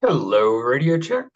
Hello, radio check.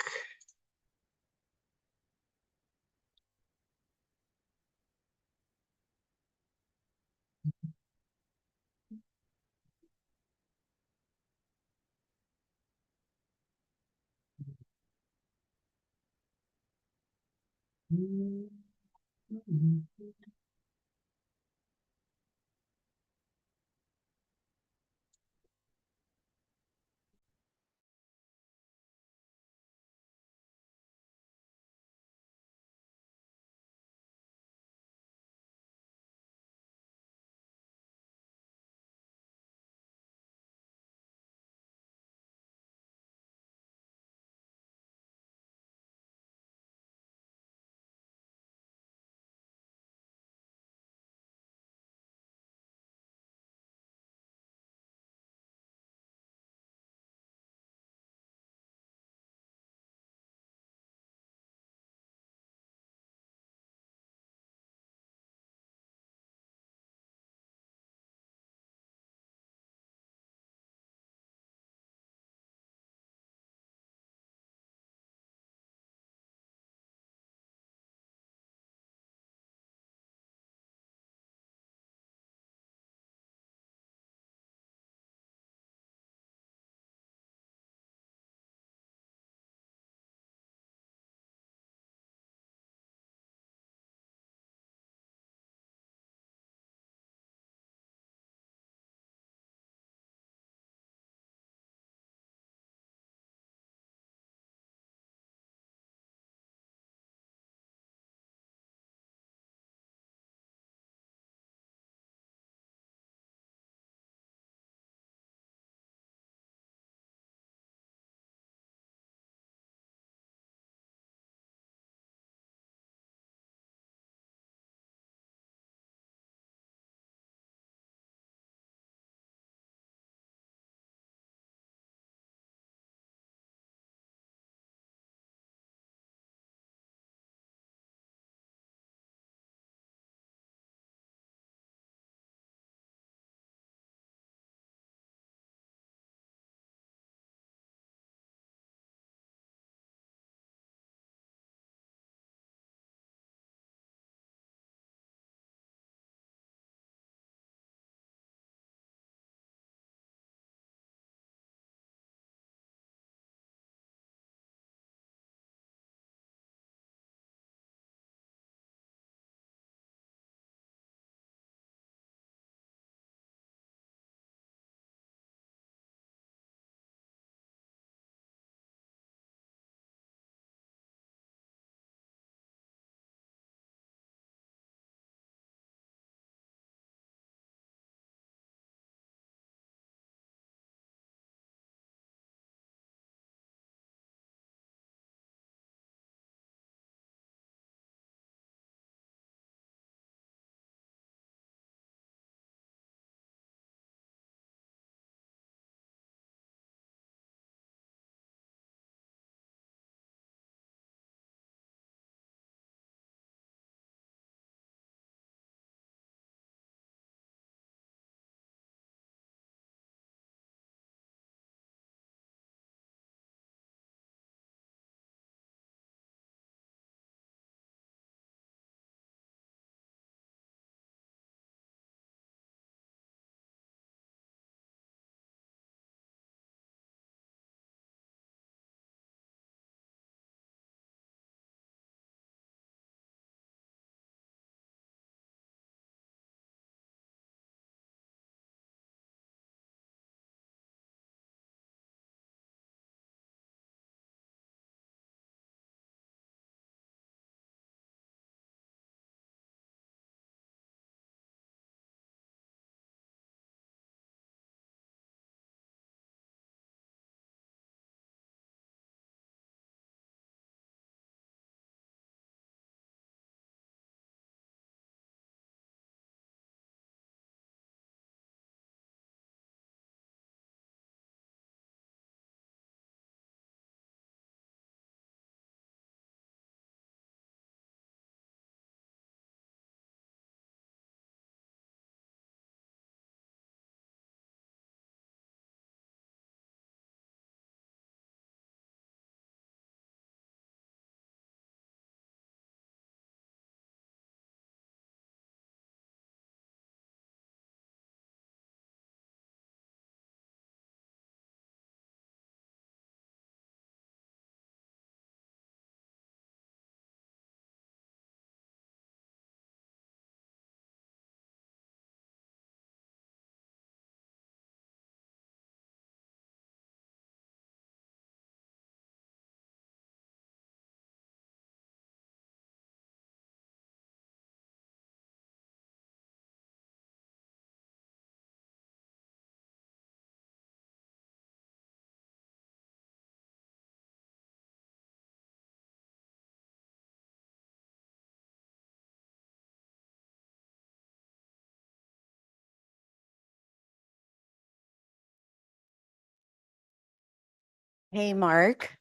Hey, Mark.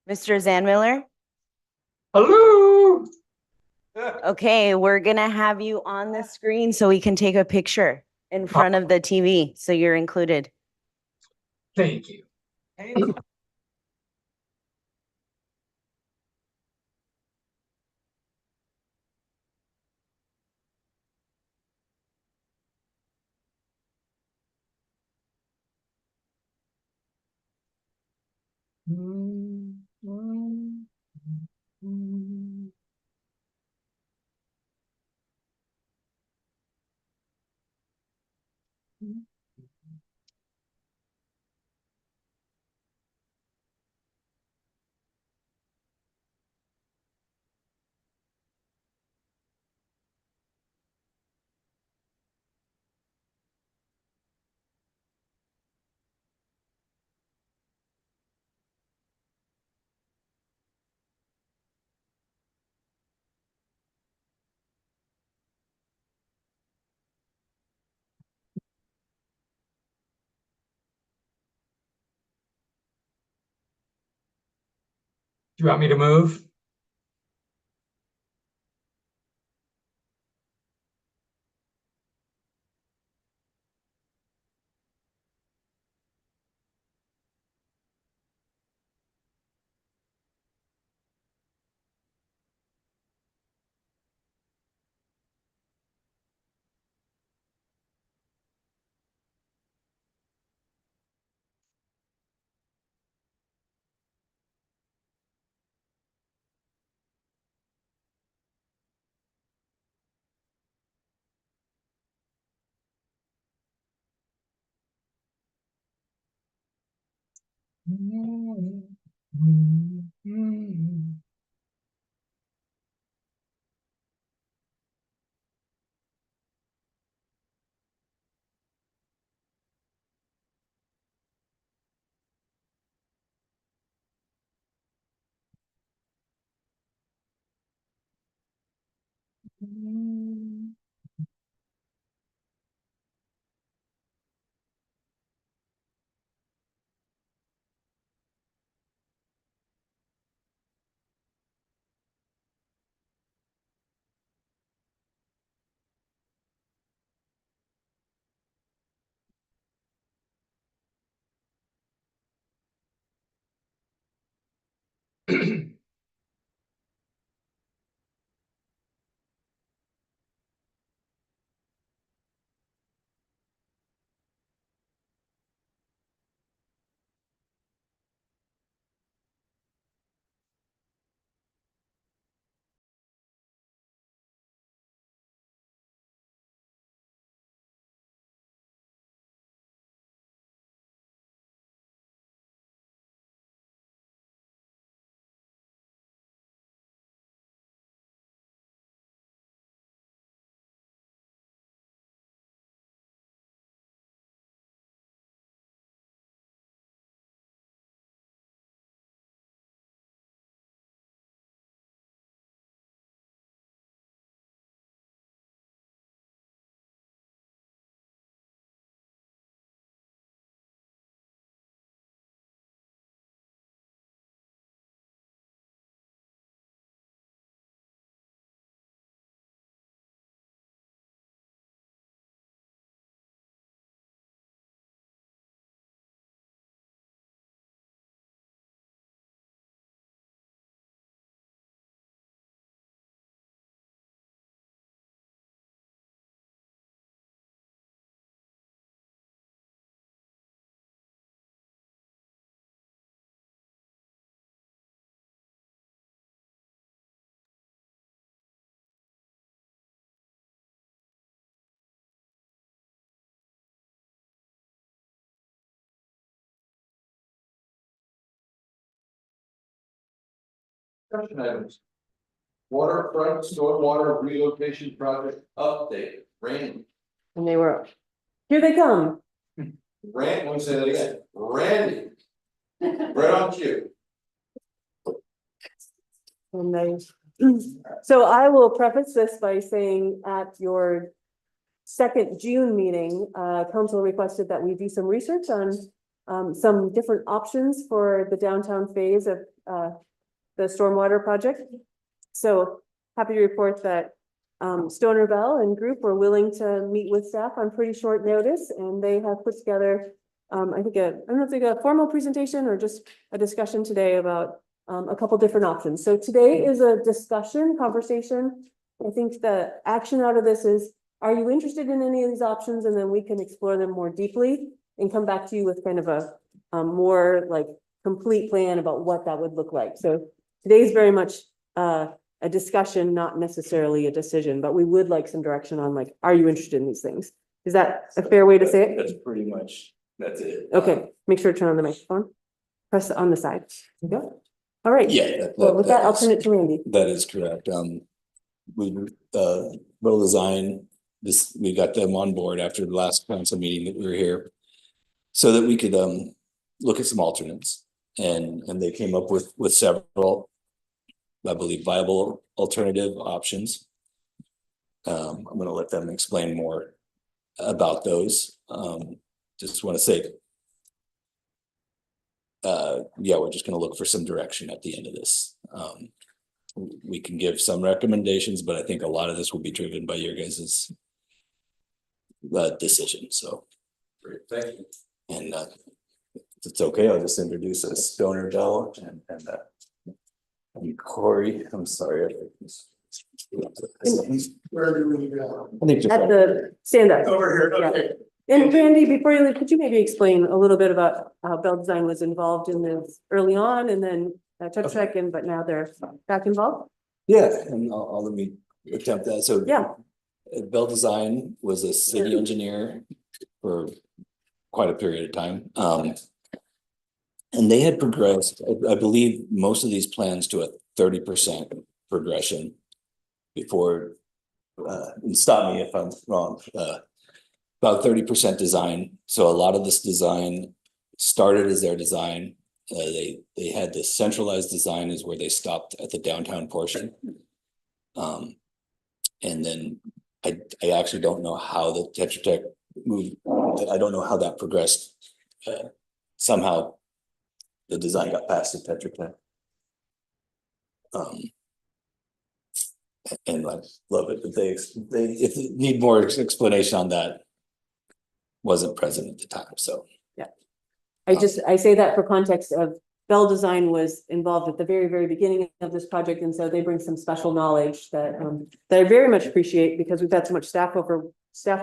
Mr. Zanmiller. Hello. Okay, we're gonna have you on the screen so we can take a picture in Oh, front of the TV, so you're included. thank you. Do you want me to move? Discussion items. Waterfront stormwater relocation project update. Randy. And they were, here they come. Let me say that again. Randy. Right on cue. And they, so I will preface this by saying at your second June meeting, council requested that we do some research on some different options for the downtown phase of the stormwater project. So happy to report that Stoner Bell and group were willing to meet with staff on pretty short notice, and they have put together I think I don't know if they got a formal presentation or just a discussion today about a couple different options. So today is a conversation. I think the action out of this is, are you interested in any of these options? And then we can explore them more deeply and come back to you with kind of a more like complete plan about what that would look like. So today's very much a discussion, not necessarily a decision, but we would like some direction on like, are you interested in these things? Is that a fair way to say it? That's pretty much, that's it. Okay, make sure to turn on the microphone. Press on the side. There you go. All right. Yeah. Well, with that, I'll turn it to Randy. That is correct. We, Middle Design, we got them on board after the last council meeting that we were here. So that we could, look at some alternates, and they came up with several, I believe, viable alternative options. I'm gonna let them explain more about those. Just wanna say, yeah, we're just gonna look for some direction at the end of this. We can give some recommendations, but I think a lot of this will be driven by your guys's decision, so. Great, thank you. And if it's okay, I'll just introduce us, Stoner Bell and Corey. I'm sorry. Where do we go? I think just At the stand up. Over here, Yeah. okay. And Randy, before you leave, could you maybe explain a little bit about how Bell Design was involved in this early on and then Tetra Tech and but now they're back involved? Yeah, and I'll let me attempt that. So Yeah. Bell Design was a city engineer for quite a period of time. And they had progressed, I believe, most of these plans to a 30% progression before, and stop me if I'm wrong, about 30% design. So a lot of this design started as their design. They had this centralized design is where they stopped at the downtown portion. And then I actually don't know how the Tetra Tech moved. I don't know how that progressed. Somehow the design got passed to Tetra Tech. And I love it that they if they need more explanation on that, wasn't present at the time, so. I say that for context of Bell Design was involved at the very, very beginning of this project. And so they bring some special knowledge that I very much appreciate because we've had so much staff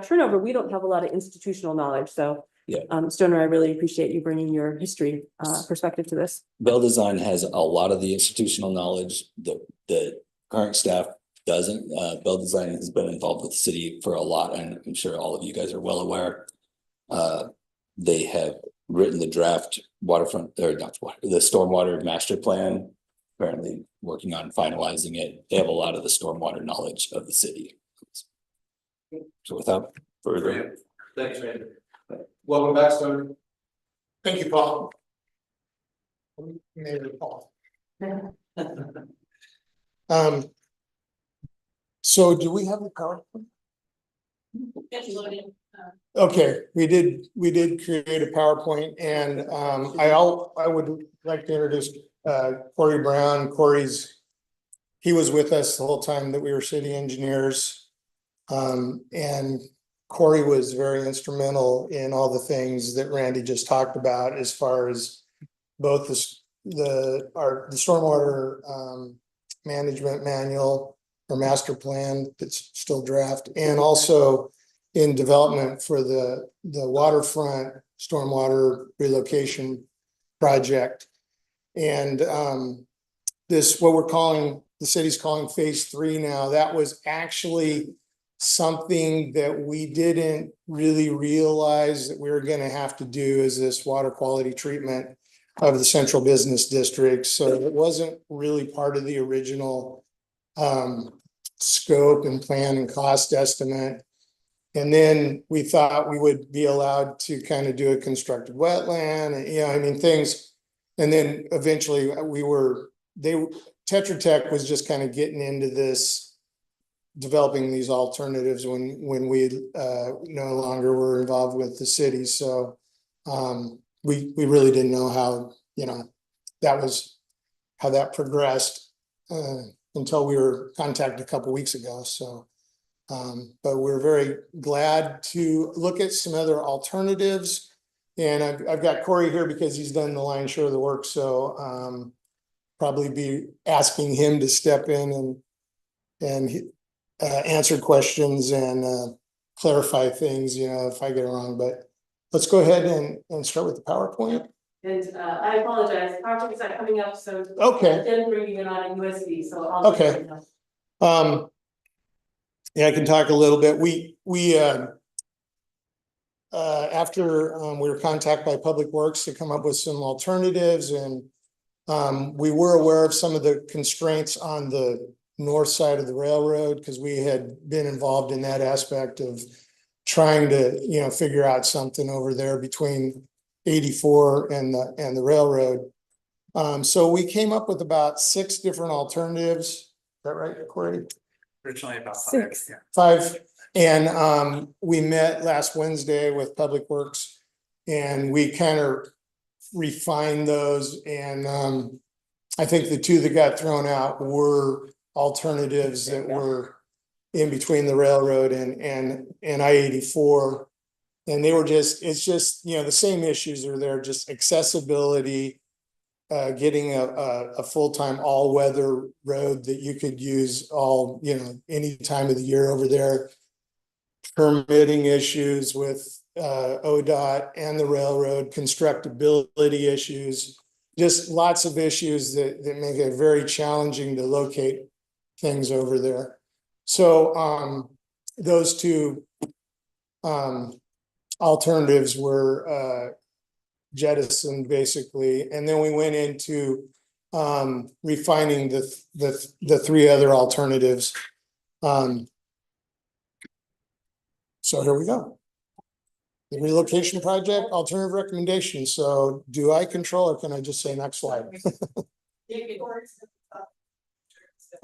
turnover. We don't have a lot of institutional knowledge. So Yeah. Stoner, I really appreciate you bringing your history perspective to this. Bell Design has a lot of the institutional knowledge that the current staff doesn't. Bell Design has been involved with the city for a lot, and I'm sure all of you guys are well aware. They have written the draft waterfront, or not water, the stormwater master plan, currently working on finalizing it. They have a lot of the stormwater knowledge of the city. So without further. Thanks, Randy. Welcome back, Stoner. Thank you, Paul. Maybe Paul. So do we have the PowerPoint? Okay, we did create a PowerPoint, and I would like to introduce Corey Brown. He was with us the whole time that we were city engineers. And Corey was very instrumental in all the things that Randy just talked about as far as both the stormwater management manual or master plan that's still draft, and also in development for the waterfront stormwater relocation project. And this, what we're calling, the city's calling phase 3 now, that was actually something that we didn't really realize that we were going to have to do, is this water quality treatment of the central business district. So it wasn't really part of the original scope and plan and cost estimate. And then we thought we would be allowed to kind of do a constructed wetland and, things. And then eventually Tetra Tech was just kind of getting into this developing these alternatives when we no longer were involved with the city. So we really didn't know how, how that progressed until we were contacted a couple weeks ago. So but we're very glad to look at some other alternatives. And I've got Corey here because he's done the lion's share of the work. So probably be asking him to step in and answer questions and clarify things, if I get it wrong. But let's go ahead and start with the PowerPoint. And I apologize, PowerPoint's not coming up, so. Okay. I didn't bring it on a USB, so I'll. Okay. Yeah, I can talk a little bit. After we were contacted by Public Works to come up with some alternatives, and we were aware of some of the constraints on the north side of the railroad because we had been involved in that aspect of trying to, figure out something over there between 84 and the railroad. So we came up with about 6 different alternatives. Is that right, Corey? Originally about 5. 6. Yeah. 5. And we met last Wednesday with Public Works and we kind of refined those. And I think the 2 that got thrown out were alternatives that were in between the railroad and I-84. And they were it's just, the same issues are there, just accessibility, getting a full-time all-weather road that you could use any time of the year over there. Permitting issues with ODOT and the railroad, constructability issues, just lots of issues that make it very challenging to locate things over there. So those 2 alternatives were jettisoned basically, and then we went into refining the 3 other alternatives. So here we go. The relocation project, alternative recommendations. So do I control or can I just say next slide?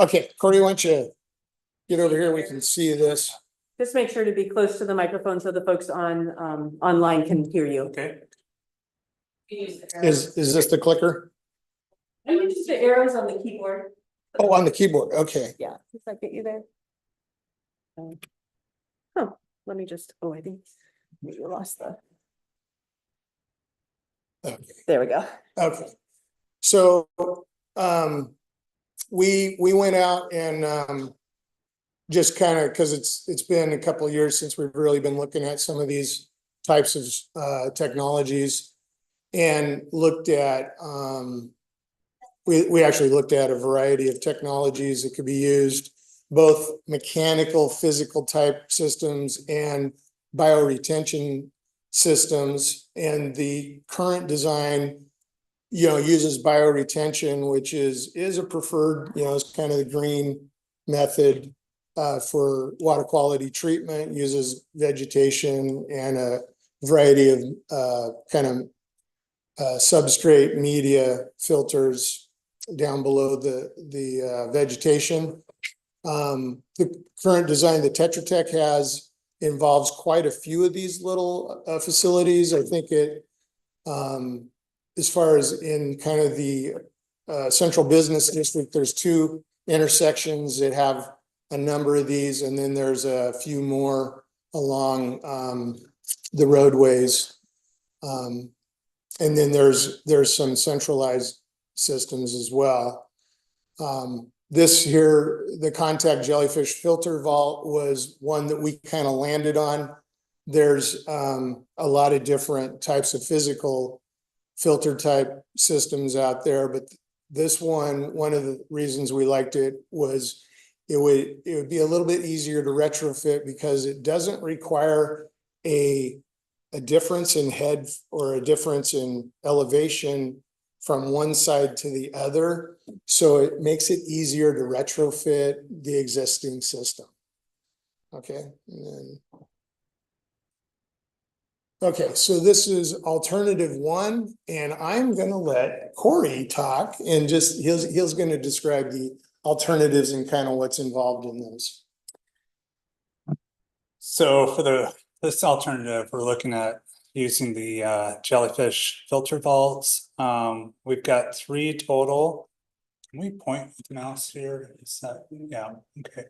Okay, Corey, why don't you get over here? We can see this. Just make sure to be close to the microphone so the folks on online can hear you. Okay. Is this the clicker? I can use the arrows on the keyboard. Oh, on the keyboard. Okay. Yeah, does that get you there? Let me just, I think maybe we lost the. Okay. There we go. Okay. So we went out and just kind of, because it's been a couple of years since we've really been looking at some of these types of technologies, and looked at we actually looked at a variety of technologies that could be used, both mechanical, physical type systems and bioretention systems. And the current design, uses bioretention, which is a preferred, it's kind of the green method for water quality treatment, uses vegetation and a variety of substrate media filters down below the vegetation. The current design that Tetra Tech has involves quite a few of these little facilities. I think it, as far as in kind of the central business district, there's 2 intersections that have a number of these, and then there's a few more along the roadways. And then there's some centralized systems as well. This here, the contact jellyfish filter vault, was one that we kind of landed on. There's a lot of different types of physical filter type systems out there, but this one of the reasons we liked it was it would be a little bit easier to retrofit because it doesn't require a difference in head or a difference in elevation from one side to the other. So it makes it easier to retrofit the existing system. Okay. Okay, so this is alternative 1, and I'm going to let Corey talk and he's going to describe the alternatives and kind of what's involved in those. So for this alternative, we're looking at using the jellyfish filter vaults. We've got 3 total. Can we point with the mouse here? Is that, yeah, okay.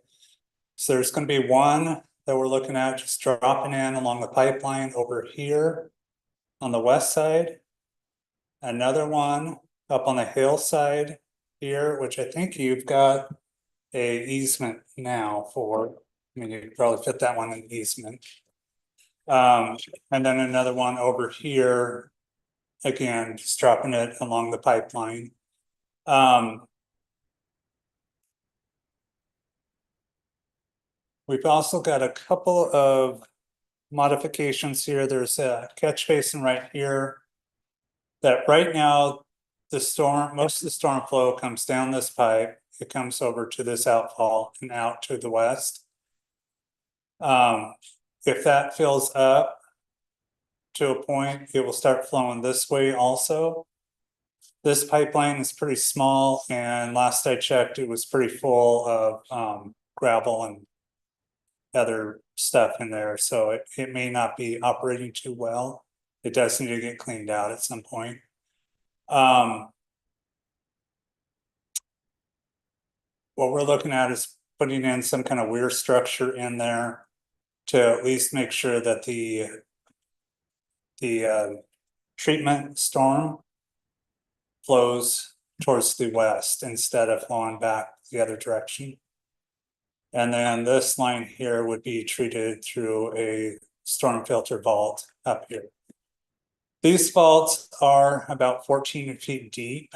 So there's gonna be one that we're looking at just dropping in along the pipeline over here on the west side. Another one up on the hillside here, which I think you've got a easement now for. I mean, you could probably fit that one in easement. And then another one over here. Again, just dropping it along the pipeline. We've also got a couple of modifications here. There's a catch basin right here. That right now, most of the storm flow comes down this pipe. It comes over to this outfall and out to the west. If that fills up to a point, it will start flowing this way also. This pipeline is pretty small, and last I checked, it was pretty full of gravel and other stuff in there, so it may not be operating too well. It does need to get cleaned out at some point. What we're looking at is putting in some kind of weir structure in there to at least make sure that the treatment storm flows towards the west instead of flowing back the other direction. And then this line here would be treated through a storm filter vault up here. These vaults are about 14 feet deep.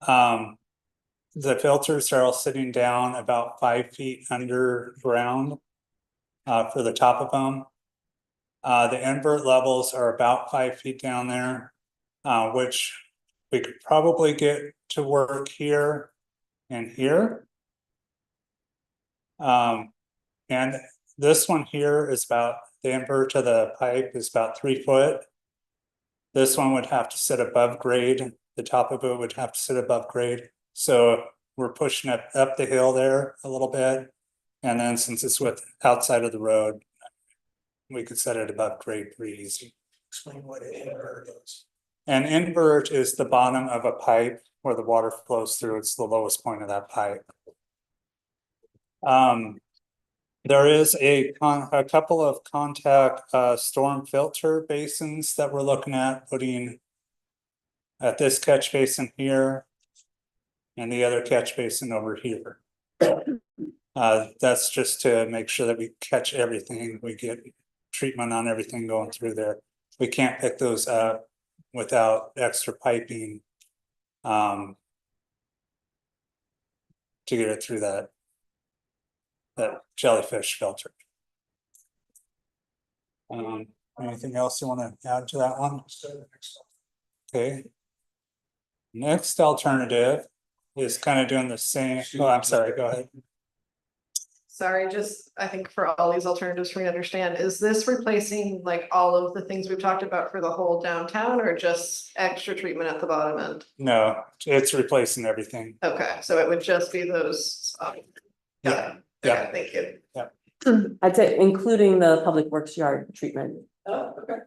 The filters are all sitting down about 5 feet underground for the top of them. The invert levels are about 5 feet down there, which we could probably get to work here and here. And this one here is about, the invert to the pipe is about 3 foot. This one would have to sit above grade. The top of it would have to sit above grade. So we're pushing it up the hill there a little bit. And then since it's outside of the road, we could set it above grade pretty easy. Explain what an invert is. An invert is the bottom of a pipe where the water flows through. It's the lowest point of that pipe. There is a couple of contact storm filter basins that we're looking at putting at this catch basin here and the other catch basin over here. That's just to make sure that we catch everything. We get treatment on everything going through there. We can't pick those up without extra piping to get it through that jellyfish filter. Anything else you want to add to that one? Okay. Next alternative is kind of doing the same. Oh, I'm sorry, go ahead. Sorry, just, I think for all these alternatives for me to understand, is this replacing like all of the things we've talked about for the whole downtown or just extra treatment at the bottom end? No, it's replacing everything. Okay, so it would just be those. Yeah. Yeah, okay, thank you. I'd say including the public works yard treatment. Oh, okay.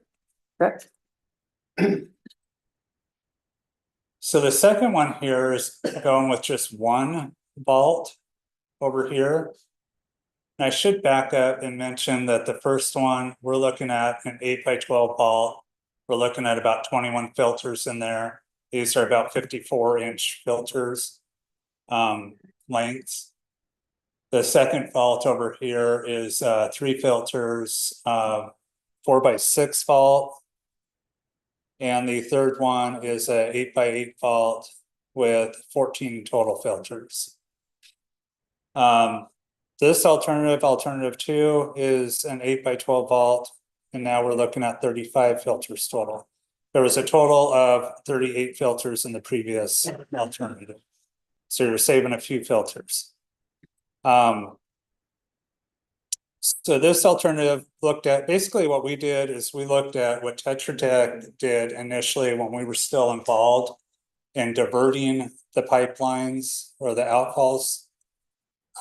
Correct? So the second one here is going with just one vault over here. And I should back up and mention that the first one, we're looking at an 8x12 vault. We're looking at about 21 filters in there. These are about 54-inch filters, lengths. The second vault over here is 3 filters, 4x6 vault. And the third one is a 8x8 vault with 14 total filters. This alternative 2 is an 8x12 vault, and now we're looking at 35 filters total. There was a total of 38 filters in the previous alternative. So you're saving a few filters. So this alternative looked at, basically what we did is we looked at what Tetra Tech did initially when we were still involved in diverting the pipelines or the outfalls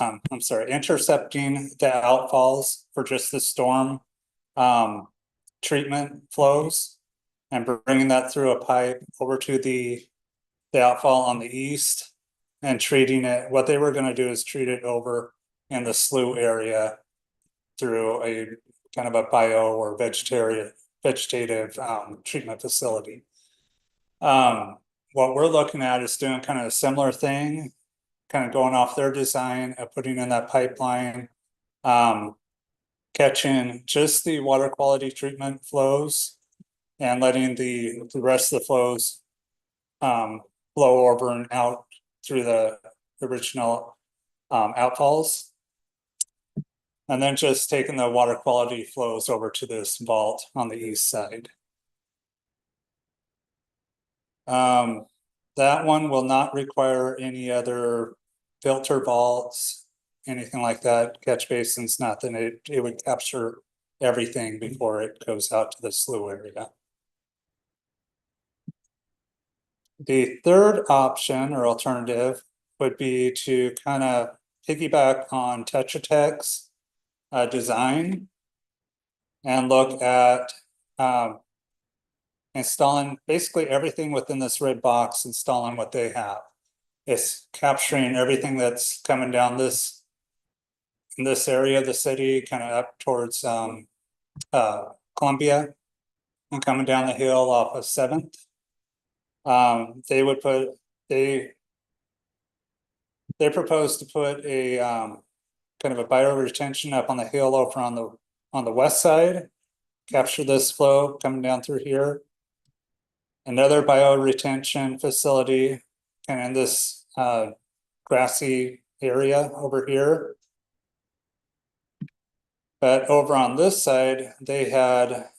I'm sorry, intercepting the outfalls for just the storm treatment flows and bringing that through a pipe over to the outfall on the east and treating it. What they were going to do is treat it over in the slough area through a kind of a bio or vegetative treatment facility. What we're looking at is doing kind of a similar thing, kind of going off their design of putting in that pipeline, catching just the water quality treatment flows and letting the rest of the flows flow over and out through the original outfalls. And then just taking the water quality flows over to this vault on the east side. That one will not require any other filter vaults, anything like that, catch basins, nothing. It would capture everything before it goes out to the slough area. The third option or alternative would be to kind of piggyback on Tetra Tech's design and look at installing basically everything within this red box, installing what they have. It's capturing everything that's coming down this in this area of the city, kind of up towards Columbia and coming down the hill off of 7th. They would put they propose to put a kind of a bioretention up on the hill over on the west side, capture this flow coming down through here. Another bioretention facility kind of in this grassy area over here. But over on this side, they had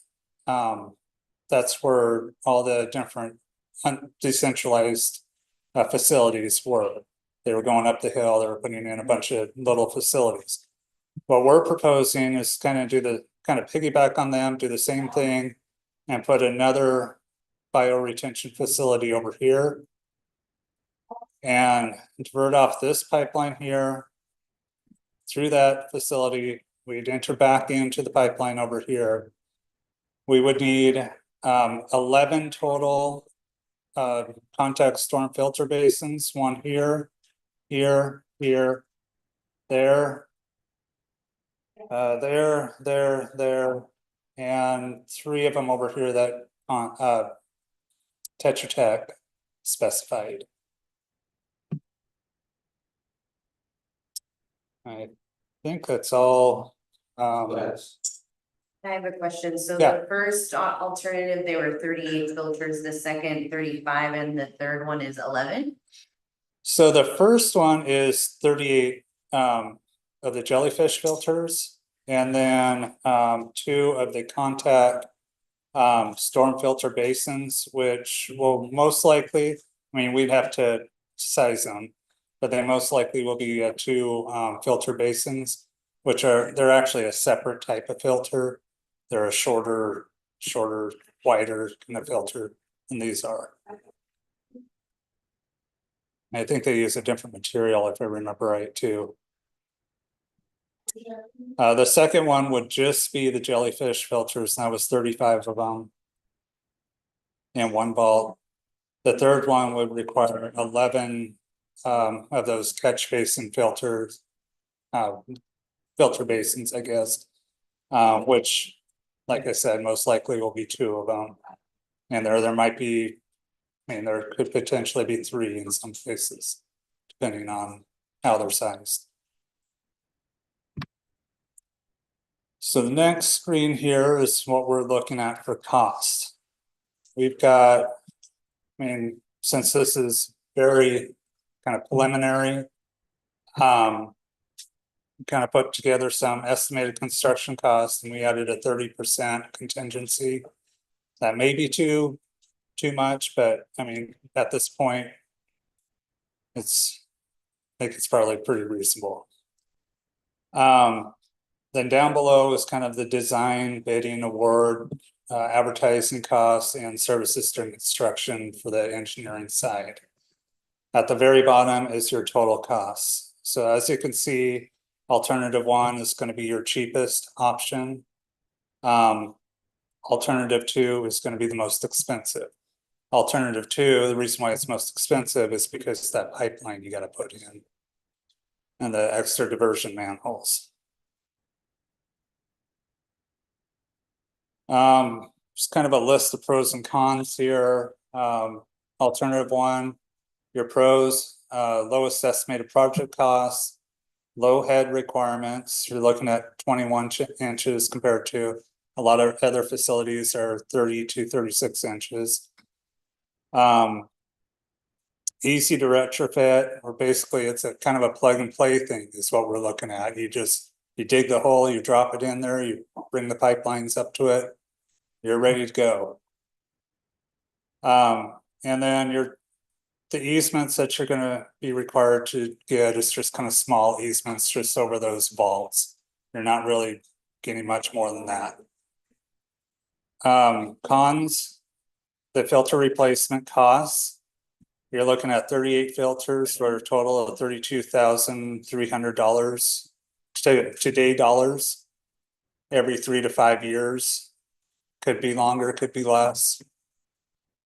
that's where all the different decentralized facilities were. They were going up the hill, they were putting in a bunch of little facilities. What we're proposing is kind of piggyback on them, do the same thing, and put another bioretention facility over here. And divert off this pipeline here. Through that facility, we'd enter back into the pipeline over here. We would need 11 total contact storm filter basins, one here, here, there, there, and 3 of them over here that Tetra Tech specified. I think that's all. I have a question. So Yeah. the first alternative, they were 38 filters, the second 35, and the third one is 11. So the first one is 38 of the jellyfish filters, and then 2 of the contact storm filter basins, which will most likely, I mean, we'd have to size them, but they most likely will be 2 filter basins, which they're actually a separate type of filter. They're a shorter, wider kind of filter than these are. I think they use a different material, if I remember right, too. The second one would just be the jellyfish filters, and that was 35 of them in one vault. The third one would require 11 of those catch basin filters, filter basins, I guess, which, like I said, most likely will be 2 of them. And there might be, I mean, there could potentially be 3 in some cases, depending on how they're sized. So the next screen here is what we're looking at for cost. We've got, I mean, since this is very kind of preliminary, kind of put together some estimated construction costs, and we added a 30% contingency. That may be too much, but I mean, at this point, I think it's probably pretty reasonable. Then down below is kind of the design, bidding, award, advertising costs, and services during construction for the engineering side. At the very bottom is your total costs. So as you can see, alternative one is gonna be your cheapest option. Alternative two is gonna be the most expensive. Alternative two, the reason why it's most expensive is because that pipeline you gotta put in. And the extra diversion manholes. Just kind of a list of pros and cons here. Alternative one, your pros, lowest estimated project costs, low head requirements. You're looking at 21 inches compared to a lot of other facilities are 30 to 36 inches. Easy to retrofit, or basically it's a kind of a plug and play thing is what we're looking at. You dig the hole, you drop it in there, you bring the pipelines up to it. You're ready to go. And then the easements that you're gonna be required to get is just kind of small easements just over those vaults. You're not really getting much more than that. Cons, the filter replacement costs. You're looking at 38 filters for a total of $32,300 today dollars every 3 to 5 years. Could be longer, could be less.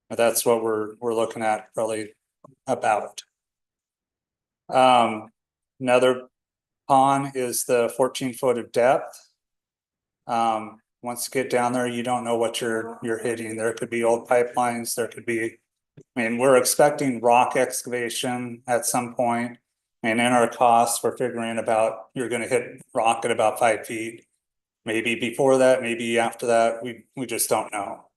But that's what we're looking at really about. Another con is the 14 foot of depth. Once you get down there, you don't know what you're hitting. There could be old pipelines, there could be, I mean, we're expecting rock excavation at some point. And in our costs, we're figuring about, you're gonna hit rock at about 5 feet. Maybe before that, maybe after that, we just don't know.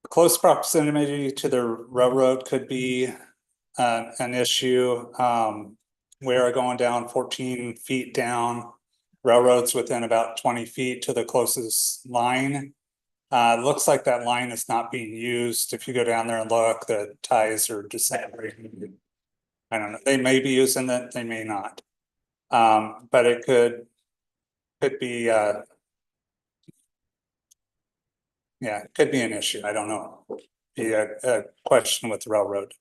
Close proximity to the railroad could be an issue. We are going down 14 feet down. Railroad's within about 20 feet to the closest line. It looks like that line is not being used. If you go down there and look, the ties are disintegrating. I don't know, they may be using that, they may not. But it could be, yeah, it could be an issue, I don't know. Be a question with the railroad.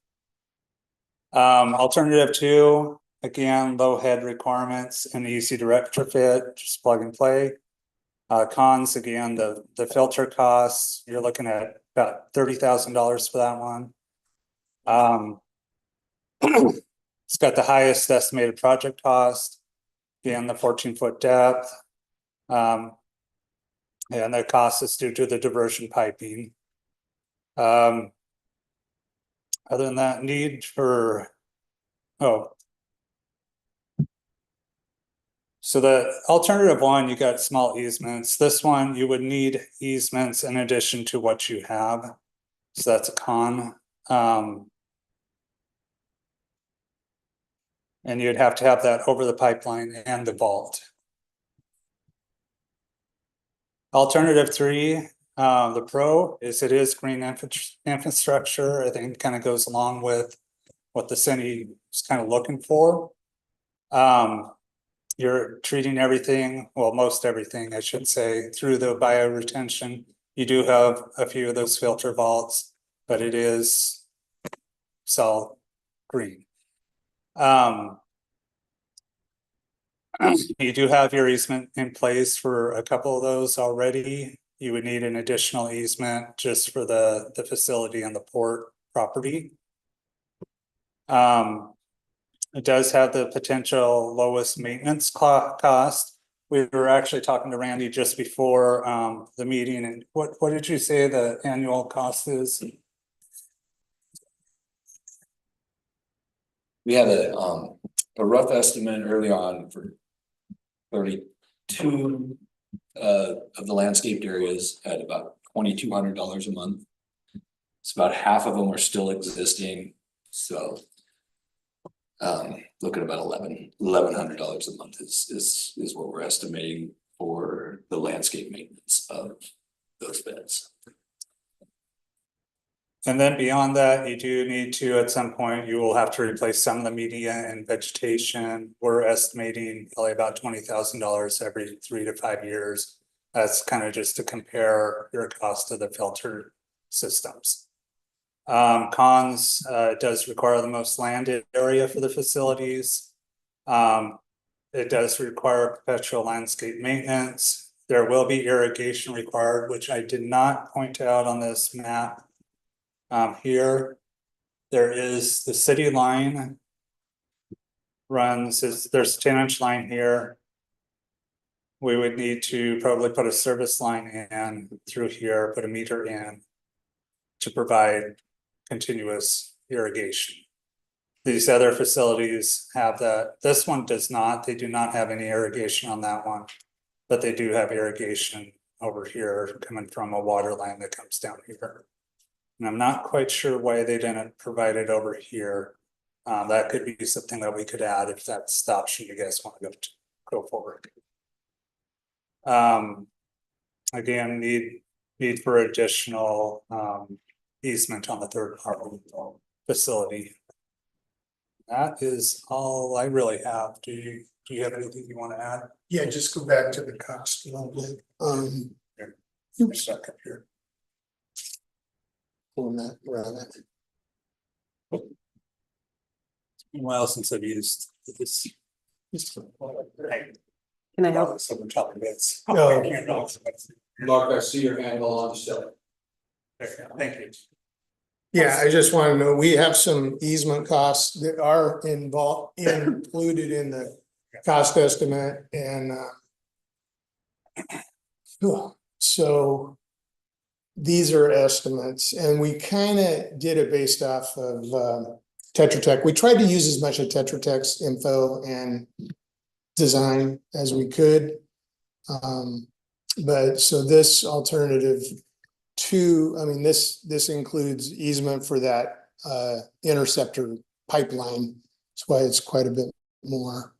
Alternative two, again, low head requirements and easy to retrofit, just plug and play. Cons, again, the filter costs, you're looking at about $30,000 for that one. It's got the highest estimated project cost, again, the 14 foot depth. And the cost is due to the diversion piping. Other than that, need for, so the alternative one, you got small easements. This one, you would need easements in addition to what you have. So that's a con. And you'd have to have that over the pipeline and the vault. Alternative three, the pro is it is green infrastructure. I think kind of goes along with what the city is kind of looking for. You're treating everything, well, most everything, I should say, through the bioretention. You do have a few of those filter vaults, but it is solid green. You do have your easement in place for a couple of those already. You would need an additional easement just for the facility and the port property. It does have the potential lowest maintenance cost. We were actually talking to Randy just before the meeting, and what did you say the annual cost is? We had a rough estimate early on for 32 of the landscaped areas at about $2,200 a month. It's about half of them are still existing, so look at about $1,100 a month is what we're estimating for the landscape maintenance of those beds. And then beyond that, you do need to, at some point, you will have to replace some of the media and vegetation. We're estimating probably about $20,000 every 3 to 5 years. That's kind of just to compare your cost to the filter systems. Cons, it does require the most land area for the facilities. It does require perpetual landscape maintenance. There will be irrigation required, which I did not point out on this map. Here, there is the city line. There's a 10-inch line here. We would need to probably put a service line in through here, put a meter in to provide continuous irrigation. These other facilities have that. This one does not. They do not have any irrigation on that one, but they do have irrigation over here coming from a water line that comes down here. And I'm not quite sure why they didn't provide it over here. That could be something that we could add if that's the option you guys want to go forward. Again, need for additional easement on the third party facility. That is all I really have. Do you have anything you want to add? Yeah, just go back to the cost a little bit. We're stuck up here. Pulling that around it. Well, since I've used this. Can I help? So we're talking bits. No. Mark, I see your handle on the stuff. Thank you. Yeah, I just want to know, we have some easement costs that are included in the cost estimate and so these are estimates and we kind of did it based off of Tetra Tech. We tried to use as much of Tetra Tech's info and design as we could. But so this alternative this includes easement for that interceptor pipeline. That's why it's quite a bit more.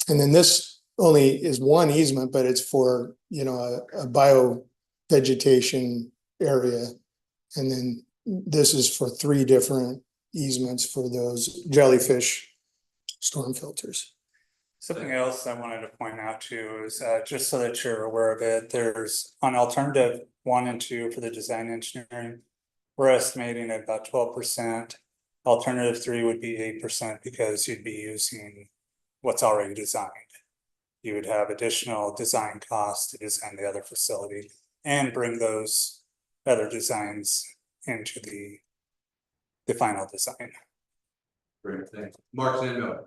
And then this only is one easement, but it's for, a bio vegetation area. And then this is for 3 different easements for those jellyfish storm filters. Something else I wanted to point out too is just so that you're aware of it, there's on alternative 1 and 2 for the design engineering. We're estimating at about 12%. Alternative 3 would be 8% because you'd be using what's already designed. You would have additional design costs to design the other facility and bring those other designs into the final design. Great, thanks. Mark Zando.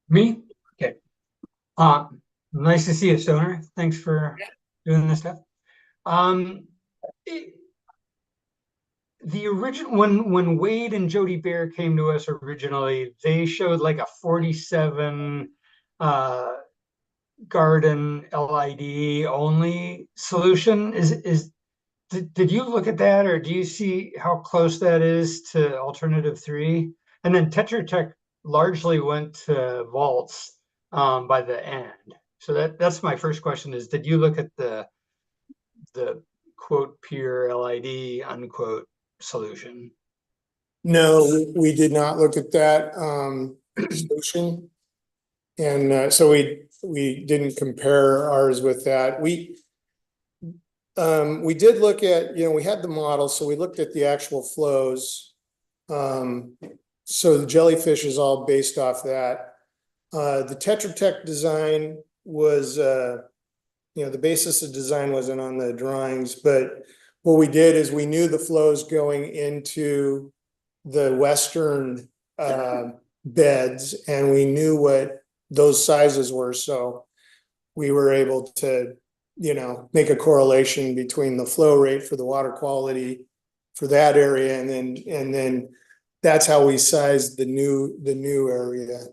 Me? Okay. Nice to see you, Stoner. Thanks for doing this stuff. The original when Wade and Jody Bear came to us originally, they showed like a 47 garden LID only solution. Did you look at that, or do you see how close that is to alternative 3? And then Tetra Tech largely went to vaults by the end. So that's my first question is, did you look at the quote pure LID unquote solution? No, we did not look at that solution. And so we didn't compare ours with that. We did look at, we had the model, so we looked at the actual flows. So the jellyfish is all based off that. The Tetra Tech design was, the basis of design wasn't on the drawings, but what we did is we knew the flows going into the western beds, and we knew what those sizes were. So we were able to, make a correlation between the flow rate for the water quality for that area, and then that's how we sized the new area.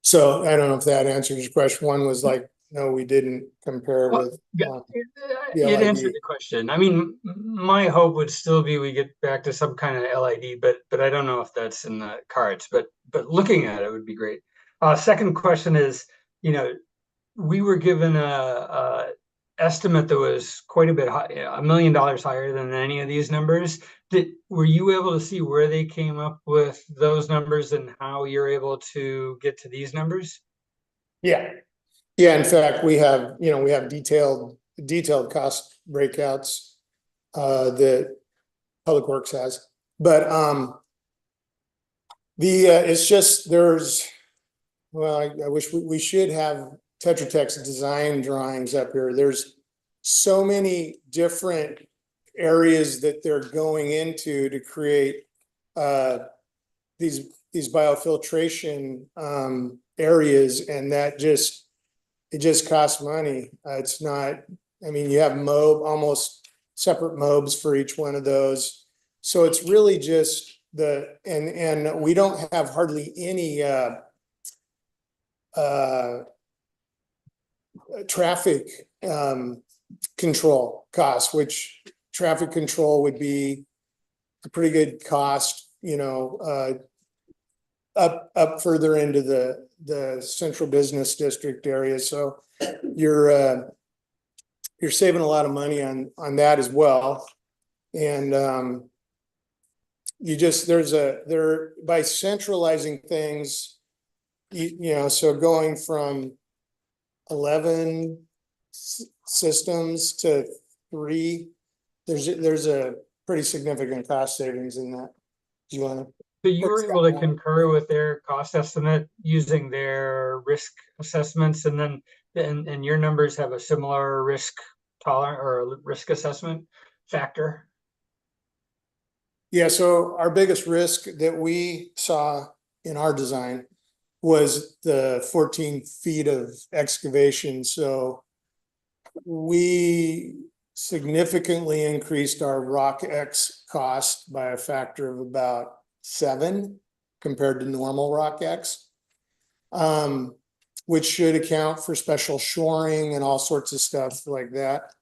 So I don't know if that answers your question. One was like, no, we didn't compare with. It answered the question. I mean, my hope would still be we get back to some kind of LID, but I don't know if that's in the cards. But looking at it would be great. Second question is, we were given a estimate that was quite a bit high, $1 million higher than any of these numbers. Were you able to see where they came up with those numbers and how you're able to get to these numbers? Yeah. In fact, we have detailed cost breakouts that Public Works has, but, it's just, well, I wish we should have Tetra Tech's design drawings up here. There's so many different areas that they're going into to create, these biofiltration, areas, and it just costs money. It's not, I mean, you have almost separate MOBs for each one of those. So it's really just and we don't have hardly any, traffic, control costs, which traffic control would be a pretty good cost, up further into the central business district area. So you're saving a lot of money on that as well. And by centralizing things, so going from 11 systems to 3, there's a pretty significant cost savings in that. Do you want to? So you were able to concur with their cost estimate using their risk assessments, and then and your numbers have a similar risk tolerant or risk assessment factor? Yeah, so our biggest risk that we saw in our design was the 14 feet of excavation. So we significantly increased our Rock X cost by a factor of about 7 compared to normal Rock X, which should account for special shoring and all sorts of stuff like that.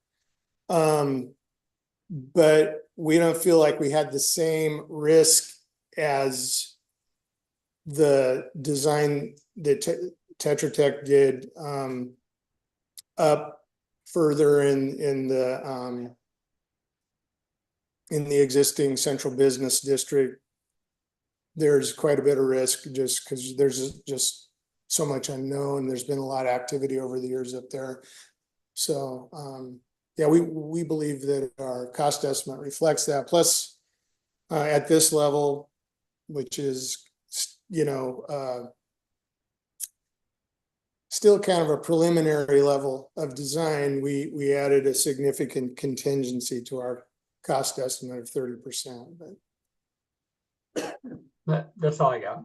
But we don't feel like we had the same risk as the design that Tetra Tech did, up further in the existing central business district. There's quite a bit of risk just because there's just so much unknown. There's been a lot of activity over the years up there. So yeah, we believe that our cost estimate reflects that. Plus, at this level, which is, still kind of a preliminary level of design, we added a significant contingency to our cost estimate of 30%. But That's all I got.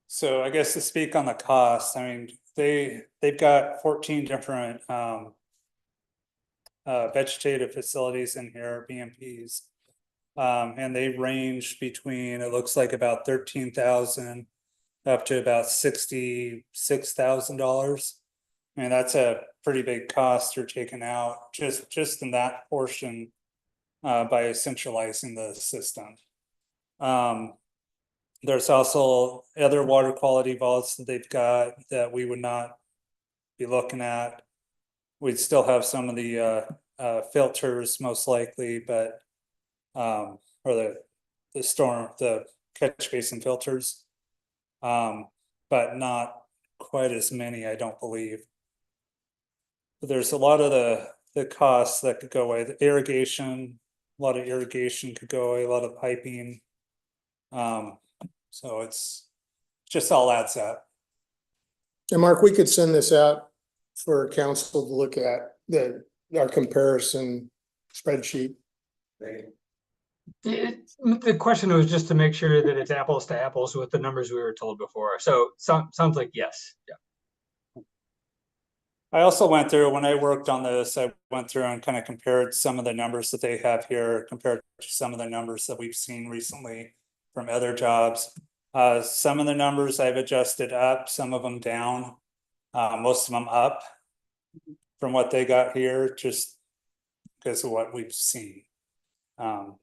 So I guess to speak on the cost, I mean, they've got 14 different vegetative facilities in here, BMPs. And they range between, it looks like about $13,000 up to about $66,000. I mean, that's a pretty big cost they're taking out just in that portion by centralizing the system. There's also other water quality vaults that they've got that we would not be looking at. We'd still have some of the filters most likely, but or the catch basin filters, but not quite as many, I don't believe. But there's a lot of the costs that could go away. The irrigation, a lot of irrigation could go away, a lot of piping. So it's just all adds up. And Mark, we could send this out for council to look at our comparison spreadsheet. The question was just to make sure that it's apples to apples with the numbers we were told before. So sounds like yes. Yeah. I also went through, when I worked on this, I went through and kind of compared some of the numbers that they have here compared to some of the numbers that we've seen recently from other jobs. Some of the numbers I've adjusted up, some of them down, most of them up from what they got here, just because of what we've seen. Can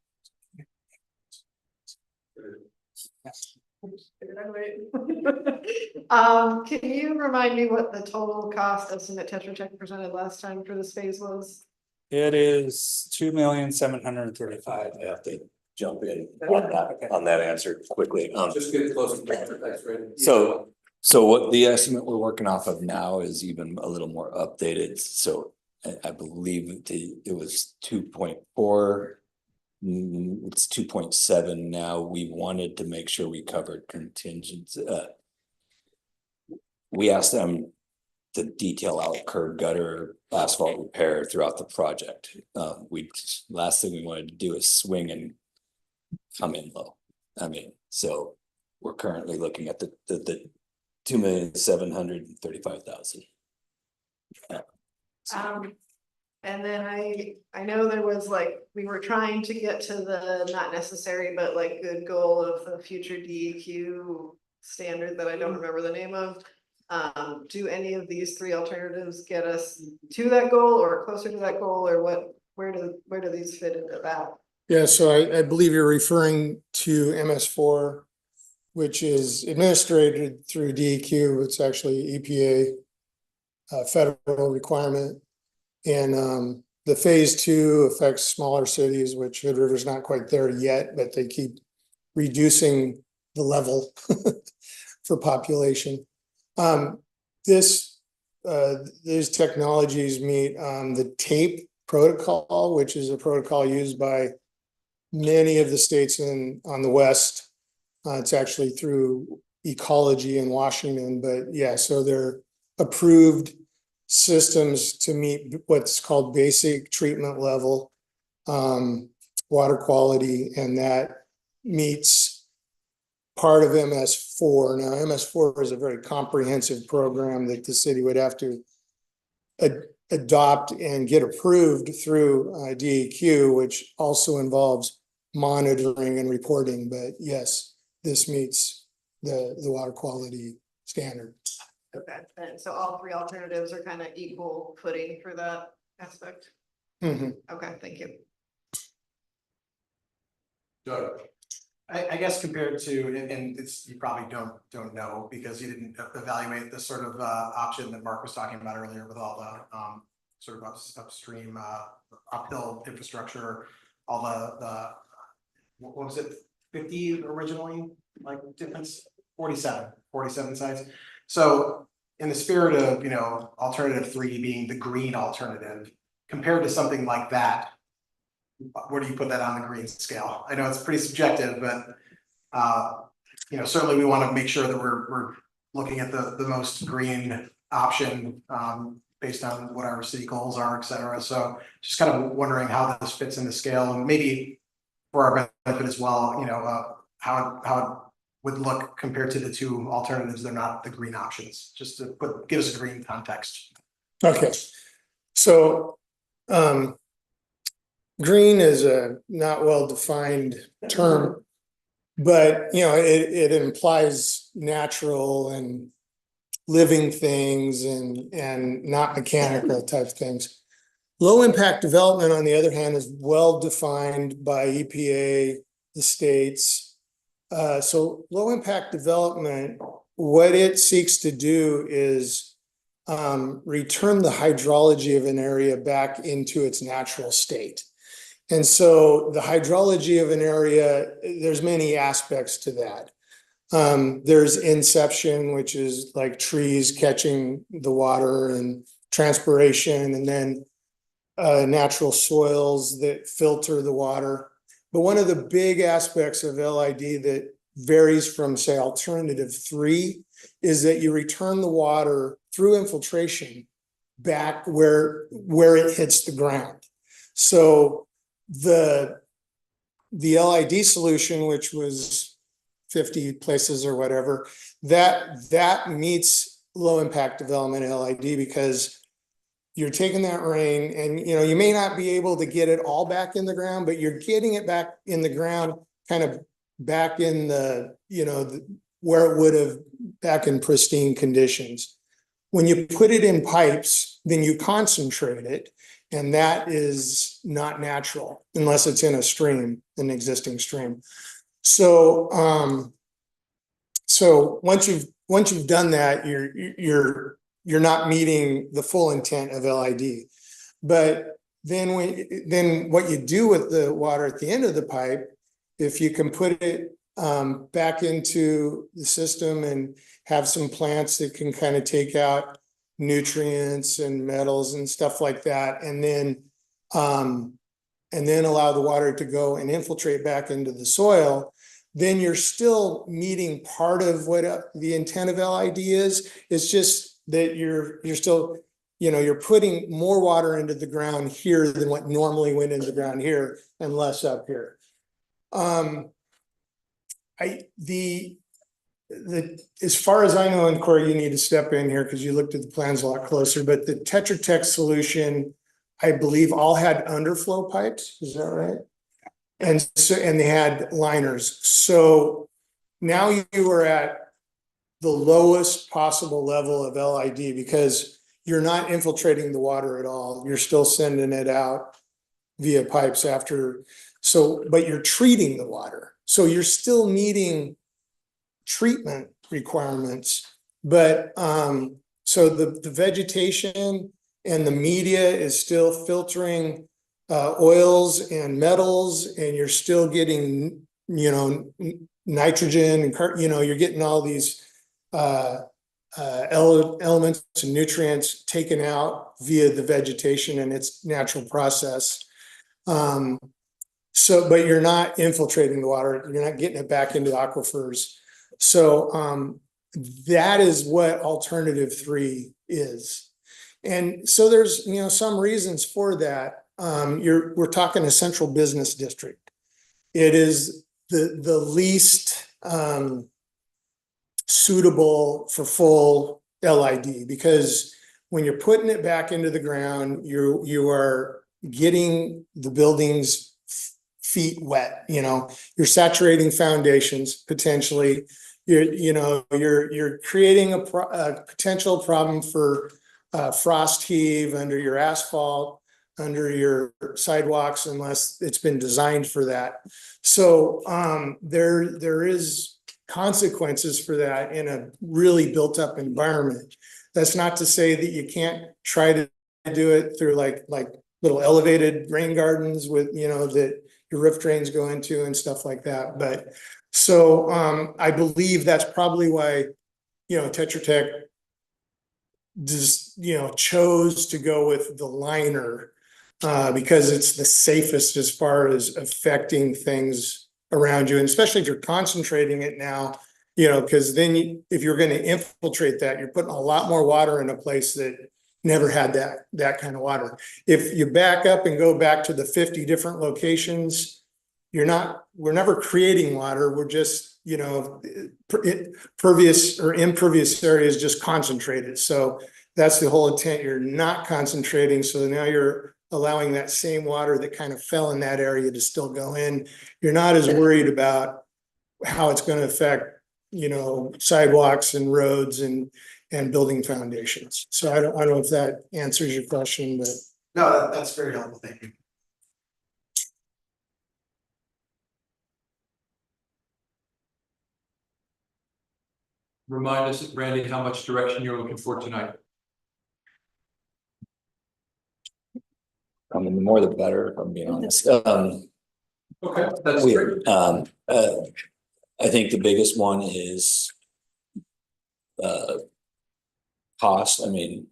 you remind me what the total cost estimate Tetra Tech presented last time for this phase was? It is $2,735,000. I have to jump in on that answer quickly. Just get close to that. Thanks, Randy. So what the estimate we're working off of now is even a little more updated. So I believe it was 2.4. It's 2.7 now. We wanted to make sure we covered contingents. We asked them to detail out curb gutter asphalt repair throughout the project. Last thing we wanted to do is swing and come in low. I mean, so we're currently looking at the 2,735,000. And then I know there was like, we were trying to get to the not necessary, but like good goal of the future DEQ standard that I don't remember the name of. Do any of these three alternatives get us to that goal or closer to that goal, or what, where do these fit into that? Yeah, so I believe you're referring to MS4, which is administered through DEQ. It's actually EPA federal requirement. And the phase 2 affects smaller cities, which Hood River's not quite there yet, but they keep reducing the level for population. These technologies meet the TAPE protocol, which is a protocol used by many of the states on the West. It's actually through Ecology in Washington, but yeah, so they're approved systems to meet what's called basic treatment level water quality, and that meets part of MS4. Now, MS4 is a very comprehensive program that the city would have to adopt and get approved through DEQ, which also involves monitoring and reporting. But yes, this meets the water quality standard. Okay, and so all three alternatives are kind of equal footing for that aspect? Mhm. Okay, thank you. Doug. I guess compared to, and it's, you probably don't know because you didn't evaluate the sort of option that Mark was talking about earlier with all the sort of upstream uphill infrastructure, all the what was it, 50 originally, like difference, 47 sites. So in the spirit of, you know, alternative 3 being the green alternative, compared to something like that, where do you put that on the green scale? I know it's pretty subjective, but you know, certainly we want to make sure that we're looking at the most green option based on what our city goals are, et cetera. So just kind of wondering how this fits in the scale, and maybe for our benefit as well, you know, how it would look compared to the two alternatives. They're not the green options, just to give us a green context. Okay, so green is a not well-defined term, but you know, it implies natural and living things and not mechanical type things. Low impact development, on the other hand, is well defined by EPA, the states. So low impact development, what it seeks to do is return the hydrology of an area back into its natural state. And so the hydrology of an area, there's many aspects to that. There's inception, which is like trees catching the water, and transpiration, and then natural soils that filter the water. But one of the big aspects of LID that varies from, say, alternative 3 is that you return the water through infiltration back where it hits the ground. So the LID solution, which was 50 places or whatever, that meets low impact development LID, because you're taking that rain and, you know, you may not be able to get it all back in the ground, but you're getting it back in the ground, kind of back in the, you know, where it would have back in pristine conditions. When you put it in pipes, then you concentrate it, and that is not natural unless it's in a stream, an existing stream. So, so once you've done that, you're not meeting the full intent of LID. But then what you do with the water at the end of the pipe, if you can put it back into the system and have some plants that can kind of take out nutrients and metals and stuff like that, and then allow the water to go and infiltrate back into the soil, then you're still meeting part of what the intent of LID is. It's just that you're still, you're putting more water into the ground here than what normally went into the ground here and less up here. As far as I know, and Corey, you need to step in here because you looked at the plans a lot closer, but the Tetra Tech solution, I believe, all had underflow pipes. Is that right? And they had liners. So now you are at the lowest possible level of LID because you're not infiltrating the water at all. You're still sending it out via pipes after. So, but you're treating the water. So you're still meeting treatment requirements, but so the vegetation and the media is still filtering oils and metals, and you're still getting nitrogen and you're getting all these elements and nutrients taken out via the vegetation and its natural process. So, but you're not infiltrating the water, you're not getting it back into aquifers. So that is what alternative 3 is. And so there's, some reasons for that. We're talking a central business district. It is the least suitable for full LID, because when you're putting it back into the ground, you are getting the building's feet wet. You're saturating foundations potentially. You're creating a potential problem for frost heave under your asphalt, under your sidewalks, unless it's been designed for that. So there is consequences for that in a really built up environment. That's not to say that you can't try to do it through like little elevated rain gardens with, that your roof drains go into and stuff like that. But so I believe that's probably why, Tetra Tech just, chose to go with the liner because it's the safest as far as affecting things around you. And especially if you're concentrating it now, because then if you're going to infiltrate that, you're putting a lot more water in a place that never had that kind of water. If you back up and go back to the 50 different locations, we're never creating water. We're just, pervious or impervious areas just concentrated. So that's the whole intent. You're not concentrating. So now you're allowing that same water that kind of fell in that area to still go in. You're not as worried about how it's going to affect, sidewalks and roads and building foundations. So I don't know if that answers your question, but. No, that's very helpful. Thank you. Remind us, Randy, how much direction you're looking for tonight. I mean, the more the better, if I'm being honest. Okay, that's great. I think the biggest one is cost. I mean,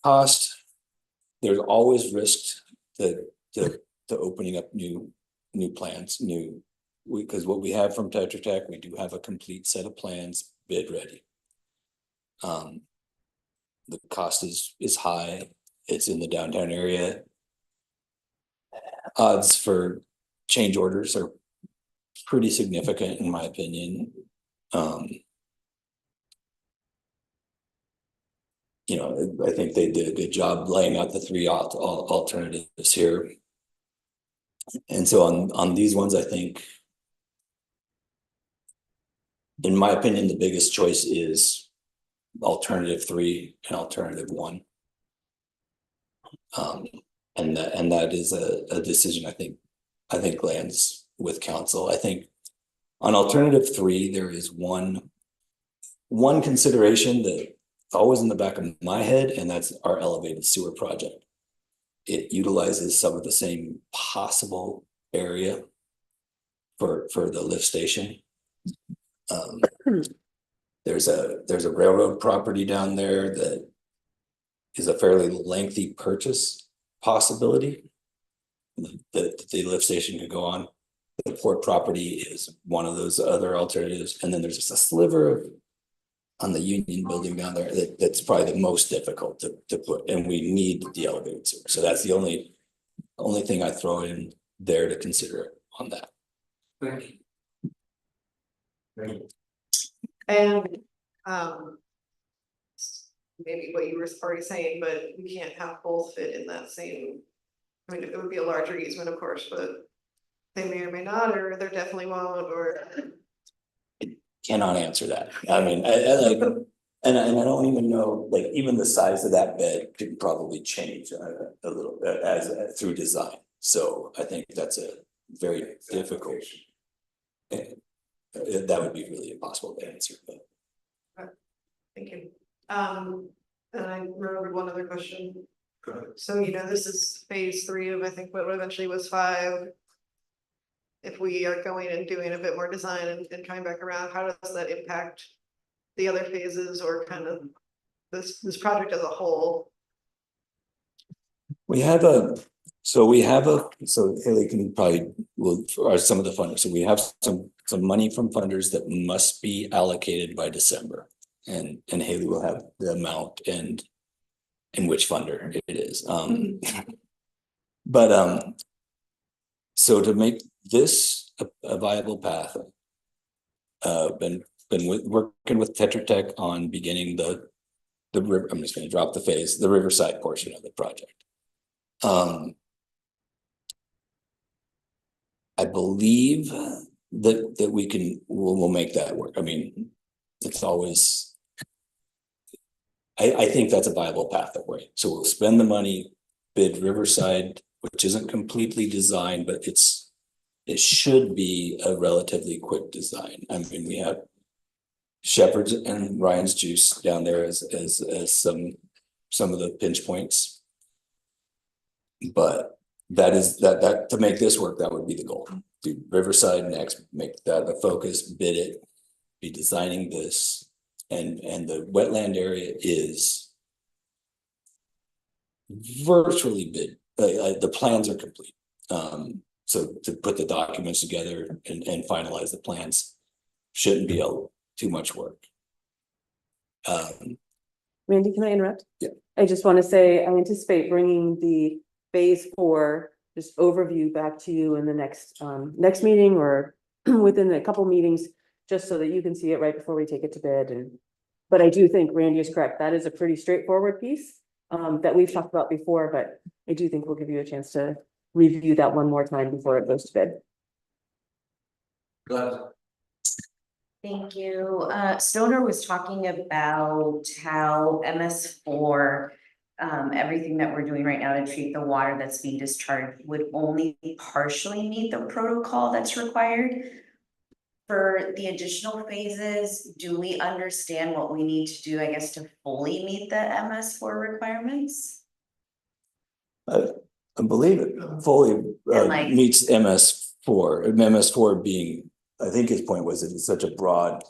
cost. There's always risk to opening up new plans, because what we have from Tetra Tech, we do have a complete set of plans bid ready. The cost is high. It's in the downtown area. Odds for change orders are pretty significant, in my opinion. I think they did a good job laying out the 3 alternatives here. And so on these ones, I think, in my opinion, the biggest choice is alternative 3 and alternative 1. And that is a decision I think lands with council. I think on alternative 3, there is one consideration that always in the back of my head, and that's our elevated sewer project. It utilizes some of the same possible area for the lift station. There's a railroad property down there that is a fairly lengthy purchase possibility. That the lift station could go on. The port property is one of those other alternatives, and then there's just a sliver of on the Union Building down there that's probably the most difficult to put, and we need the elevator. So that's the only thing I throw in there to consider on that. Thank you. Thank you. And, maybe what you were already saying, but we can't have both fit in that same. I mean, it would be a larger easement, of course, but they may or may not, or there definitely won't, or. Cannot answer that. I mean, I like, and I don't even know, like, even the size of that bed could probably change a little bit as through design. So I think that's a very difficult. That would be really impossible to answer, but. Thank you. And I remembered one other question. Go ahead. So, this is phase 3 of, I think, what eventually was 5. If we are going and doing a bit more design and coming back around, how does that impact the other phases or kind of this project as a whole? So Haley can probably or some of the funders. So we have some money from funders that must be allocated by December. And Haley will have the amount and which funder it is. So to make this a viable path, been working with Tetra Tech on beginning the river. I'm just going to drop the Riverside portion of the project. I believe that we'll make that work. I mean, it's always. I think that's a viable path that way. So we'll spend the money, bid Riverside, which isn't completely designed, but it should be a relatively quick design. I mean, we have Shepherd's and Ryan's Juice down there as some of the pinch points. But that to make this work, that would be the goal. Do Riverside next, make that the focus, bid it, be designing this. And the wetland area is virtually bid. The plans are complete. So to put the documents together and finalize the plans shouldn't be too much work. Randy, can I interrupt? Yeah. I just want to say, I anticipate bringing the phase 4 just overview back to you in the next meeting or within a couple meetings, just so that you can see it right before we take it to bid. But I do think Randy is correct. That is a pretty straightforward piece that we've talked about before, but I do think we'll give you a chance to review that one more time before it goes to bid. Go ahead. Thank you. Stoner was talking about how MS4, everything that we're doing right now to treat the water that's being discharged would only partially meet the protocol that's required. For the additional phases, do we understand what we need to do, I guess, to fully meet the MS4 requirements? I believe it fully meets MS4. MS4 being, I think his point was it's such a broad.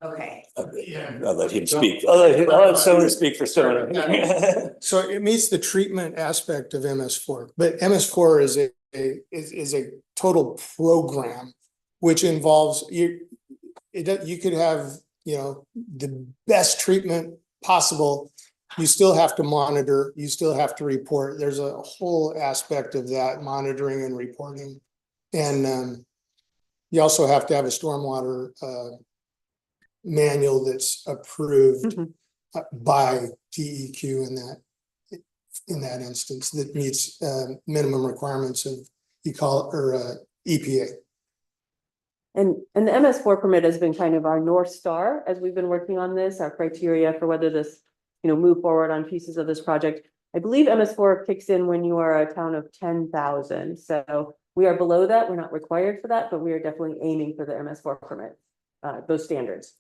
Okay. I'll let him speak. I'll let Stoner speak for Stoner. So it meets the treatment aspect of MS4, but MS4 is a total program, which involves you could have, the best treatment possible. You still have to monitor, you still have to report. There's a whole aspect of that, monitoring and reporting. And you also have to have a stormwater manual that's approved by DEQ in that instance that meets minimum requirements of EPA. And the MS4 permit has been kind of our North Star as we've been working on this, our criteria for whether this, move forward on pieces of this project. I believe MS4 kicks in when you are a town of 10,000. So we are below that. We're not required for that, but we are definitely aiming for the MS4 permit, those standards.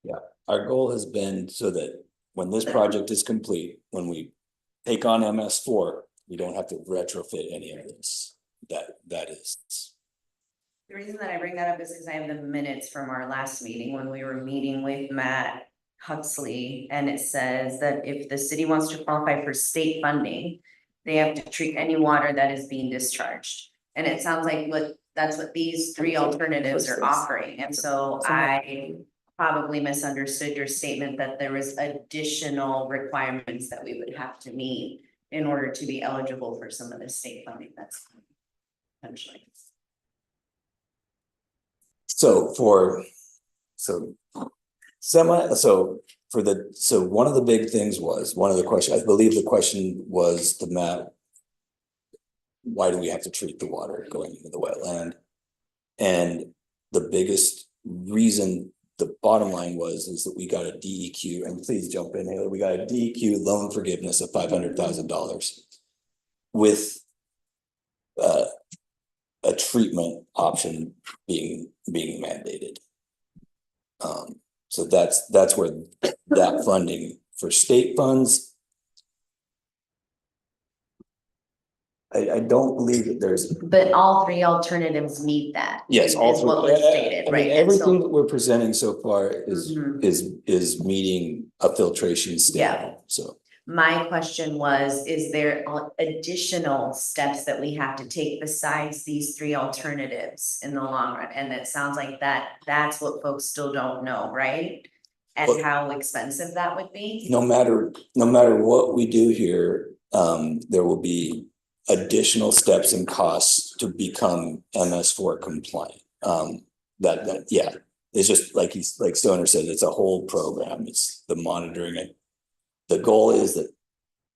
Yeah, our goal has been so that when this project is complete, when we take on MS4, we don't have to retrofit any of this. That is. The reason that I bring that up is because I have the minutes from our last meeting when we were meeting with Matt Huxley. And it says that if the city wants to qualify for state funding, they have to treat any water that is being discharged. And it sounds like that's what these three alternatives are offering. And so I probably misunderstood your statement that there was additional requirements that we would have to meet in order to be eligible for some of the state funding that's potentially. So for one of the big things was, one of the questions, I believe the question was to Matt, why do we have to treat the water going into the wetland? And the biggest reason, the bottom line is that we got a DEQ, and please jump in, Haley, we got a DEQ loan forgiveness of $500,000 with a treatment option being mandated. So that's where that funding for state funds. I don't believe that there's. But all three alternatives meet that. Yes, all is three. what was stated, I mean, right? And everything so- that we're presenting so far is Mhm. is meeting a filtration standard, so. My question was, is there additional steps that we have to take besides these three alternatives in the long run? And it sounds like that's what folks still don't know, right? And Well- how expensive that would be? No matter what we do here, there will be additional steps and costs to become MS4 compliant. Yeah, it's just like Stoner said, it's a whole program. It's the monitoring it. The goal is that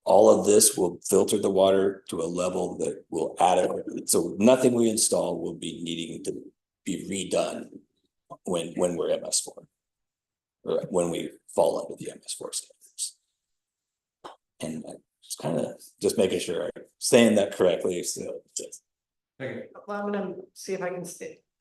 all of this will filter the water to a level that will adequate. So nothing we install will be needing to be redone when we're MS4. Or when we fall under the MS4 standards. And it's kind of just making sure I'm saying that correctly. So Okay. Well, I'm gonna see if I can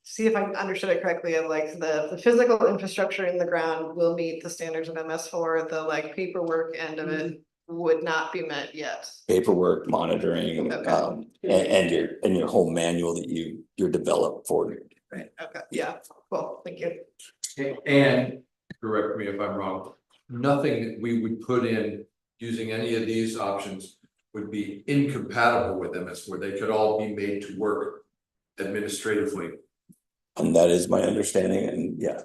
see if I understood it correctly, of like the physical infrastructure in the ground will meet the standards of MS4, the like paperwork end of it would not be met yet. paperwork, monitoring, Okay. and your whole manual that you're developed for. Right, okay, yeah, cool, thank you. And correct me if I'm wrong, nothing that we would put in using any of these options would be incompatible with MS4. They could all be made to work administratively. And that is my understanding, and yeah,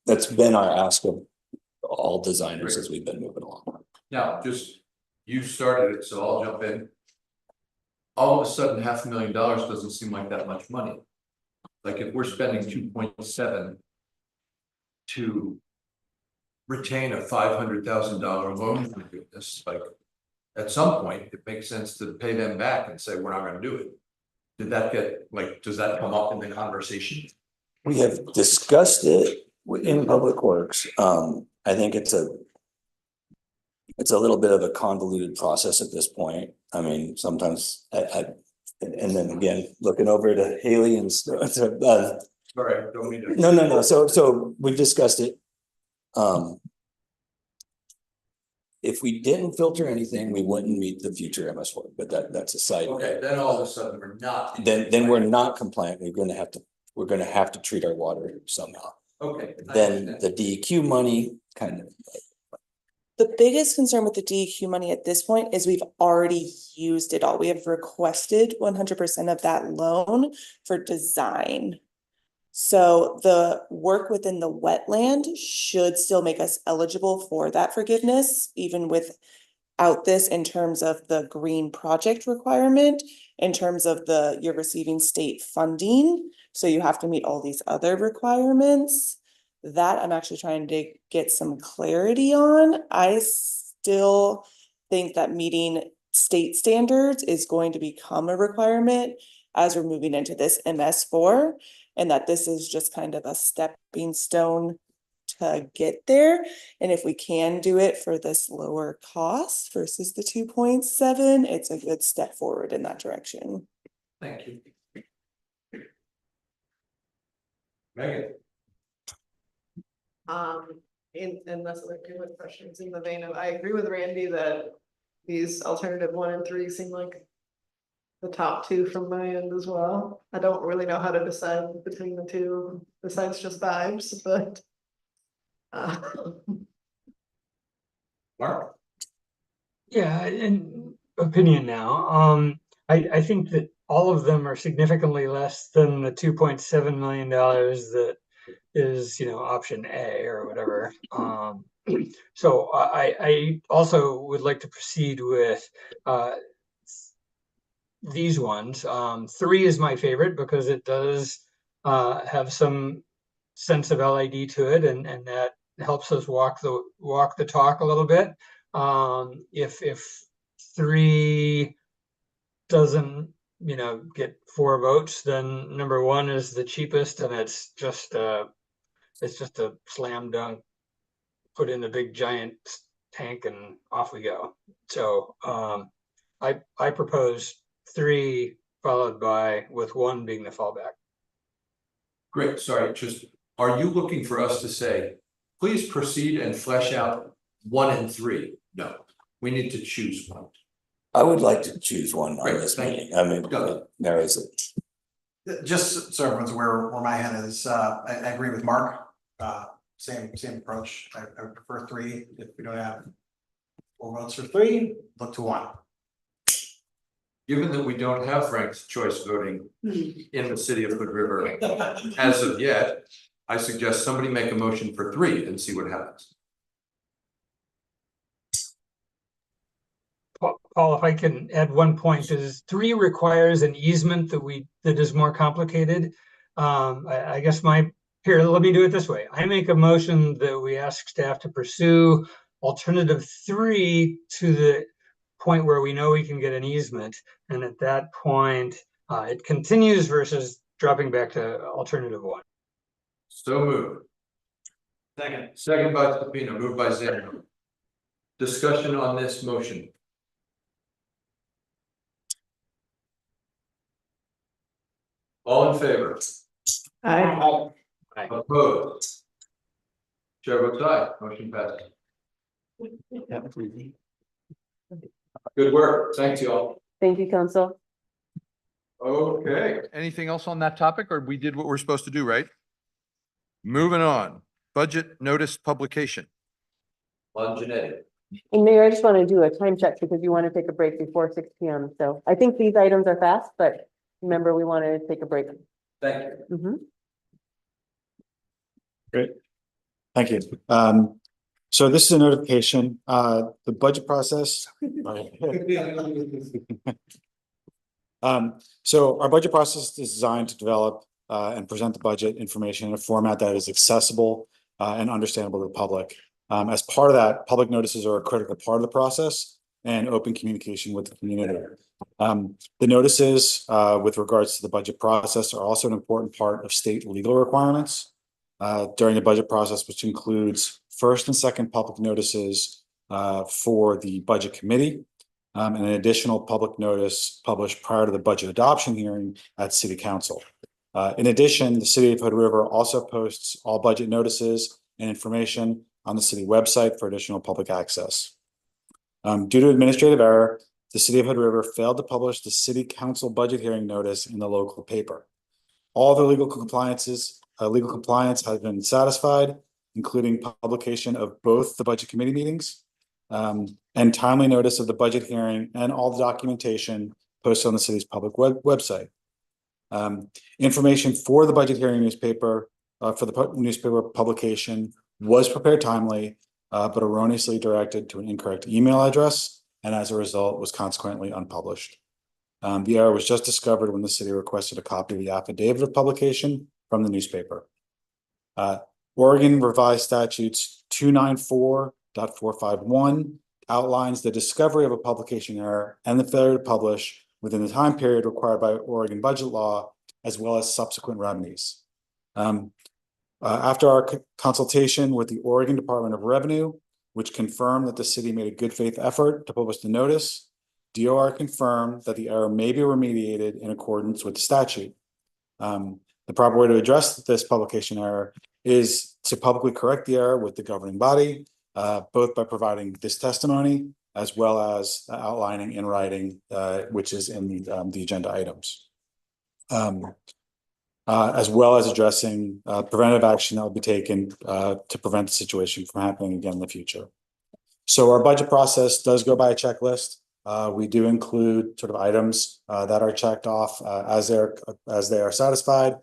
that's been our ask of all designers as we've been moving along. Now, just, you started it, so I'll jump in. All of a sudden, $500,000 doesn't seem like that much money. Like if we're spending 2.7 to retain a $500,000 loan forgiveness, like at some point, it makes sense to pay them back and say, we're not gonna do it. Did that get, like, does that come up in the conversation? We have discussed it in Public Works. I think it's a little bit of a convoluted process at this point. I mean, sometimes and then again, looking over to Haley and Sorry, don't mean to. no. So we discussed it. If we didn't filter anything, we wouldn't meet the future MS4, but that's a side. Okay, then all of a sudden we're not. Then we're not compliant. We're gonna have to treat our water somehow. Okay. I Then understand. the DEQ money kind of. The biggest concern with the DEQ money at this point is we've already used it all. We have requested 100% of that loan for design. So the work within the wetland should still make us eligible for that forgiveness, even without this, in terms of the green project requirement, in terms of you're receiving state funding. So you have to meet all these other requirements. That I'm actually trying to get some clarity on. I still think that meeting state standards is going to become a requirement as we're moving into this MS4, and that this is just kind of a stepping stone to get there. And if we can do it for this lower cost versus the 2.7, it's a good step forward in that direction. Thank you. Megan. Unless there are good questions in the vein of, I agree with Randy that these alternative 1 and 3 seem like the top two from my end as well. I don't really know how to decide between the two, besides just vibes, but. Mark? Yeah, in opinion now, I think that all of them are significantly less than the $2.7 million that is, option A or whatever. So I also would like to proceed with these ones. 3 is my favorite because it does have some sense of LID to it, and that helps us walk the talk a little bit. If 3 doesn't, get 4 votes, then number 1 is the cheapest, and it's just a slam dunk. Put in a big giant tank and off we go. So I propose 3 followed by with 1 being the fallback. Great, sorry, just, are you looking for us to say, please proceed and flesh out 1 and 3? No, we need to choose one. I would like to choose one on Great, this thank meeting. I mean, Go. there is it. Just so everyone's aware where my head is, I agree with Mark, same approach. I would prefer 3. If we don't have 4 votes for 3, look to 1. Given that we don't have ranked choice voting in the city of Hood River as of yet, I suggest somebody make a motion for 3 and see what happens. Paul, if I can add 1 point, is 3 requires an easement that is more complicated. I guess here, let me do it this way. I make a motion that we ask staff to pursue alternative 3 to the point where we know we can get an easement. And at that point, it continues versus dropping back to alternative 1. So moved. Second by Pepino, moved by Zeno. Discussion on this motion. All in favor? I, Opposed? Chair votes aye, motion passes. Good work, thanks y'all. Thank you, council. Okay, anything else on that topic, or we did what we're supposed to do, right? Moving on, budget notice publication. On Janetti. And Mayor, I just want to do a time check because you want to take a break before 6 p.m. So I think these items are fast, but remember, we want to take a break. Thank you. Mhm. Great. Thank you. So this is a notification, the budget process. So our budget process is designed to develop and present the budget information in a format that is accessible and understandable to the public. As part of that, public notices are a critical part of the process and open communication with the community. The notices with regards to the budget process are also an important part of state legal requirements during the budget process, which includes first and second public notices for the budget committee, and an additional public notice published prior to the budget adoption hearing at City Council. In addition, the City of Hood River also posts all budget notices and information on the city website for additional public access. Due to administrative error, the City of Hood River failed to publish the City Council budget hearing notice in the local paper. All the legal compliance has been satisfied, including publication of both the budget committee meetings and timely notice of the budget hearing and all the documentation posted on the city's public website. Information for the budget hearing newspaper, for the newspaper publication was prepared timely, but erroneously directed to an incorrect email address, and as a result was consequently unpublished. The error was just discovered when the city requested a copy of the affidavit of publication from the newspaper. Oregon Revised Statutes 294.451 outlines the discovery of a publication error and the failure to publish within the time period required by Oregon budget law, as well as subsequent remedies. After our consultation with the Oregon Department of Revenue, which confirmed that the city made a good faith effort to publish the notice, DOR confirmed that the error may be remediated in accordance with the statute. The proper way to address this publication error is to publicly correct the error with the governing body, both by providing this testimony as well as outlining in writing, which is in the agenda items. As well as addressing preventive action that will be taken to prevent the situation from happening again in the future. So our budget process does go by a checklist. We do include sort of items that are checked off as they are satisfied.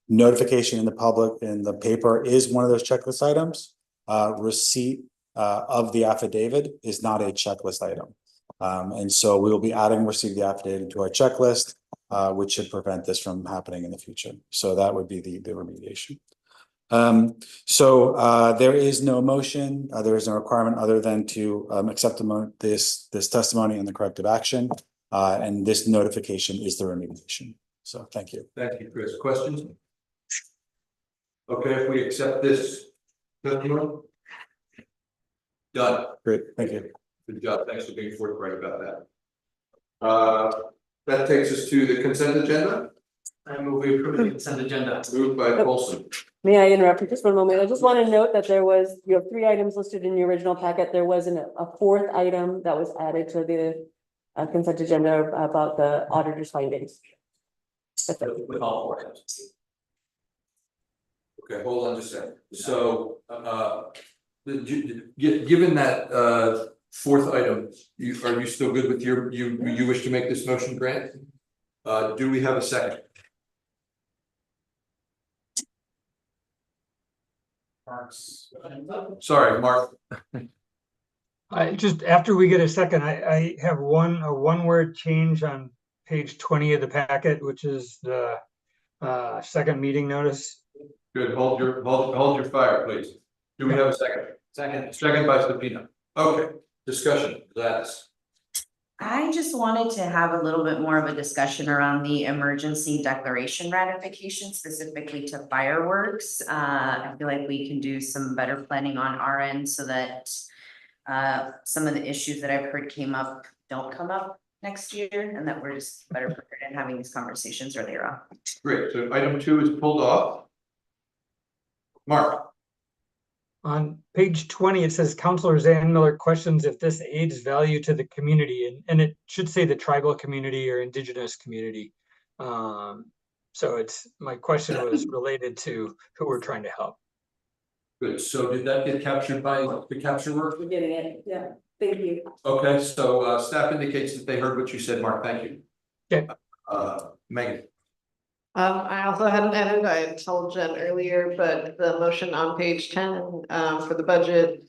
Notification in the public in the paper is one of those checklist items. Receipt of the affidavit is not a checklist item. And so we will be adding receipt of the affidavit to our checklist, which should prevent this from happening in the future. So that would be the remediation. There is no motion, there is no requirement other than to accept this testimony and the corrective action. And this notification is the remediation. So thank you. Thank you, Chris. Questions? Okay, if we accept this testimony. Done. Great, thank you. Good job. Thanks for being forthright about that. That takes us to the consent agenda. I move we approve the consent agenda. Moved by Colson. May I interrupt for just one moment? I just want to note that you have 3 items listed in the original packet. There was a 4th item that was added to the consent agenda about the auditor's findings. That's it. With all 4 items. Okay, hold on just a second. So, given that 4th item, are you still good with you wish to make this motion, Grant? Do we have a second? Sorry, Mark. I just, after we get a second, I have a one word change on page 20 of the packet, which is the second meeting notice. Good, hold your fire, please. Do we have a second? Second by Sabina. Okay, discussion, Gladys. I just wanted to have a little bit more of a discussion around the emergency declaration ratification, specifically to fireworks. I feel like we can do some better planning on our end so that some of the issues that I've heard came up don't come up next year, and that we're just better prepared in having these conversations earlier on. Great, so item 2 is pulled off. Mark. On page 20, it says Councilor Zan Miller questions if this aids value to the community, and it should say the tribal community or indigenous community. So my question was related to who we're trying to help. Good, so did that get captured by the capture work? We're getting it, yeah, thank you. Okay, so staff indicates that they heard what you said, Mark, thank you. Okay. Megan. I also had an edit, I had told Jen earlier, but the motion on page 10 for the budget.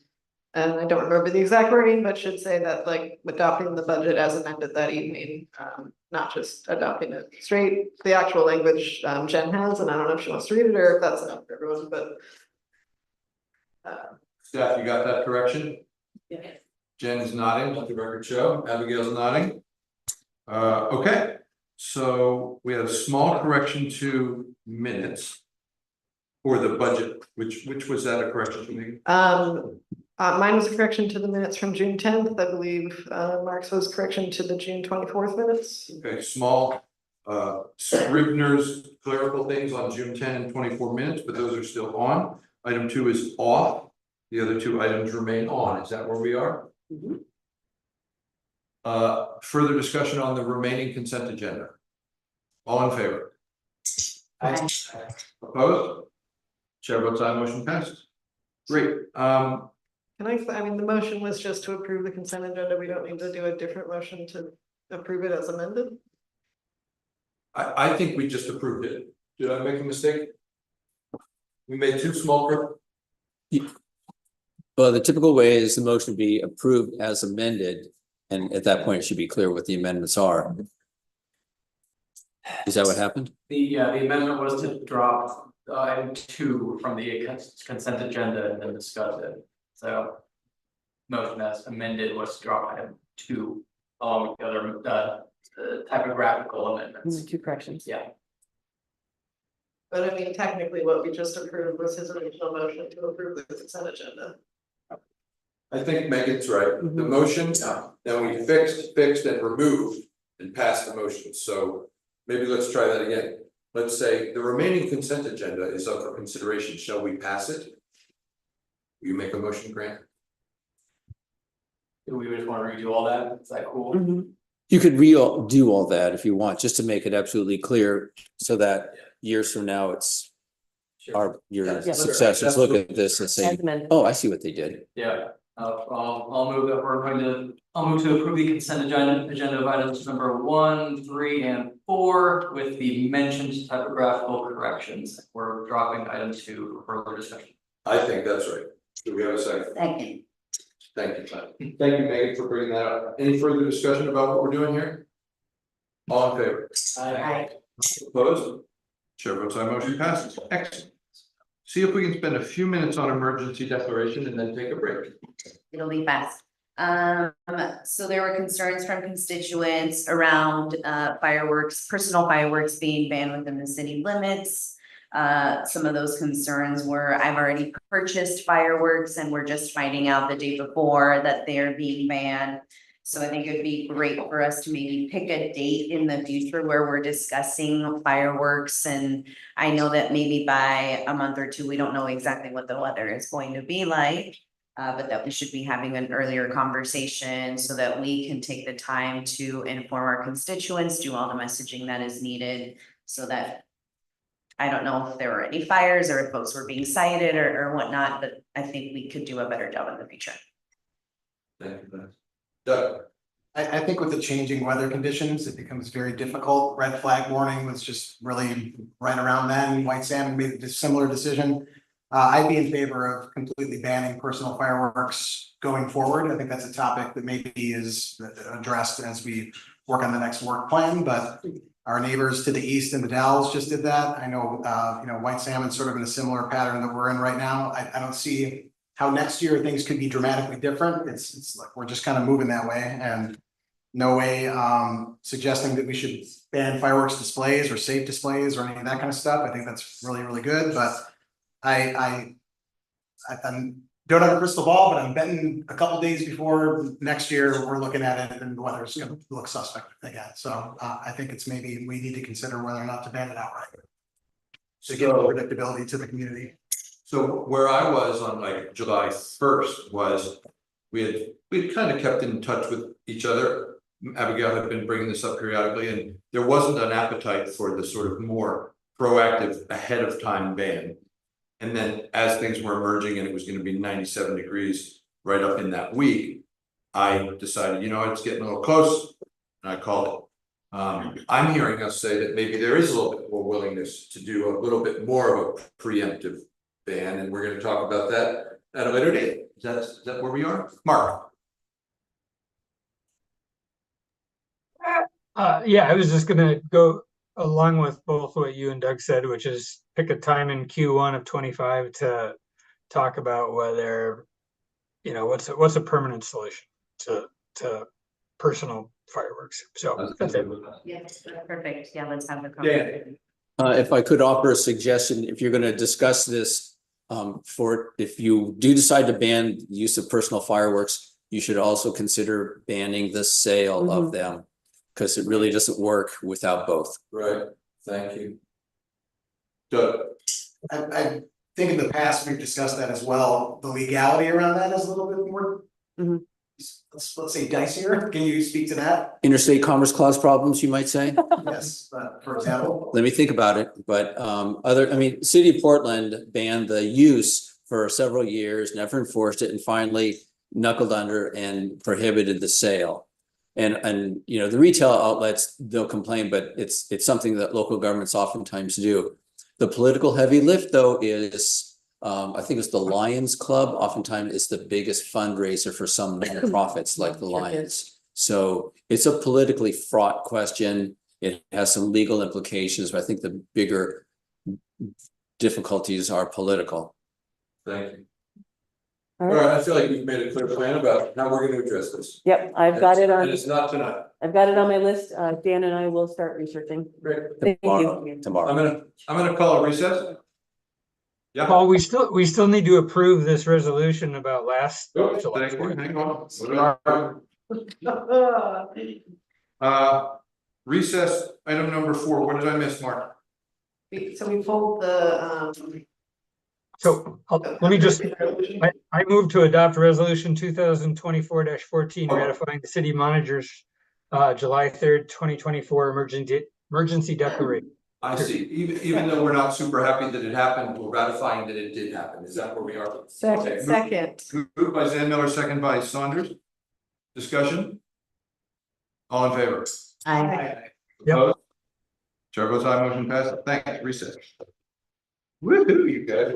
And I don't remember the exact wording, but should say that like adopting the budget as amended that evening, not just adopting it straight. The actual language Jen has, and I don't know if she wants to read it or if that's enough for everyone, but. Staff, you got that correction? Yeah. Jen is nodding, let the record show. Abigail's nodding. Okay, so we had a small correction to minutes. For the budget, which was that a correction to me? Mine was a correction to the minutes from June 10th, I believe. Mark's was correction to the June 24th minutes. Okay, small Scrivener's clerical things on June 10 and 24 minutes, but those are still on. Item 2 is off. The other 2 items remain on. Is that where we are? Mm-hmm. Further discussion on the remaining consent agenda. All in favor? Aye. Opposed? Chair votes aye, motion passes. Great. Can I mean, the motion was just to approve the consent agenda. We don't need to do a different motion to approve it as amended. I think we just approved it. Did I make a mistake? We made 2 small. Well, the typical way is the motion be approved as amended, and at that point it should be clear what the amendments are. Is that what happened? The amendment was to drop item 2 from the consent agenda and then discuss it. So motion as amended was to drop item 2 along with the other typographical amendments. 2 corrections. Yeah. But I mean, technically what we just approved was his original motion to approve the consent agenda. I think Megan's right. The motion, then we fixed and removed and passed the motion. So maybe let's try that again. Let's say the remaining consent agenda is up for consideration. Shall we pass it? Will you make a motion, Grant? Do we just wanna redo all that? Is that cool? Mhm. You could do all that if you want, just to make it absolutely clear, so that years from now, it's your Yeah. successors look at this and say, As amended. oh, I see what they did. Yeah, I'll move that I'll move to approve the consent agenda of items number 1, 3, and 4 with the mentioned typographical corrections. We're dropping item 2 for further discussion. I think that's right. Do we have a second? Second. Thank you, Glenn. Thank you, Megan, for bringing that up. Any further discussion about what we're doing here? All in favor? Aye. Opposed? Chair votes aye, motion passes. Excellent. See if we can spend a few minutes on emergency declaration and then take a break. It'll be fast. So there were concerns from constituents around fireworks, personal fireworks being banned within the city limits. Some of those concerns were, I've already purchased fireworks and we're just finding out the day before that they're being banned. So I think it'd be great for us to maybe pick a date in the future where we're discussing fireworks. And I know that maybe by a month or two, we don't know exactly what the weather is going to be like. But that we should be having an earlier conversation so that we can take the time to inform our constituents, do all the messaging that is needed. So that, I don't know if there were any fires or if folks were being cited or whatnot, but I think we could do a better job in the future. Thank you, Glenn. Doug? I think with the changing weather conditions, it becomes very difficult. Red flag warning was just really right around then. White Salmon made a similar decision. I'd be in favor of completely banning personal fireworks going forward. I think that's a topic that maybe is addressed as we work on the next work plan, but our neighbors to the east in the Dalles just did that. I know, White Salmon's sort of in a similar pattern that we're in right now. I don't see how next year things could be dramatically different. It's like, we're just kind of moving that way, and no way suggesting that we should ban fireworks displays or safe displays or any of that kind of stuff. I think that's really, really good, but I don't have a crystal ball, but I'm betting a couple days before next year, we're looking at it and the weather's gonna look suspect again. So I think it's maybe we need to consider whether or not to ban it outright. To give more predictability to the community. So where I was on like July 1st was, we had kind of kept in touch with each other. Abigail had been bringing this up periodically, and there wasn't an appetite for the sort of more proactive ahead of time ban. And then as things were emerging and it was going to be 97 degrees right up in that week, I decided, it's getting a little close, and I called it. I'm hearing us say that maybe there is a little bit more willingness to do a little bit more of a preemptive ban, and we're going to talk about that at a later date. Is that where we are? Mark? Yeah, I was just gonna go along with both what you and Doug said, which is pick a time in Q1 of 25 to talk about whether, what's a permanent solution to personal fireworks. So that's it. Yes, perfect. Yeah, let's have the conversation. If I could offer a suggestion, if you're gonna discuss this, if you do decide to ban the use of personal fireworks, you should also consider banning the sale of them, because it really doesn't work without both. Right, thank you. Doug? I think in the past, we've discussed that as well. The legality around that is a little bit more. Let's say dicier. Can you speak to that? Interstate Commerce Clause problems, you might say? Yes, for example. Let me think about it, but City of Portland banned the use for several years, never enforced it, and finally knuckled under and prohibited the sale. And the retail outlets, they'll complain, but it's something that local governments oftentimes do. The political heavy lift, though, is I think it's the Lions Club. Oftentimes it's the biggest fundraiser for some nonprofits like the Lions. So it's a politically fraught question. It has some legal implications, but I think the bigger difficulties are political. Thank you. All right, I feel like we've made a clear plan about how we're going to address this. Yep, I've got it on. And it's not tonight. I've got it on my list. Dan and I will start researching. Great. Thank you. Tomorrow. I'm gonna call a recess. Yeah. Paul, we still need to approve this resolution about last. Oh, July thank you. 4th. Hang on. Recess, item number 4. What did I miss, Mark? So we pulled the So let me just, I move to adopt resolution 2024-14 ratifying the city manager's July 3rd, 2024 emergency declaration. I see. Even though we're not super happy that it happened, we're ratifying that it did happen. Is that where we are? Okay. Second. Moved by Zan Miller, second by Saunders. Discussion? All in favor? I. Yep. Opposed? Chair votes aye, motion passes. Thanks, recess. Woohoo, you guys.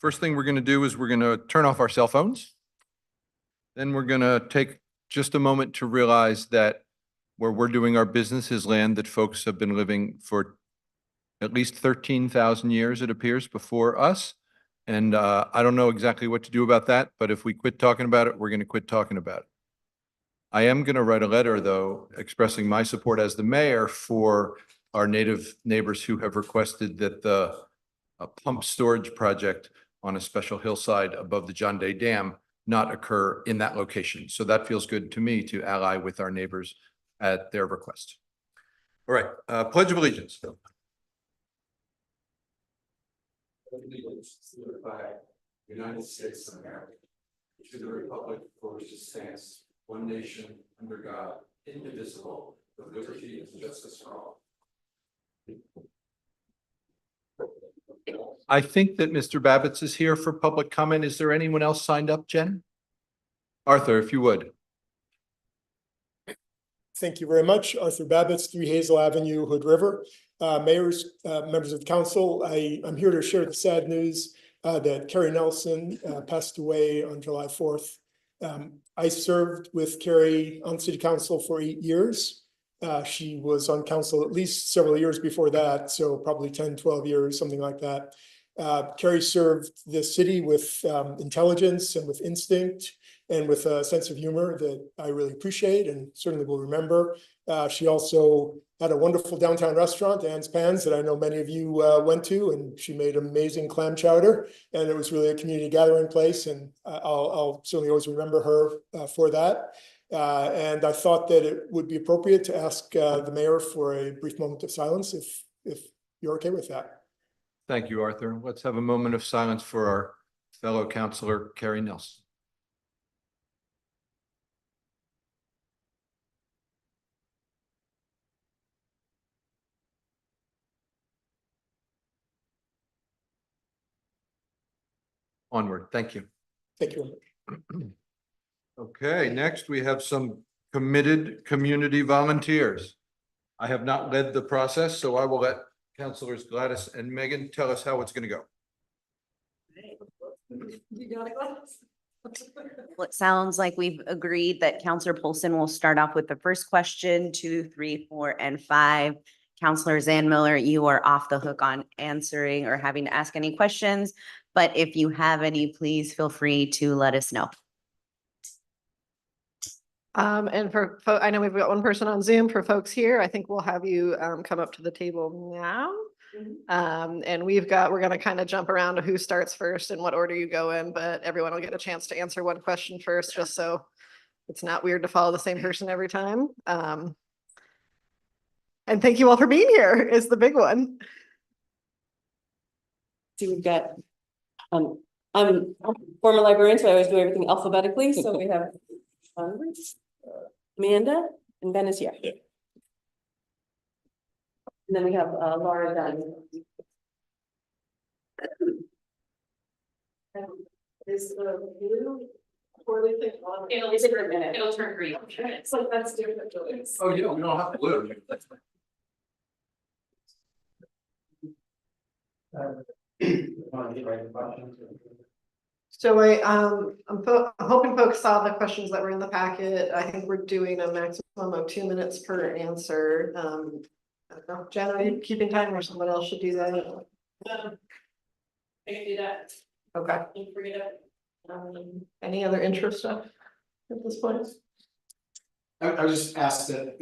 First thing we're gonna do is we're gonna turn off our cell phones. Then we're gonna take just a moment to realize that where we're doing our business is land that folks have been living for at least 13,000 years, it appears, before us. And I don't know exactly what to do about that, but if we quit talking about it, we're gonna quit talking about it. I am gonna write a letter, though, expressing my support as the mayor for our native neighbors who have requested that the pump storage project on a special hillside above the John Day Dam not occur in that location. So that feels good to me to ally with our neighbors at their request. All right, Pledge of Allegiance. United States of America, to the republic for which it stands, one nation, under God, indivisible, with liberty and justice for all. I think that Mr. Babbitts is here for public comment. Is there anyone else signed up, Jen? Arthur, if you would. Thank you very much. Arthur Babbitts, 3 Hazel Avenue, Hood River. Mayors, members of the council, I'm here to share the sad news that Carrie Nelson passed away on July 4th. I served with Carrie on city council for 8 years. She was on council at least several years before that, so probably 10, 12 years, something like that. Carrie served the city with intelligence and with instinct and with a sense of humor that I really appreciate and certainly will remember. She also had a wonderful downtown restaurant, Anne's Pans, that I know many of you went to, and she made amazing clam chowder, and it was really a community gathering place, and I'll certainly always remember her for that. And I thought that it would be appropriate to ask the mayor for a brief moment of silence, if you're okay with that. Thank you, Arthur. Let's have a moment of silence for our fellow councilor, Carrie Nelson. Onward. Thank you. Thank you very much. Okay, next we have some committed community volunteers. I have not led the process, so I will let Councilors Gladys and Megan tell us how it's going to go. Well, it sounds like we've agreed that Counselor Polson will start off with the first question, 2, 3, 4, and 5. Counselor Zan Miller, you are off the hook on answering or having to ask any questions, but if you have any, please feel free to let us know. And for, I know we've got one person on Zoom. For folks here, I think we'll have you come up to the table now. And we're gonna kind of jump around to who starts first and what order you go in, but everyone will get a chance to answer one question first, just so it's not weird to follow the same person every time. And thank you all for being here is the big one. So we've got, I'm a former librarian, so I always do everything alphabetically, so we have Amanda, and Ben is here. And then we have Laura Dunn. Is the blue poorly thing on? It'll turn green. So that's different. Oh, yeah, we don't have blue. So I'm hoping folks saw the questions that were in the packet. I think we're doing a maximum of 2 minutes per answer. I don't know, Jen, are you keeping time, or someone else should do that? I can do that. Okay. Don't forget it. Any other intro stuff at this point? I was just asked that,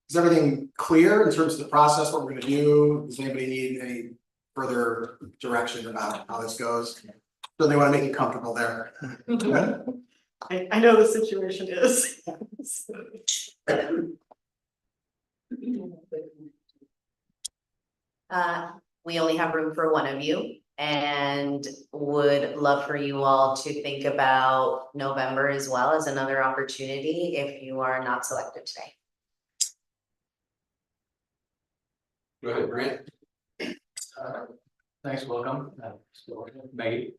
is everything clear in terms of the process, what we're gonna do? Does anybody need any further direction about how this goes? So they want to make you comfortable there. I know the situation is. We only have room for one of you and would love for you all to think about November as well as another opportunity if you are not selected today. Go ahead, Grant. Thanks, welcome, Maggie.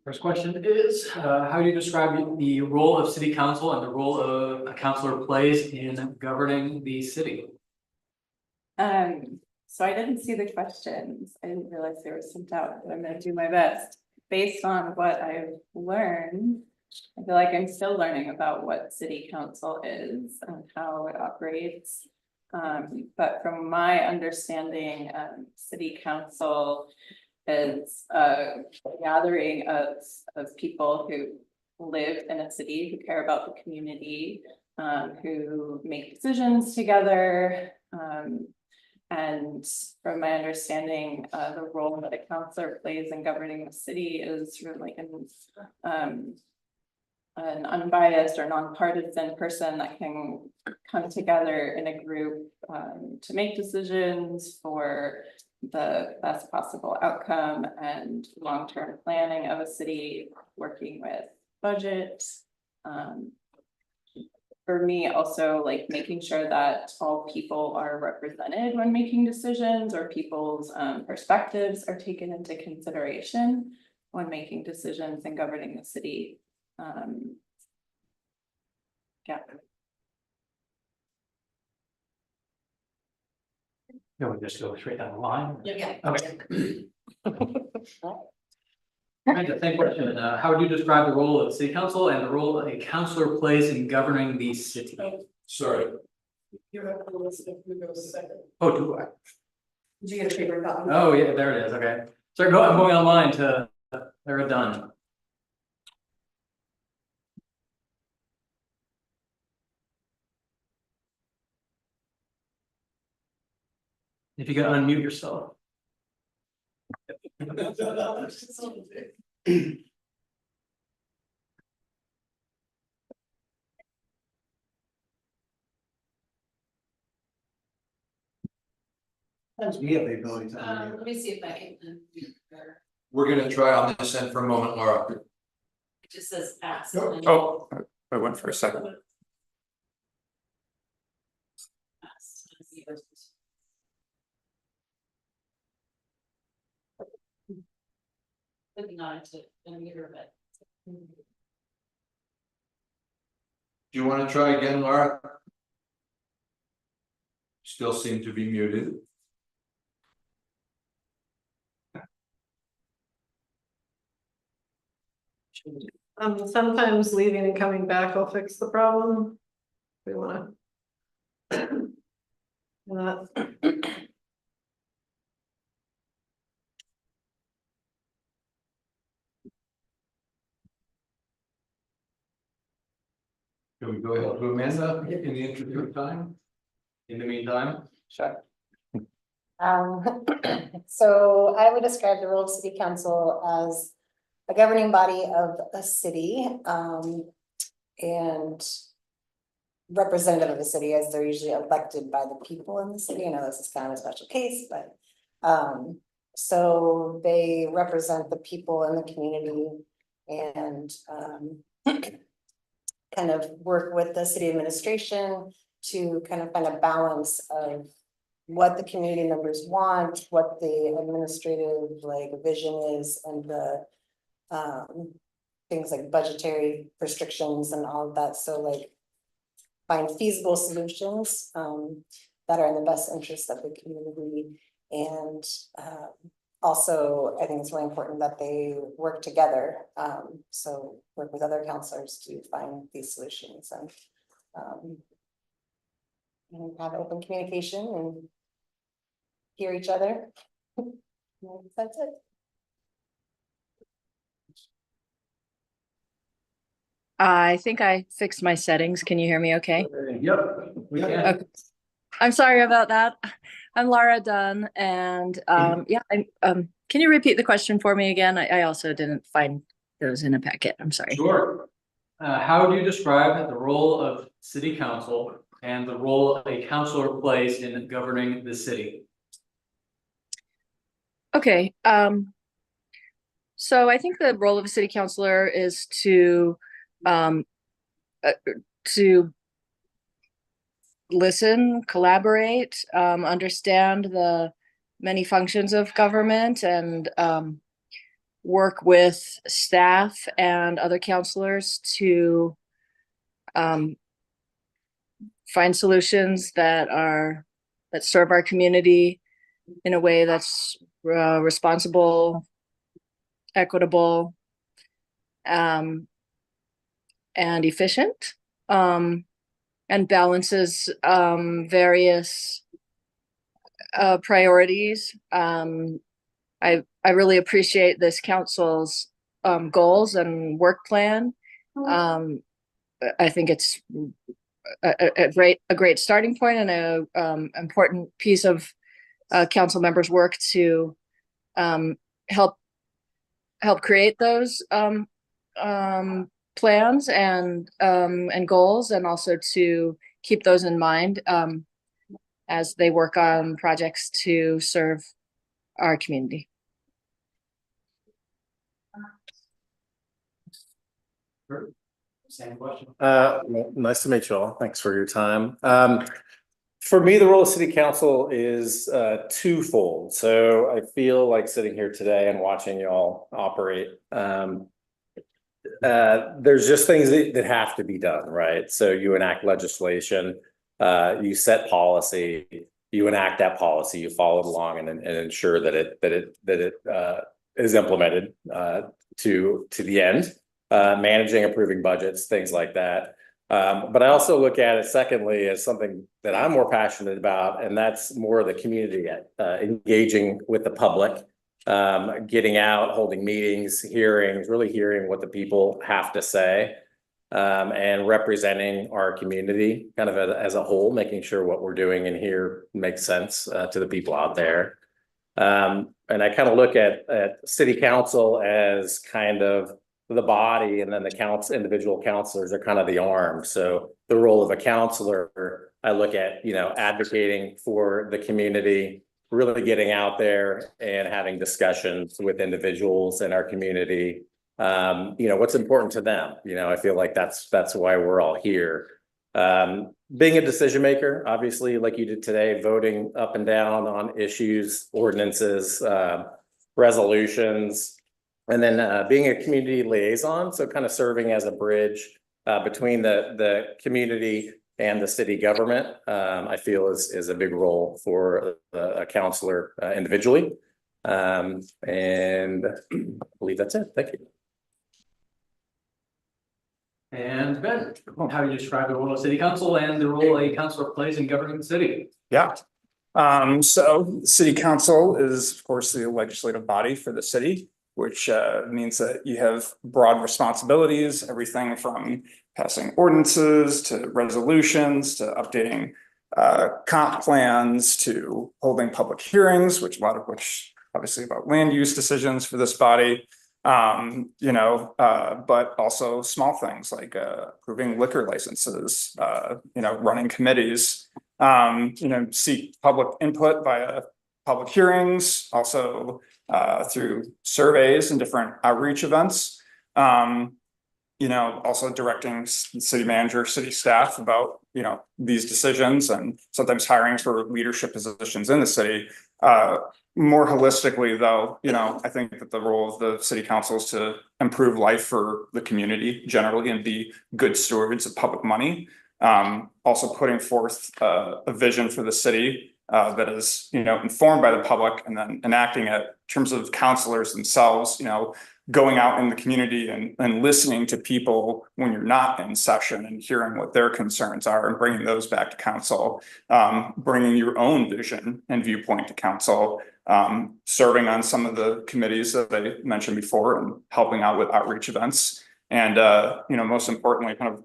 First question is, how do you describe the role of city council and the role of a councilor plays in governing the city? So I didn't see the questions. I didn't realize they were sent out, but I'm gonna do my best. Based on what I've learned, I feel like I'm still learning about what city council is and how it operates. But from my understanding, city council is a gathering of people who live in a city, who care about the community, who make decisions together. And from my understanding, the role that a councillor plays in governing the city is really an unbiased or nonpartisan person that can come together in a group to make decisions for the best possible outcome and long-term planning of a city, working with budget. For me, also like making sure that all people are represented when making decisions, or people's perspectives are taken into consideration when making decisions and governing the city. Yeah. No, we just go straight down the line. Yeah. Okay. Right, the same question, how would you describe the role of the city council and the role a councillor plays in governing the city? Sorry. You have to listen if we go second. Oh, do I? Did you get a paper copy? Oh, yeah, there it is, okay. So I'm going online to, they're done. If you could unmute yourself. Sometimes we have the ability to. unmute. Let me see if I can. We're gonna try on this end for a moment, Laura. It just says ask. Oh, I went for a second. Looking on it in a meter of it. Do you wanna try again, Laura? Still seem to be muted. Sometimes leaving and coming back will fix the problem. We wanna. Can we go ahead to Amanda in the interest of time? In the meantime, Sure. So I would describe the role of city council as a governing body of a city, and representative of the city, as they're usually elected by the people in the city. I know this is kind of a special case, but so they represent the people in the community and kind of work with the city administration to kind of find a balance of what the community members want, what the administrative like vision is, and the things like budgetary restrictions and all of that. So like find feasible solutions that are in the best interest of the community. And also, I think it's really important that they work together. So work with other counselors to find these solutions and have open communication and hear each other. That's it. I think I fixed my settings. Can you hear me okay? Yep. We can. Okay. I'm sorry about that. I'm Laura Dunn, and yeah, can you repeat the question for me again? I also didn't find those in a packet. I'm sorry. Sure. How do you describe the role of city council and the role a councillor plays in governing the city? Okay. So I think the role of a city councilor is to listen, collaborate, understand the many functions of government, and work with staff and other counselors to find solutions that serve our community in a way that's responsible, equitable, and efficient, and balances various priorities. I really appreciate this council's goals and work plan. I think it's a great starting point and a important piece of council members' work to help create those plans and goals, and also to keep those in mind as they work on projects to serve our community. Same question. Nice to meet you all. Thanks for your time. For me, the role of city council is twofold. So I feel like sitting here today and watching y'all operate. There's just things that have to be done, right? So you enact legislation, you set policy, you enact that policy, you follow it along and ensure that it is implemented to the end. Managing, approving budgets, things like that. But I also look at it secondly as something that I'm more passionate about, and that's more of the community engaging with the public, getting out, holding meetings, hearings, really hearing what the people have to say, and representing our community kind of as a whole, making sure what we're doing in here makes sense to the people out there. And I kind of look at city council as kind of the body, and then the individual councilors are kind of the arm. So the role of a councilor, I look at, advocating for the community, really getting out there and having discussions with individuals in our community. What's important to them. I feel like that's why we're all here. Being a decision maker, obviously, like you did today, voting up and down on issues, ordinances, resolutions. And then being a community liaison, so kind of serving as a bridge between the community and the city government, I feel is a big role for a councilor individually. And I believe that's it. Thank you. And Ben, how do you describe the role of city council and the role a councilor plays in governing the city? Yeah. So city council is, of course, the legislative body for the city, which means that you have broad responsibilities, everything from passing ordinances to resolutions to updating comp plans to holding public hearings, which a lot of which obviously about land use decisions for this body, but also small things like approving liquor licenses, running committees, seek public input via public hearings, also through surveys and different outreach events. Also directing city manager, city staff about, these decisions, and sometimes hiring for leadership positions in the city. More holistically, though, I think that the role of the city council is to improve life for the community generally and be good stewards of public money. Also putting forth a vision for the city that is, informed by the public, and then enacting it in terms of councilors themselves, going out in the community and listening to people when you're not in session and hearing what their concerns are and bringing those back to council, bringing your own vision and viewpoint to council, serving on some of the committees that I mentioned before and helping out with outreach events. And, most importantly, kind of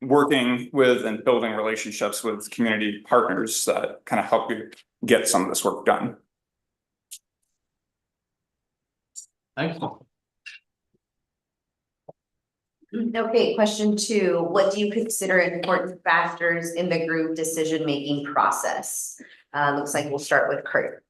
working with and building relationships with community partners that kind of help you get some of this work done. Thank you. Okay, question 2. What do you consider important factors in the group decision-making process? Looks like we'll start with Kurt.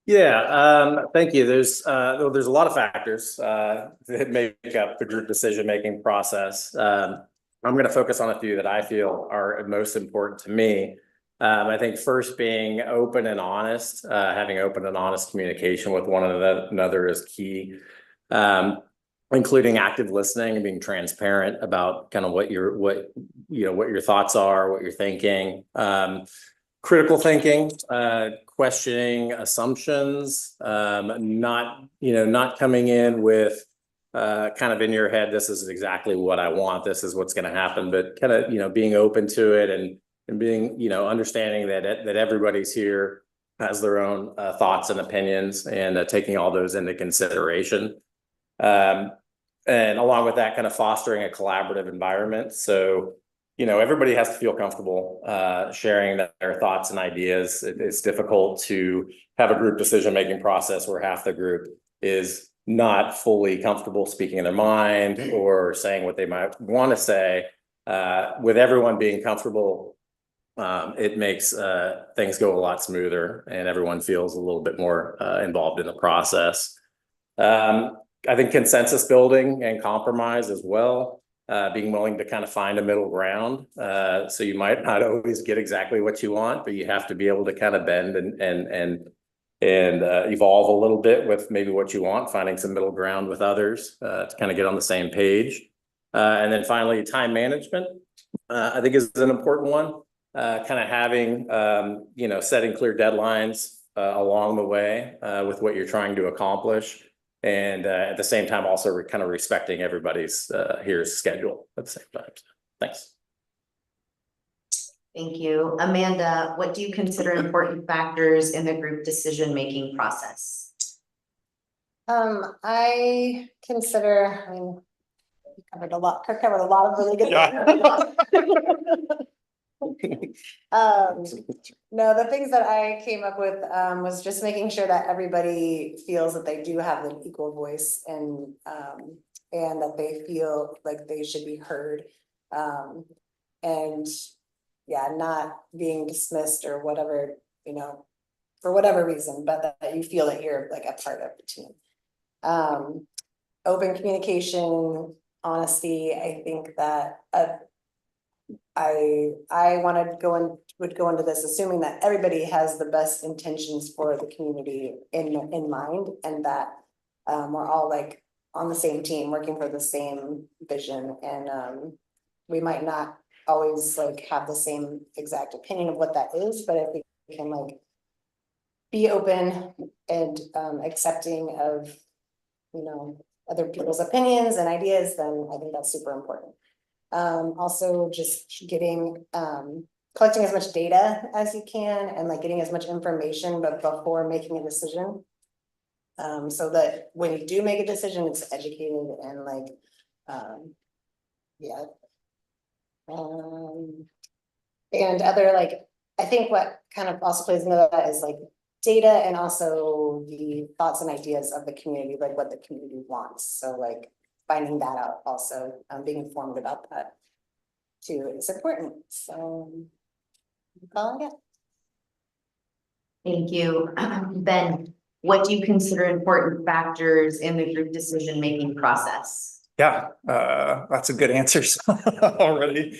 Yeah, thank you. There's a lot of factors that make up the group decision-making process. I'm going to focus on a few that I feel are most important to me. I think first being open and honest, having open and honest communication with one another is key. Including active listening and being transparent about kind of what your thoughts are, what you're thinking. critical thinking, questioning assumptions, not coming in with kind of in your head, this is exactly what I want, this is what's going to happen, but kind of, being open to it and being, understanding that everybody's here has their own thoughts and opinions and taking all those into consideration. And along with that, kind of fostering a collaborative environment. So, everybody has to feel comfortable sharing their thoughts and ideas. It's difficult to have a group decision-making process where half the group is not fully comfortable speaking in their mind or saying what they might want to say. With everyone being comfortable, it makes things go a lot smoother and everyone feels a little bit more involved in the process. I think consensus building and compromise as well. Being willing to kind of find a middle ground. So you might not always get exactly what you want, but you have to be able to kind of bend and evolve a little bit with maybe what you want, finding some middle ground with others to kind of get on the same page. And then finally, time management, I think is an important one. Kind of having, setting clear deadlines along the way with what you're trying to accomplish. And at the same time, also kind of respecting everybody's here's schedule at the same time. Thanks. Thank you. Amanda, what do you consider important factors in the group decision-making process? I consider, we covered a lot of really good. No, the things that I came up with was just making sure that everybody feels that they do have an equal voice and that they feel like they should be heard. And yeah, not being dismissed or whatever, for whatever reason, but that you feel that you're like a part of the team. Open communication, honesty, I think that I would go into this assuming that everybody has the best intentions for the community in mind, and that we're all like on the same team working for the same vision, and we might not always like have the same exact opinion of what that is, but if we can like be open and accepting of other people's opinions and ideas, then I think that's super important. Also just getting collecting as much data as you can and like getting as much information but before making a decision, so that when you do make a decision it's educated and like and other like I think what kind of also plays into that is like data and also the thoughts and ideas of the community, like what the community wants. So like finding that out also, being informed about that too is important. So that's all I got. Thank you. Ben, what do you consider important factors in the group decision-making process? Yeah, that's a good answer already.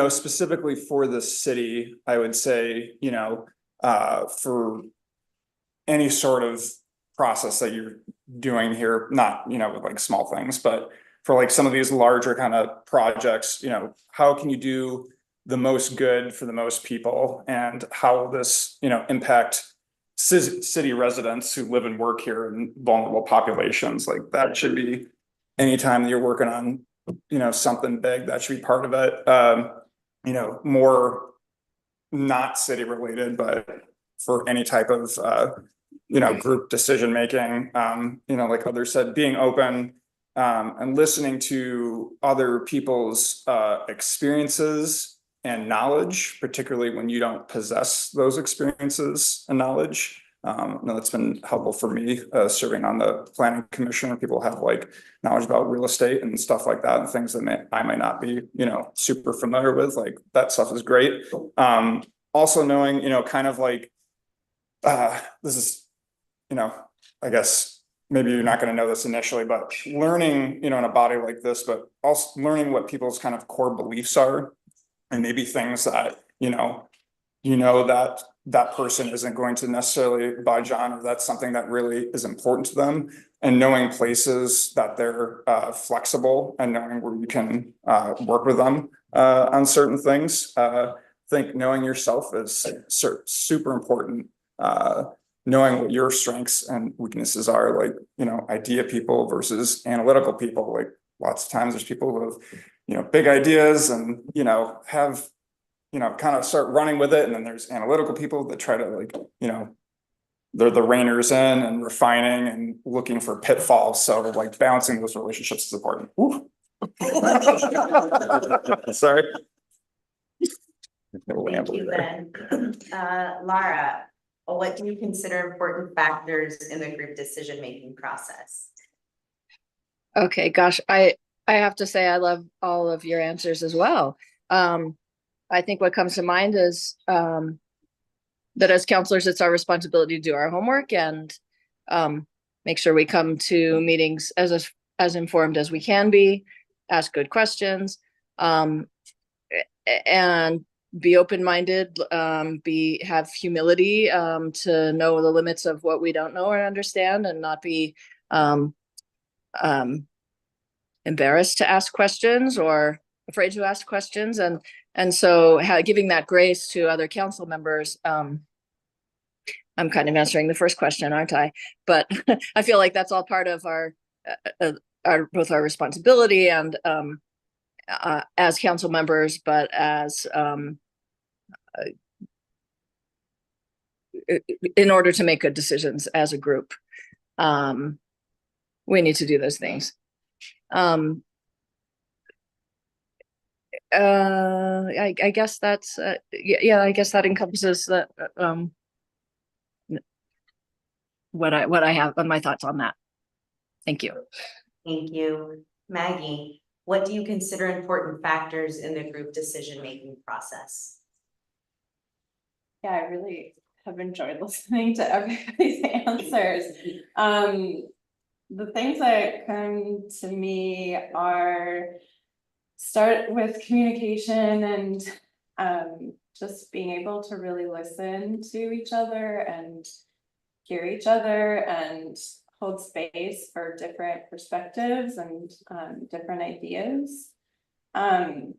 Specifically for the city, I would say, for any sort of process that you're doing here, not, with like small things, but for like some of these larger kind of projects, how can you do the most good for the most people, and how will this, impact city residents who live and work here and vulnerable populations? Like that should be anytime that you're working on, something big, that should be part of it. More not city related, but for any type of, group decision making, like others said, being open and listening to other people's experiences and knowledge, particularly when you don't possess those experiences and knowledge. That's been helpful for me serving on the planning commission, where people have like knowledge about real estate and stuff like that, and things that I might not be, super familiar with. Like that stuff is great. Also knowing, kind of like this is, I guess maybe you're not going to know this initially, but learning, in a body like this, but also learning what people's kind of core beliefs are, and maybe things that, that that person isn't going to necessarily budge on, or that's something that really is important to them. And knowing places that they're flexible and knowing where you can work with them on certain things. I think knowing yourself is super important. Knowing what your strengths and weaknesses are, like, you know, idea people versus analytical people. Like lots of times there's people who have, you know, big ideas and, you know, have, you know, kind of start running with it. And then there's analytical people that try to, like, you know, they're the reiners in and refining and looking for pitfalls. So like balancing those relationships is important. Sorry. Thank you, Ben. Lara, what do you consider important factors in the group decision-making process? Okay, gosh, I have to say I love all of your answers as well. I think what comes to mind is that as counselors, it's our responsibility to do our homework and make sure we come to meetings as informed as we can be, ask good questions, and be open-minded, have humility to know the limits of what we don't know or understand, and not be embarrassed to ask questions or afraid to ask questions. And so giving that grace to other council members, I'm kind of answering the first question, aren't I? But I feel like that's all part of our both our responsibility and as council members, but as in order to make good decisions as a group, we need to do those things. I guess that's yeah, I guess that encompasses the what I have on my thoughts on that. Thank you. Thank you. Maggie, what do you consider important factors in the group decision-making process? Yeah, I really have enjoyed listening to everybody's answers. The things that come to me are start with communication and just being able to really listen to each other and hear each other and hold space for different perspectives and different ideas. I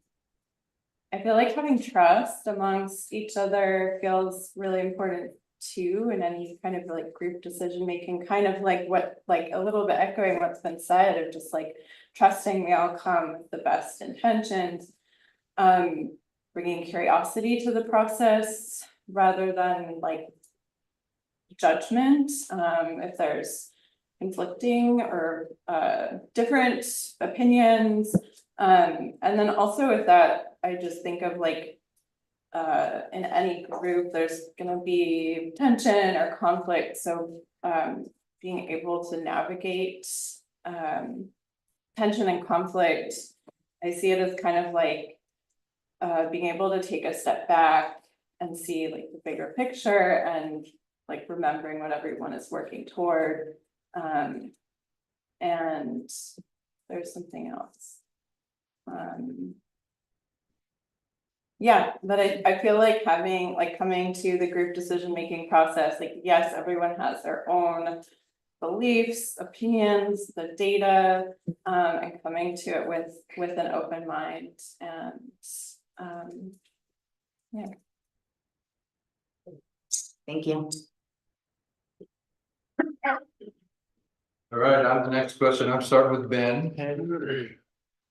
feel like having trust amongst each other feels really important too, in any kind of like group decision making, kind of like a little bit echoing what's been said, of just like trusting we all come with the best intentions, bringing curiosity to the process rather than like judgment, if there's conflicting or different opinions. And then also with that, I just think of like in any group, there's gonna be tension or conflict. So being able to navigate tension and conflict, I see it as kind of like being able to take a step back and see like the bigger picture and like remembering what everyone is working toward. And there's something else. Yeah, but I feel like coming to the group decision-making process, like, yes, everyone has their own beliefs, opinions, the data, and coming to it with an open mind and yeah. Thank you. All right, on to the next question. I'm starting with Ben.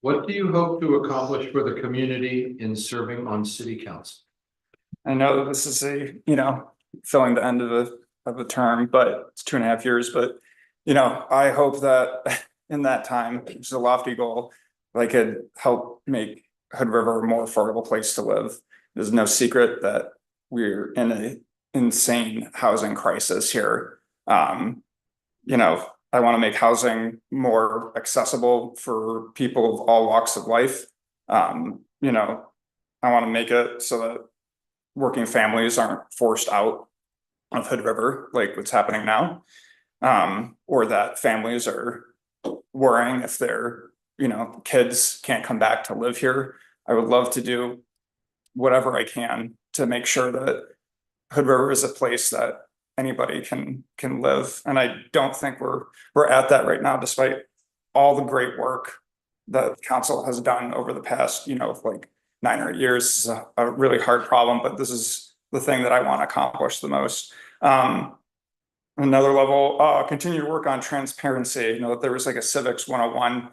What do you hope to accomplish for the community in serving on city council? I know this is filling the end of a term, but it's 2.5 years, but I hope that in that time, which is a lofty goal, I could help make Hood River a more affordable place to live. There's no secret that we're in an insane housing crisis here. I want to make housing more accessible for people of all walks of life. I want to make it so that working families aren't forced out of Hood River like what's happening now, or that families are worrying if their kids can't come back to live here. I would love to do whatever I can to make sure that Hood River is a place that anybody can live. And I don't think we're at that right now, despite all the great work that council has done over the past, like 9 or 8 years. This is a really hard problem, but this is the thing that I want to accomplish the most. Another level, continue to work on transparency. That there was like a civics 101,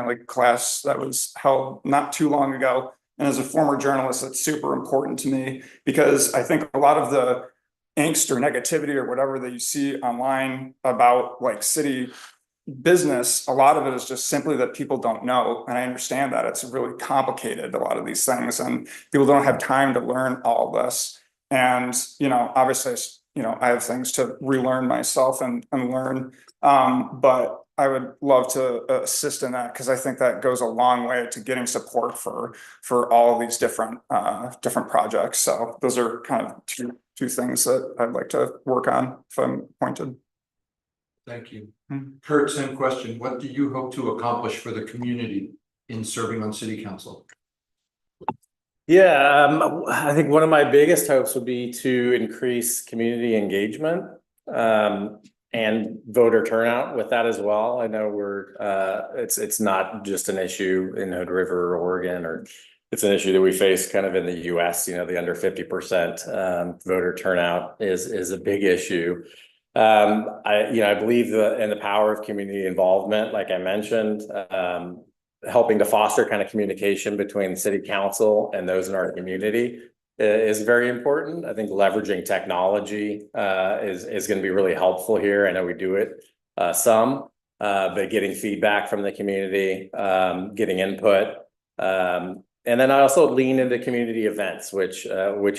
like class that was held not too long ago. And as a former journalist, that's super important to me because I think a lot of the angst or negativity or whatever that you see online about like city business, a lot of it is just simply that people don't know. And I understand that it's really complicated, a lot of these things, and people don't have time to learn all this. And, obviously, I have things to relearn myself and learn. But I would love to assist in that because I think that goes a long way to getting support for all of these different projects. So those are kind of two things that I'd like to work on if I'm appointed. Thank you. Kurt, same question. What do you hope to accomplish for the community in serving on city council? Yeah, I think one of my biggest hopes would be to increase community engagement and voter turnout with that as well. I know it's not just an issue in Hood River or Oregon, or it's an issue that we face kind of in the US, the under 50% voter turnout is a big issue. I believe in the power of community involvement, like I mentioned, helping to foster kind of communication between city council and those in our community is very important. I think leveraging technology is going to be really helpful here. I know we do it some, but getting feedback from the community, getting input, and then I also lean into community events, which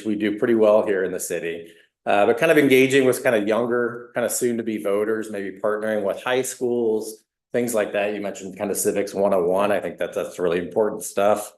we do pretty well here in the city. But kind of engaging with kind of younger, kind of soon to be voters, maybe partnering with high schools, things like that. You mentioned kind of civics 101. I think that's really important stuff.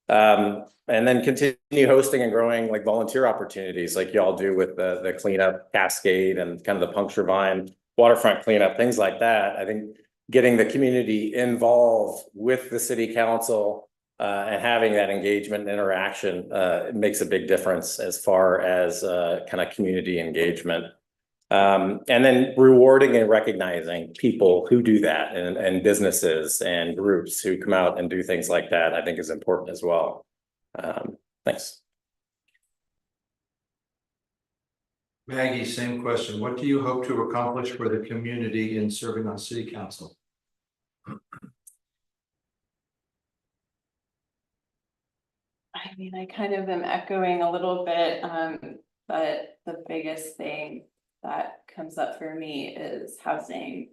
And then continue hosting and growing like volunteer opportunities like y'all do with the cleanup cascade and kind of the puncture vine waterfront cleanup, things like that. I think getting the community involved with the city council and having that engagement and interaction makes a big difference as far as kind of community engagement. And then rewarding and recognizing people who do that and businesses and groups who come out and do things like that, I think is important as well. Thanks. Maggie, same question. What do you hope to accomplish for the community in serving on city council? I mean, I kind of am echoing a little bit, but the biggest thing that comes up for me is housing,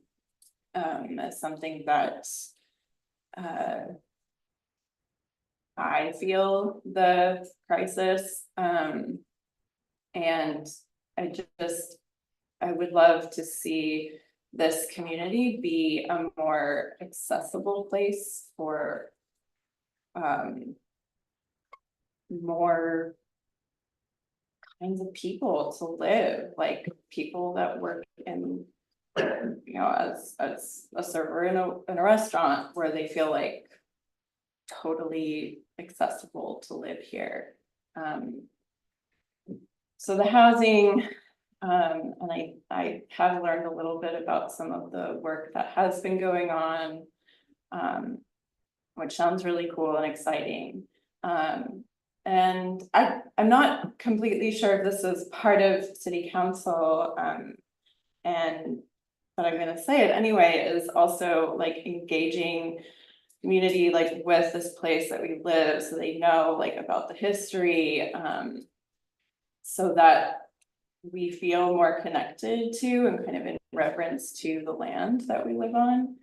as something that I feel the crisis, and I would love to see this community be a more accessible place for more kinds of people to live, like people that work in, as a server in a restaurant where they feel like totally accessible to live here. So the housing, and I have learned a little bit about some of the work that has been going on, which sounds really cool and exciting. And I'm not completely sure if this is part of city council, but I'm gonna say it anyway, is also like engaging community like with this place that we live, so they know like about the history, so that we feel more connected to and kind of in reverence to the land that we live on.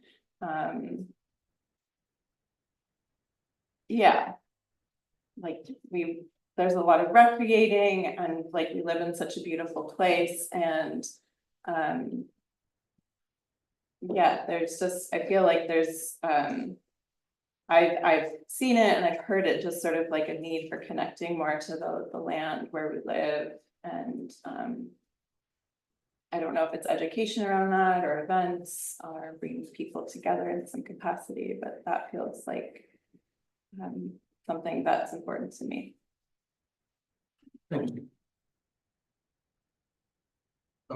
Yeah. Like there's a lot of recreating, and like we live in such a beautiful place, and yeah, there's just, I feel like there's I've seen it and I've heard it, just sort of like a need for connecting more to the land where we live, and I don't know if it's education around that or events or bringing people together in some capacity, but that feels like something that's important to me. Thank you.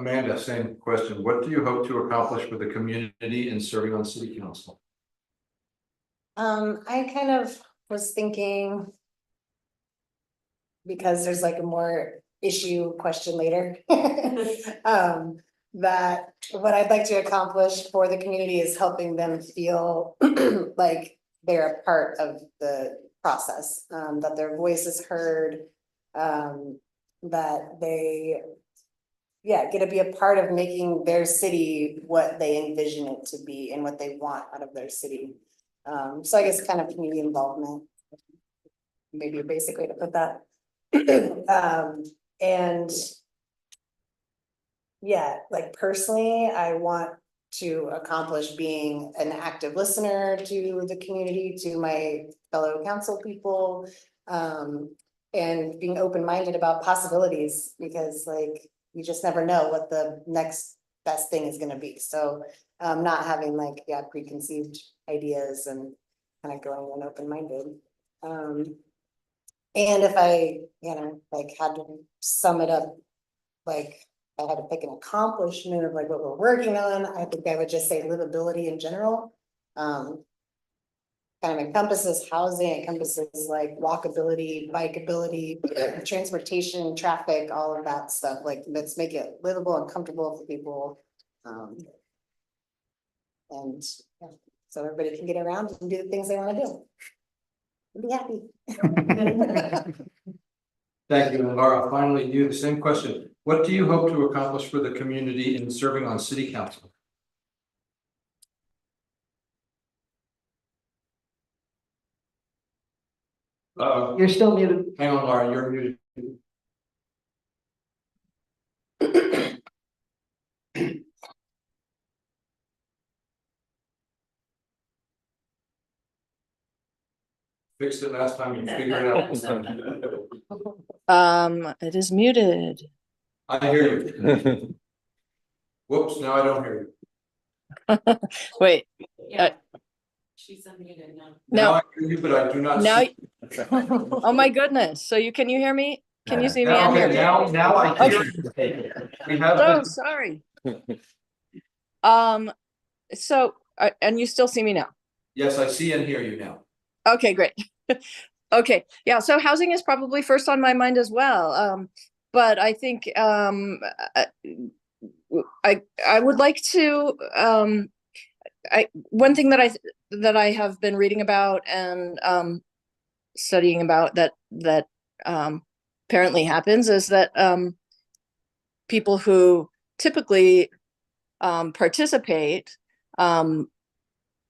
Amanda, same question. What do you hope to accomplish for the community in serving on city council? I kind of was thinking. Because there's like a more issue question later. That what I'd like to accomplish for the community is helping them feel like they're a part of the process, that their voice is heard. That they, yeah, get to be a part of making their city what they envision it to be and what they want out of their city. So I guess kind of community involvement. Maybe a basic way to put that. And yeah, like personally, I want to accomplish being an active listener to the community, to my fellow council people, and being open-minded about possibilities, because like you just never know what the next best thing is going to be. So not having like, yeah, preconceived ideas and kind of going in open-minded. And if I, you know, like had to sum it up, like I had to pick an accomplishment of like what we're working on, I think I would just say livability in general. Kind of encompasses housing, encompasses like walkability, bikeability, transportation, traffic, all of that stuff. Like let's make it livable and comfortable for people. And yeah, so everybody can get around and do the things they want to do. Be happy. Thank you, and Laura. Finally, you, the same question. What do you hope to accomplish for the community in serving on city council? You're still muted. Hang on, Laura, you're muted. Fixed it last time, you figure it out. It is muted. I hear you. Whoops, now I don't hear you. Wait. She's unmuted now. Now I hear you, but I do not Now, see. oh my goodness. So can you hear me? Can you see me? Now, and hear okay, me? now I hear Okay. you. We have So been- sorry. So, and you still see me now? Yes, I see and hear you now. Okay, great. Okay, yeah, so housing is probably first on my mind as well. But I think I would like to one thing that I have been reading about and studying about that apparently happens is that people who typically participate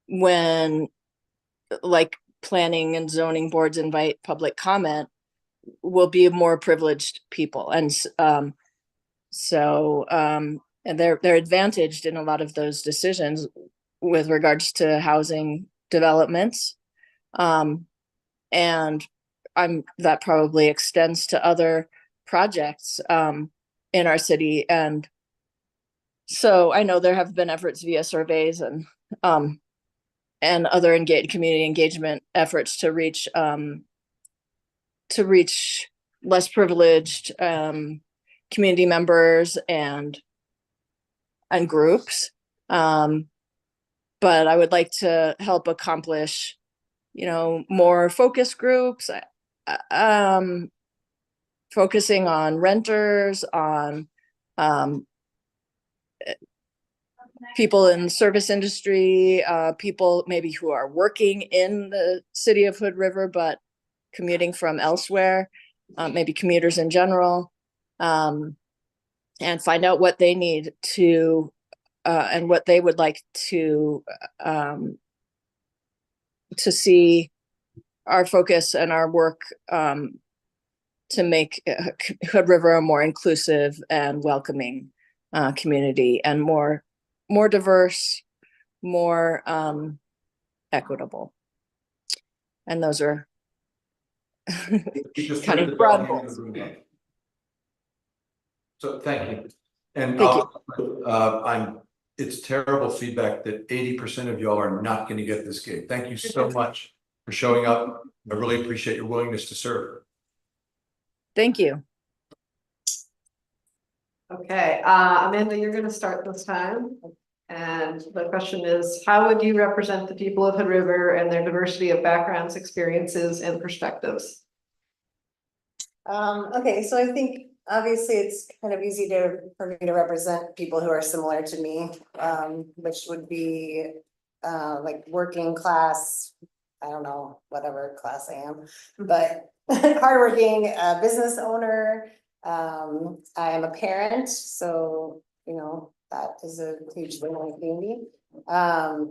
when like planning and zoning boards invite public comment will be more privileged people. And and they're advantaged in a lot of those decisions with regards to housing developments. And that probably extends to other projects in our city. And so I know there have been efforts via surveys and other community engagement efforts to reach less privileged community members and groups. But I would like to help accomplish, more focus groups, focusing on renters, on people in the service industry, people maybe who are working in the city of Hood River, but commuting from elsewhere, maybe commuters in general, and find out what they need to, and what they would like to see our focus and our work to make Hood River a more inclusive and welcoming community, and more diverse, more equitable. And those are kind of broad goals. So thank you. And Thank it's terrible feedback that 80% of y'all are not going to get this gig. Thank you so much for showing up. I really appreciate your willingness to serve. Thank you. Okay, Amanda, you're gonna start this time. And the question is, how would you represent the people of Hood River and their diversity of backgrounds, experiences, and perspectives? Okay, so I think obviously it's kind of easy for me to represent people who are similar to me, which would be like working class, I don't know, whatever class I am, but hardworking, business owner. I am a parent, so you know, that is a huge thing in my community. I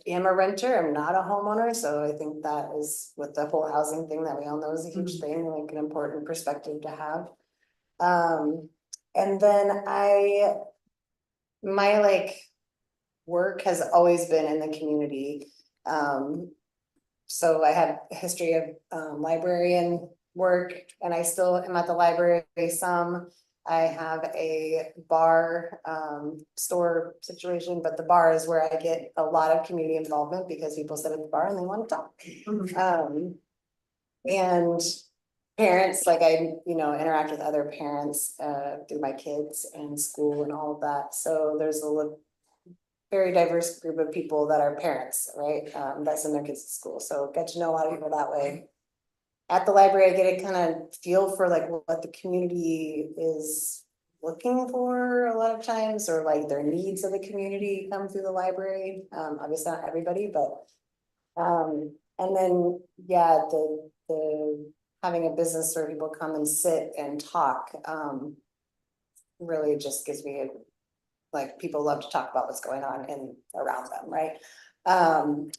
am a renter, I'm not a homeowner, so I think that is with the whole housing thing that we all know is a huge thing, like an important perspective to have. And then my like work has always been in the community. So I have a history of librarian work, and I still am at the library some. I have a bar store situation, but the bar is where I get a lot of community involvement because people sit at the bar and they want to talk. And parents, like I, you know, interact with other parents through my kids and school and all of that. So there's a very diverse group of people that are parents, right? That send their kids to school. So get to know a lot of people that way. At the library, I get a kind of feel for like what the community is looking for a lot of times, or like their needs of the community come through the library. Obviously not everybody, but and then yeah, the having a business where people come and sit and talk really just gives me like people love to talk about what's going on in around them, right?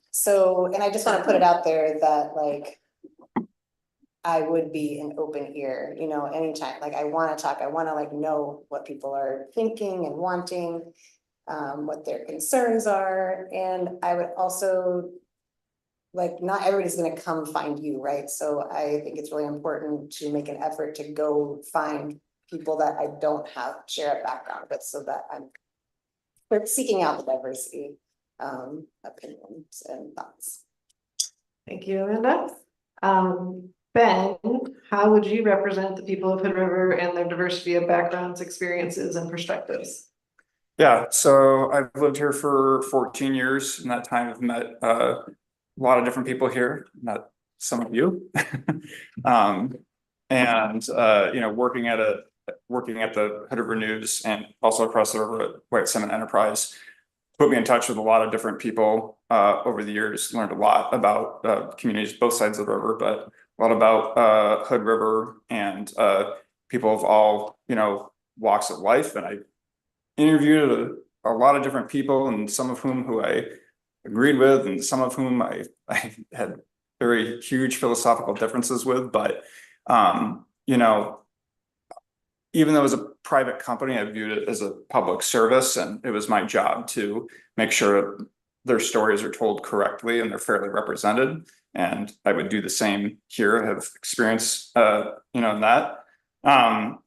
So, and I just want to put it out there that like I would be an open ear, you know, anytime, like I want to talk, I want to like know what people are thinking and wanting, what their concerns are. And I would also, like, not everybody's going to come find you, right? So I think it's really important to make an effort to go find people that I don't have share a background with, so that I'm seeking out the diversity, opinions and thoughts. Thank you, Amanda. Ben, how would you represent the people of Hood River and their diversity of backgrounds, experiences, and perspectives? Yeah, so I've lived here for 14 years. In that time, I've met a lot of different people here, met some of you. You know, working at the Hood River News and also across the river at White Cement Enterprise put me in touch with a lot of different people over the years. Learned a lot about communities, both sides of the river, but a lot about Hood River and people of all, you know, walks of life. And I interviewed a lot of different people, and some of whom I agreed with, and some of whom I had very huge philosophical differences with. But you know, even though it was a private company, I viewed it as a public service, and it was my job to make sure their stories are told correctly and they're fairly represented. And I would do the same here. I have experience, you know, in that. Amanda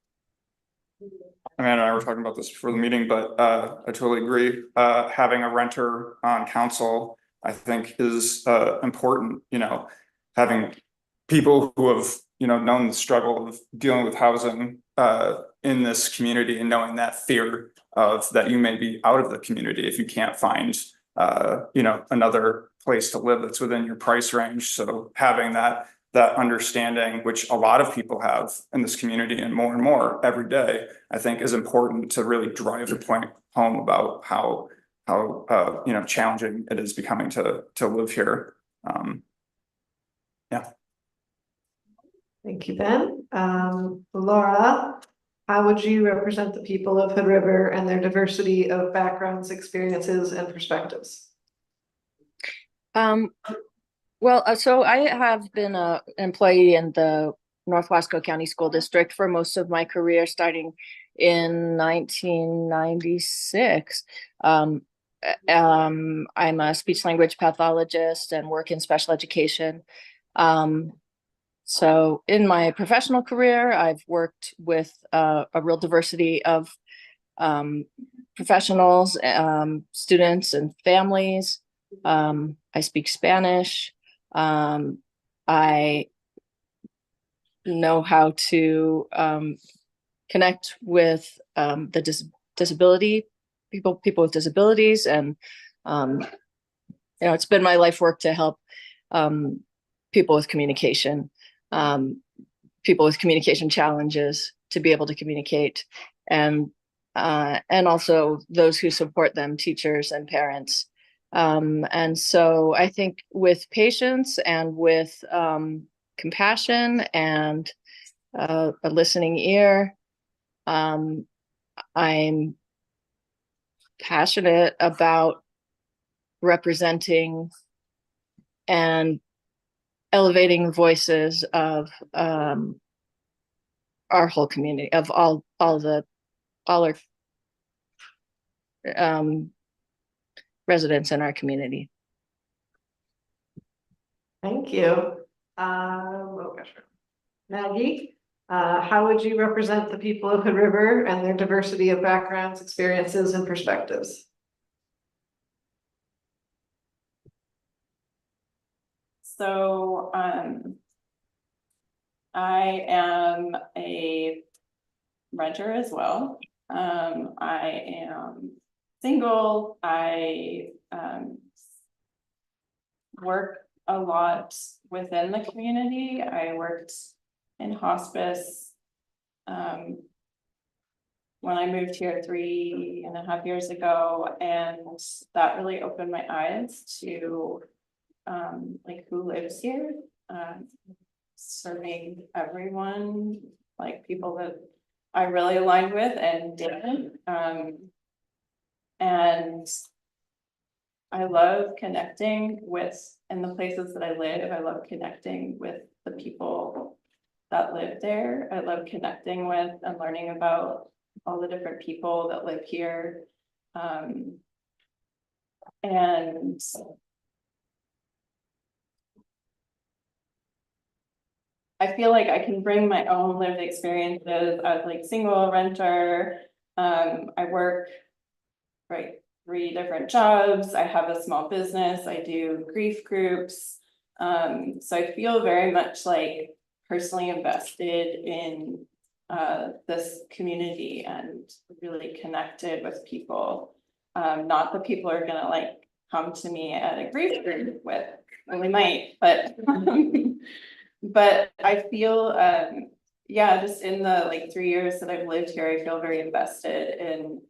and I were talking about this before the meeting, but I totally agree. Having a renter on council, I think, is important. You know, having people who have, you know, known the struggle of dealing with housing in this community, and knowing that fear of that you may be out of the community if you can't find you know, another place to live that's within your price range. So having that understanding, which a lot of people have in this community and more every day, I think is important to really drive the point home about how you know, challenging it is becoming to live here. Yeah. Thank you, Ben. Laura, how would you represent the people of Hood River and their diversity of backgrounds, experiences, and perspectives? Well, so I have been an employee in the North Wasco County School District for most of my career, starting in 1996. I'm a speech language pathologist and work in special education. So in my professional career, I've worked with a real diversity of professionals, students, and families. I speak Spanish. I know how to connect with the disability people with disabilities, and it's been my life work to help people with communication challenges to be able to communicate, and also those who support them, teachers and parents. And so I think with patience and with compassion and a listening ear, I'm passionate about representing and elevating voices of our whole community, of all our residents in our community. Thank you. Oh gosh. Maggie, how would you represent the people of Hood River and their diversity of backgrounds, experiences, and perspectives? So, I am a renter as well. I am single. I work a lot within the community. I worked in hospice when I moved here 3.5 years ago, and that really opened my eyes to like who lives here, serving everyone, like people that I really aligned with and didn't. And I love connecting with, in the places that I live, I love connecting with the people that live there. I love connecting with and learning about all the different people that live here. And I feel like I can bring my own lived experiences as like single renter. I work 3 different jobs. I have a small business. I do grief groups. So I feel very much like personally invested in this community and really connected with people. Not that people are gonna like come to me at a grief group with, well, they might, but but I feel, yeah, just in the like 3 years that I've lived here, I feel very invested in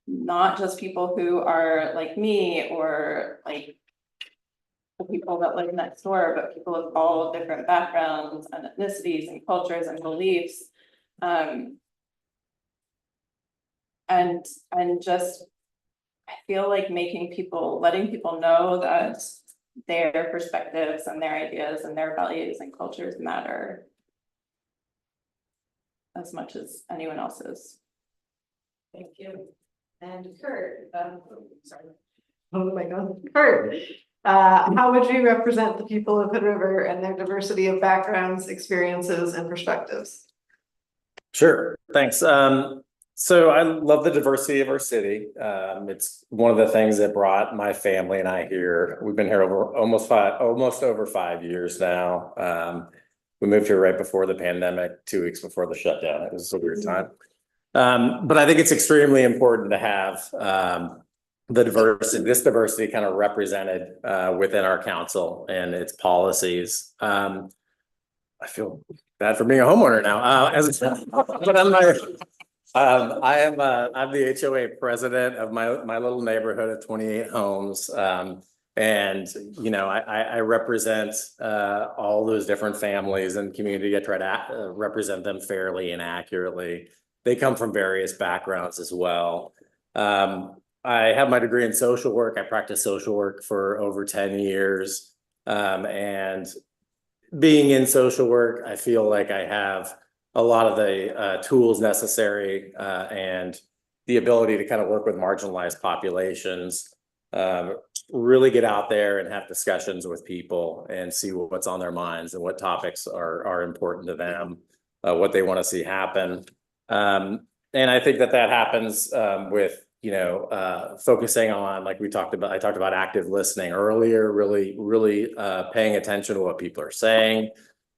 not just people who are like me or like the people that live next door, but people of all different backgrounds and ethnicities and cultures and beliefs. And just, I feel like letting people know that their perspectives and their ideas and their values and cultures matter as much as anyone else's. Thank you. And Kurt, sorry. Oh my God, Kurt, how would you represent the people of Hood River and their diversity of backgrounds, experiences, and perspectives? Sure, thanks. So I love the diversity of our city. It's one of the things that brought my family and I here. We've been here almost over 5 years now. We moved here right before the pandemic, 2 weeks before the shutdown. It was a weird time. But I think it's extremely important to have this diversity kind of represented within our council and its policies. I feel bad for being a homeowner now. I'm the HOA president of my little neighborhood of 28 homes. And you know, I represent all those different families and community. I try to represent them fairly and accurately. They come from various backgrounds as well. I have my degree in social work. I practiced social work for over 10 years. And being in social work, I feel like I have a lot of the tools necessary and the ability to kind of work with marginalized populations, really get out there and have discussions with people and see what's on their minds and what topics are important to them, what they want to see happen. And I think that happens with, you know, focusing on, like I talked about active listening earlier, really paying attention to what people are saying.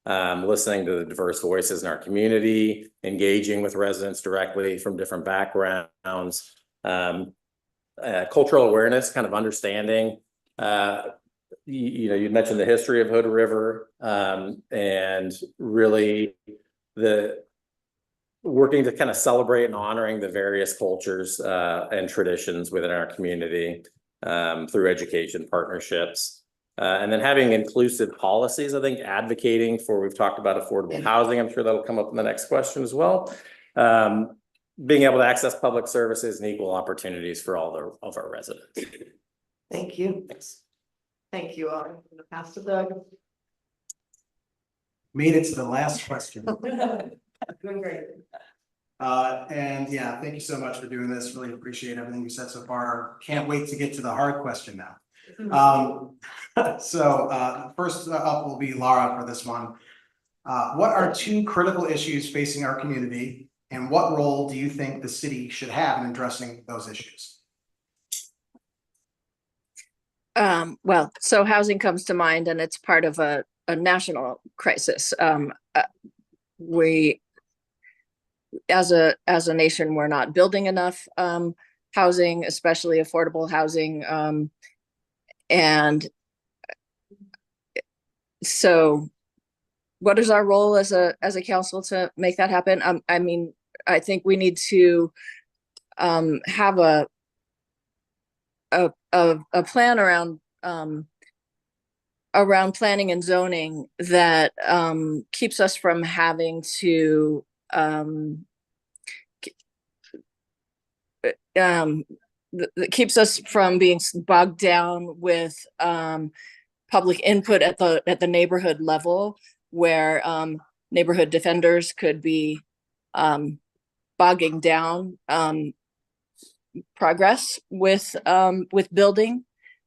listening to the diverse voices in our community, engaging with residents directly from different backgrounds, cultural awareness, kind of understanding, you know, you mentioned the history of Hood River, and really the working to kind of celebrate and honoring the various cultures and traditions within our community through education partnerships. And then having inclusive policies, I think advocating for, we've talked about affordable housing. I'm sure that'll come up in the next question as well. Being able to access public services and equal opportunities for all of our residents. Thank you. Thanks. Thank you all. I'm gonna pass to Doug. Made it to the last question. Doing great. And yeah, thank you so much for doing this. Really appreciate everything you said so far. Can't wait to get to the hard question now. First up will be Laura for this one. What are two critical issues facing our community, and what role do you think the city should have in addressing those issues? Well, so housing comes to mind, and it's part of a national crisis. We, as a nation, we're not building enough housing, especially affordable housing. And so what is our role as a council to make that happen? I mean, I think we need to have a plan around planning and zoning that keeps us from having to that keeps us from being bogged down with public input at the neighborhood level, where neighborhood defenders could be bogging down progress with building.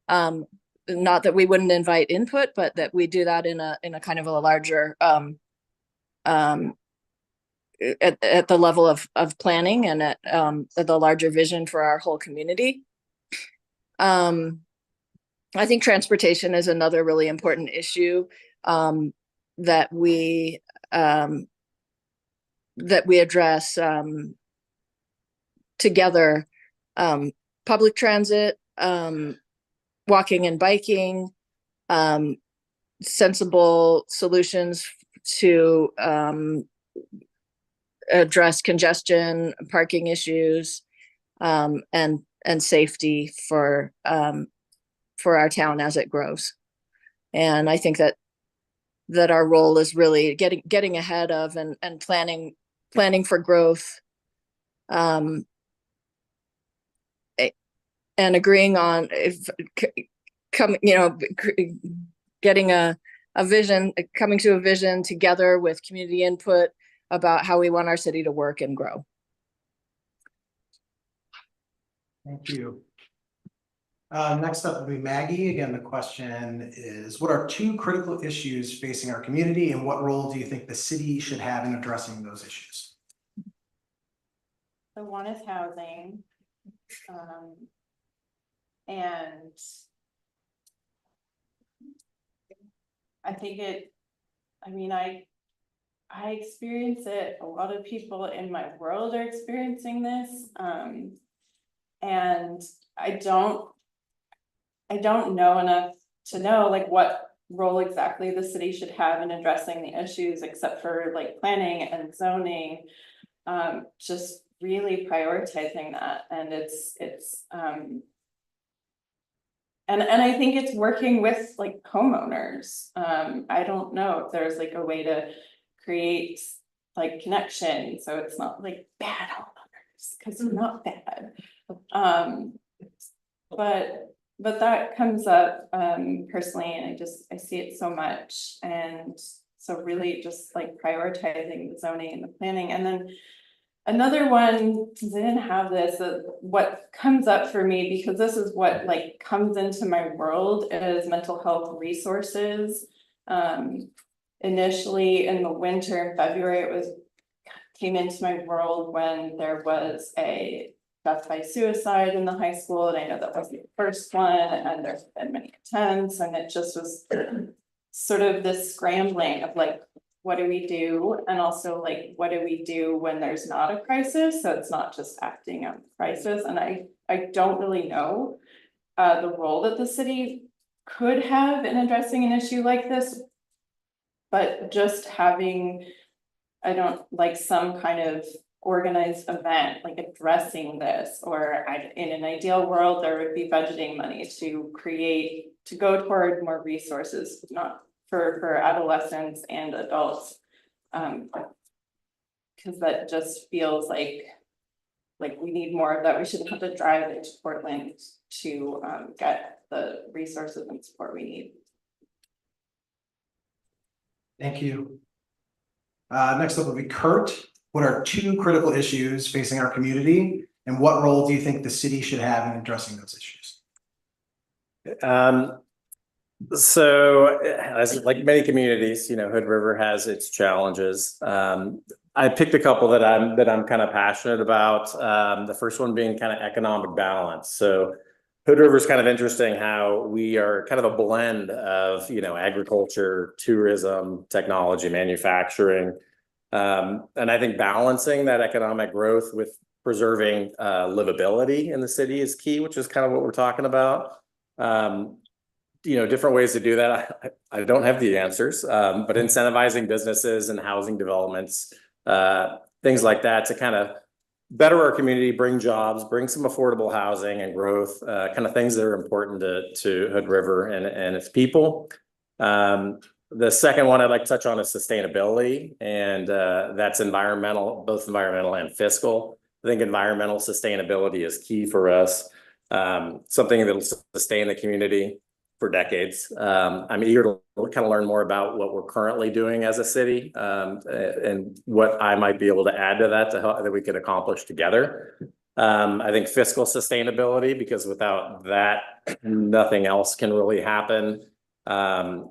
Not that we wouldn't invite input, but that we do that in a kind of a larger at the level of planning and at the larger vision for our whole community. I think transportation is another really important issue that we address together. Public transit, walking and biking, sensible solutions to address congestion, parking issues, and safety for our town as it grows. And I think that our role is really getting ahead of and planning for growth, and agreeing on getting a vision, coming to a vision together with community input about how we want our city to work and grow. Thank you. Next up will be Maggie. Again, the question is, what are two critical issues facing our community, and what role do you think the city should have in addressing those issues? So one is housing. And I think I experience it. A lot of people in my world are experiencing this. And I don't know enough to know like what role exactly the city should have in addressing the issues, except for like planning and zoning, just really prioritizing that. And and I think it's working with like homeowners. I don't know if there's like a way to create like connection, so it's not like bad homeowners, because it's not bad. But that comes up personally, and I see it so much. And so really just like prioritizing the zoning and the planning. And then another one, because I didn't have this, what comes up for me, because this is what like comes into my world, is mental health resources. Initially in the winter in February, came into my world when there was a death by suicide in the high school, and I know that wasn't the first one, and there's been many attempts, and it just was sort of this scrambling of like, what do we do? And also like, what do we do when there's not a crisis? So it's not just acting on crisis. And I don't really know the role that the city could have in addressing an issue like this. But just having, I don't like some kind of organized event, like addressing this, or in an ideal world, there would be budgeting money to go toward more resources, not for adolescents and adults. Because that just feels like we need more of that. We shouldn't have to drive into Portland to get the resources and support we need. Thank you. Next up will be Kurt. What are 2 critical issues facing our community, and what role do you think the city should have in addressing those issues? So as like many communities, Hood River has its challenges. I picked a couple that I'm kind of passionate about. The first one being kind of economic balance. So Hood River is kind of interesting how we are kind of a blend of, agriculture, tourism, technology, manufacturing. And I think balancing that economic growth with preserving livability in the city is key, which is kind of what we're talking about. Different ways to do that. I don't have the answers, but incentivizing businesses and housing developments, things like that to kind of better our community, bring jobs, bring some affordable housing and growth, kind of things that are important to Hood River and its people. The second one I'd like to touch on is sustainability, and that's both environmental and fiscal. I think environmental sustainability is key for us, something that'll sustain the community for decades. I'm eager to kind of learn more about what we're currently doing as a city, and what I might be able to add to that to help that we could accomplish together. I think fiscal sustainability, because without that, nothing else can really happen.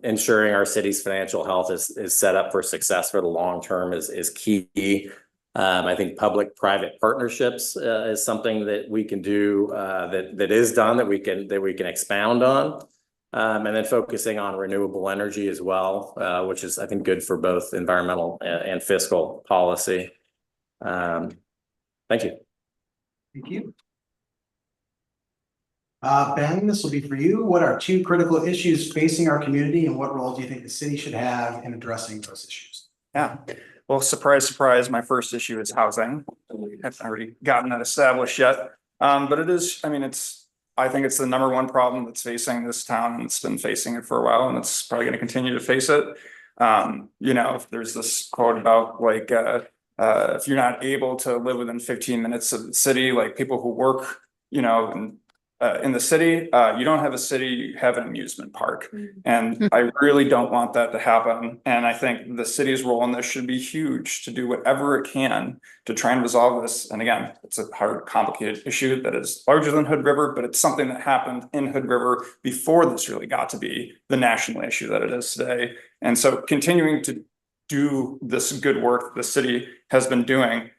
Ensuring our city's financial health is set up for success for the long term is key. I think public-private partnerships is something that we can do, that is done, that we can expound on. And then focusing on renewable energy as well, which is, I think, good for both environmental and fiscal policy. Thank you. Thank you. Ben, this will be for you. What are 2 critical issues facing our community, and what role do you think the city should have in addressing those issues? Yeah, well, surprise, surprise, my first issue is housing. We haven't already gotten that established yet. But it is, I think it's the #1 problem that's facing this town, and it's been facing it for a while, and it's probably going to continue to face it. If there's this quote about like, if you're not able to live within 15 minutes of the city, like people who work, in the city, you don't have a city, you have an amusement park. And I really don't want that to happen. And I think the city's role in this should be huge, to do whatever it can to try and resolve this. And again, it's a hard, complicated issue that is larger than Hood River, but it's something that happened in Hood River before this really got to be the national issue that it is today. And so continuing to do this good work that the city has been doing,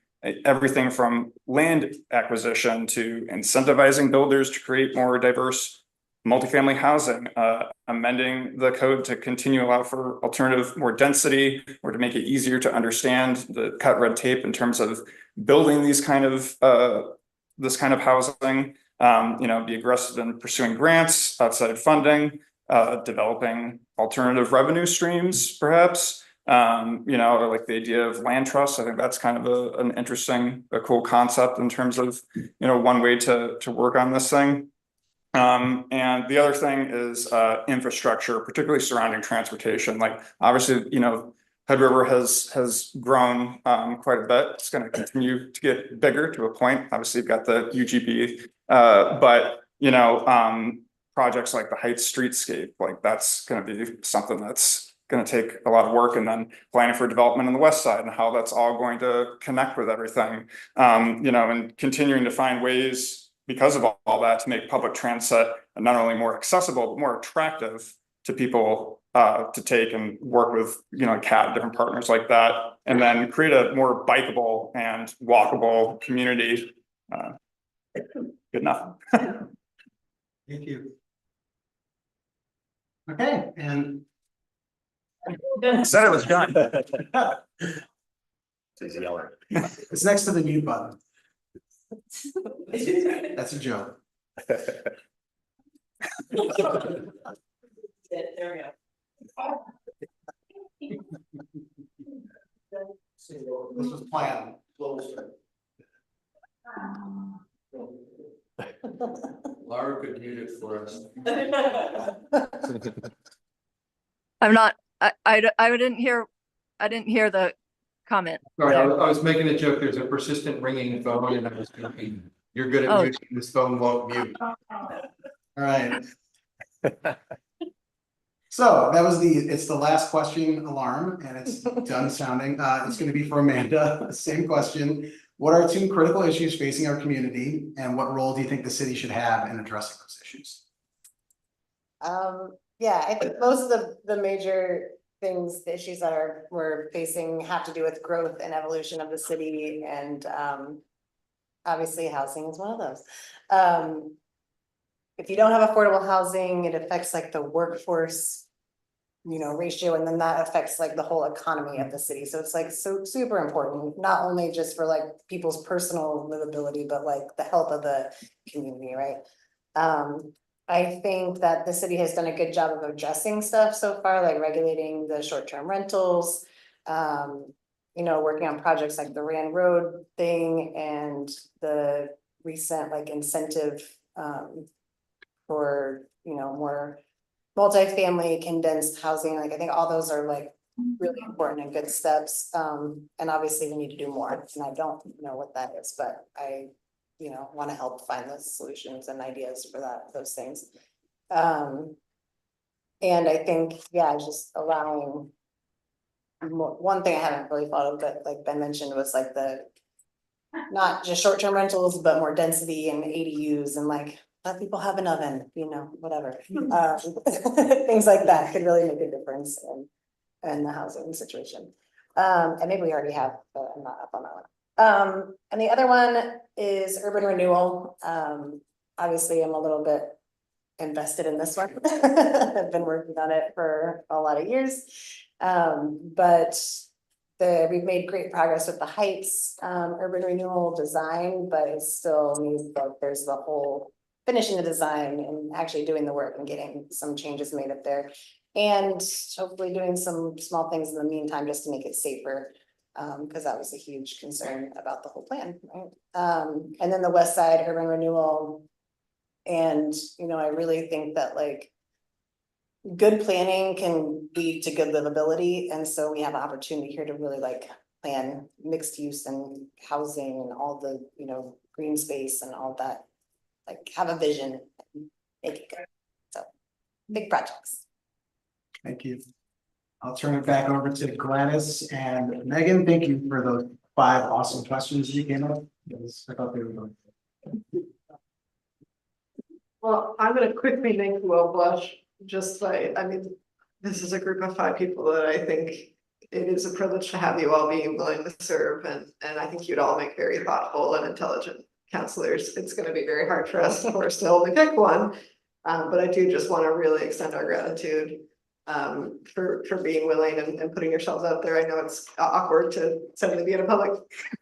everything from land acquisition to incentivizing builders to create more diverse multifamily housing, amending the code to continue to allow for alternative, more density, or to make it easier to understand, the cut red tape in terms of building these kind of this kind of housing, be aggressive in pursuing grants, outside funding, developing alternative revenue streams, perhaps. Like the idea of land trusts. I think that's kind of an interesting, a cool concept in terms of, one way to work on this thing. And the other thing is infrastructure, particularly surrounding transportation. Like obviously, Hood River has grown quite a bit. It's going to continue to get bigger to a point. Obviously, you've got the UGB, but projects like the Heights streetscape, like that's going to be something that's going to take a lot of work, and then planning for development on the west side and how that's all going to connect with everything, and continuing to find ways because of all that to make public transit not only more accessible, but more attractive to people to take and work with, CAT, different partners like that, and then create a more bikeable and walkable community. Good enough. Thank you. Okay, and Said it was done. He's yelling. It's next to the mute button. That's a joke. There we This was planned. Laura could mute it for us. I'm not, I didn't hear the comment. Sorry, I was making a joke. There's a persistent ringing phone and I was thinking, you're good at Oh. muting, this phone won't mute. All right. So that was it's the last question alarm and it's done sounding. It's gonna be for Amanda. Same question. What are two critical issues facing our community and what role do you think the city should have in addressing those issues? Yeah, I think most of the major things, the issues that we're facing have to do with growth and evolution of the city and obviously housing is one of those. If you don't have affordable housing, it affects like the workforce, ratio, and then that affects like the whole economy of the city. So it's like so super important, not only just for like people's personal livability, but like the health of the community, right? I think that the city has done a good job of addressing stuff so far, like regulating the short-term rentals, working on projects like the Rand Road thing and the recent like incentive for, more multifamily condensed housing. Like I think all those are like really important and good steps. And obviously we need to do more and I don't know what that is, but I want to help find those solutions and ideas for those things. And I think, just allowing more, one thing I haven't really thought of, but like Ben mentioned was like not just short-term rentals, but more density and ADUs and like let people have an oven, whatever. Things like that could really make a difference in the housing situation. And maybe we already have, but I'm not up on that one. And the other one is urban renewal. Obviously I'm a little bit invested in this one. I've been working on it for a lot of years. But we've made great progress with the Heights urban renewal design, but it still needs, there's the whole finishing the design and actually doing the work and getting some changes made up there. And hopefully doing some small things in the meantime, just to make it safer. Because that was a huge concern about the whole plan, right? And then the West Side urban renewal. And, I really think that like good planning can lead to good livability. And so we have an opportunity here to really like plan mixed use and housing and all the, green space and all that. Like have a vision and make it good. So big projects. Thank you. I'll turn it back over to Gladys and Megan. Thank you for those 5 awesome questions you came up. I thought they were good. Well, I'm gonna quickly make you all blush, just by, this is a group of 5 people that I think it is a privilege to have you all being willing to serve, and I think you'd all make very thoughtful and intelligent counselors. It's gonna be very hard for us, of course, to only pick one, but I do just wanna really extend our gratitude for being willing and putting yourselves out there. I know it's awkward to suddenly be in a public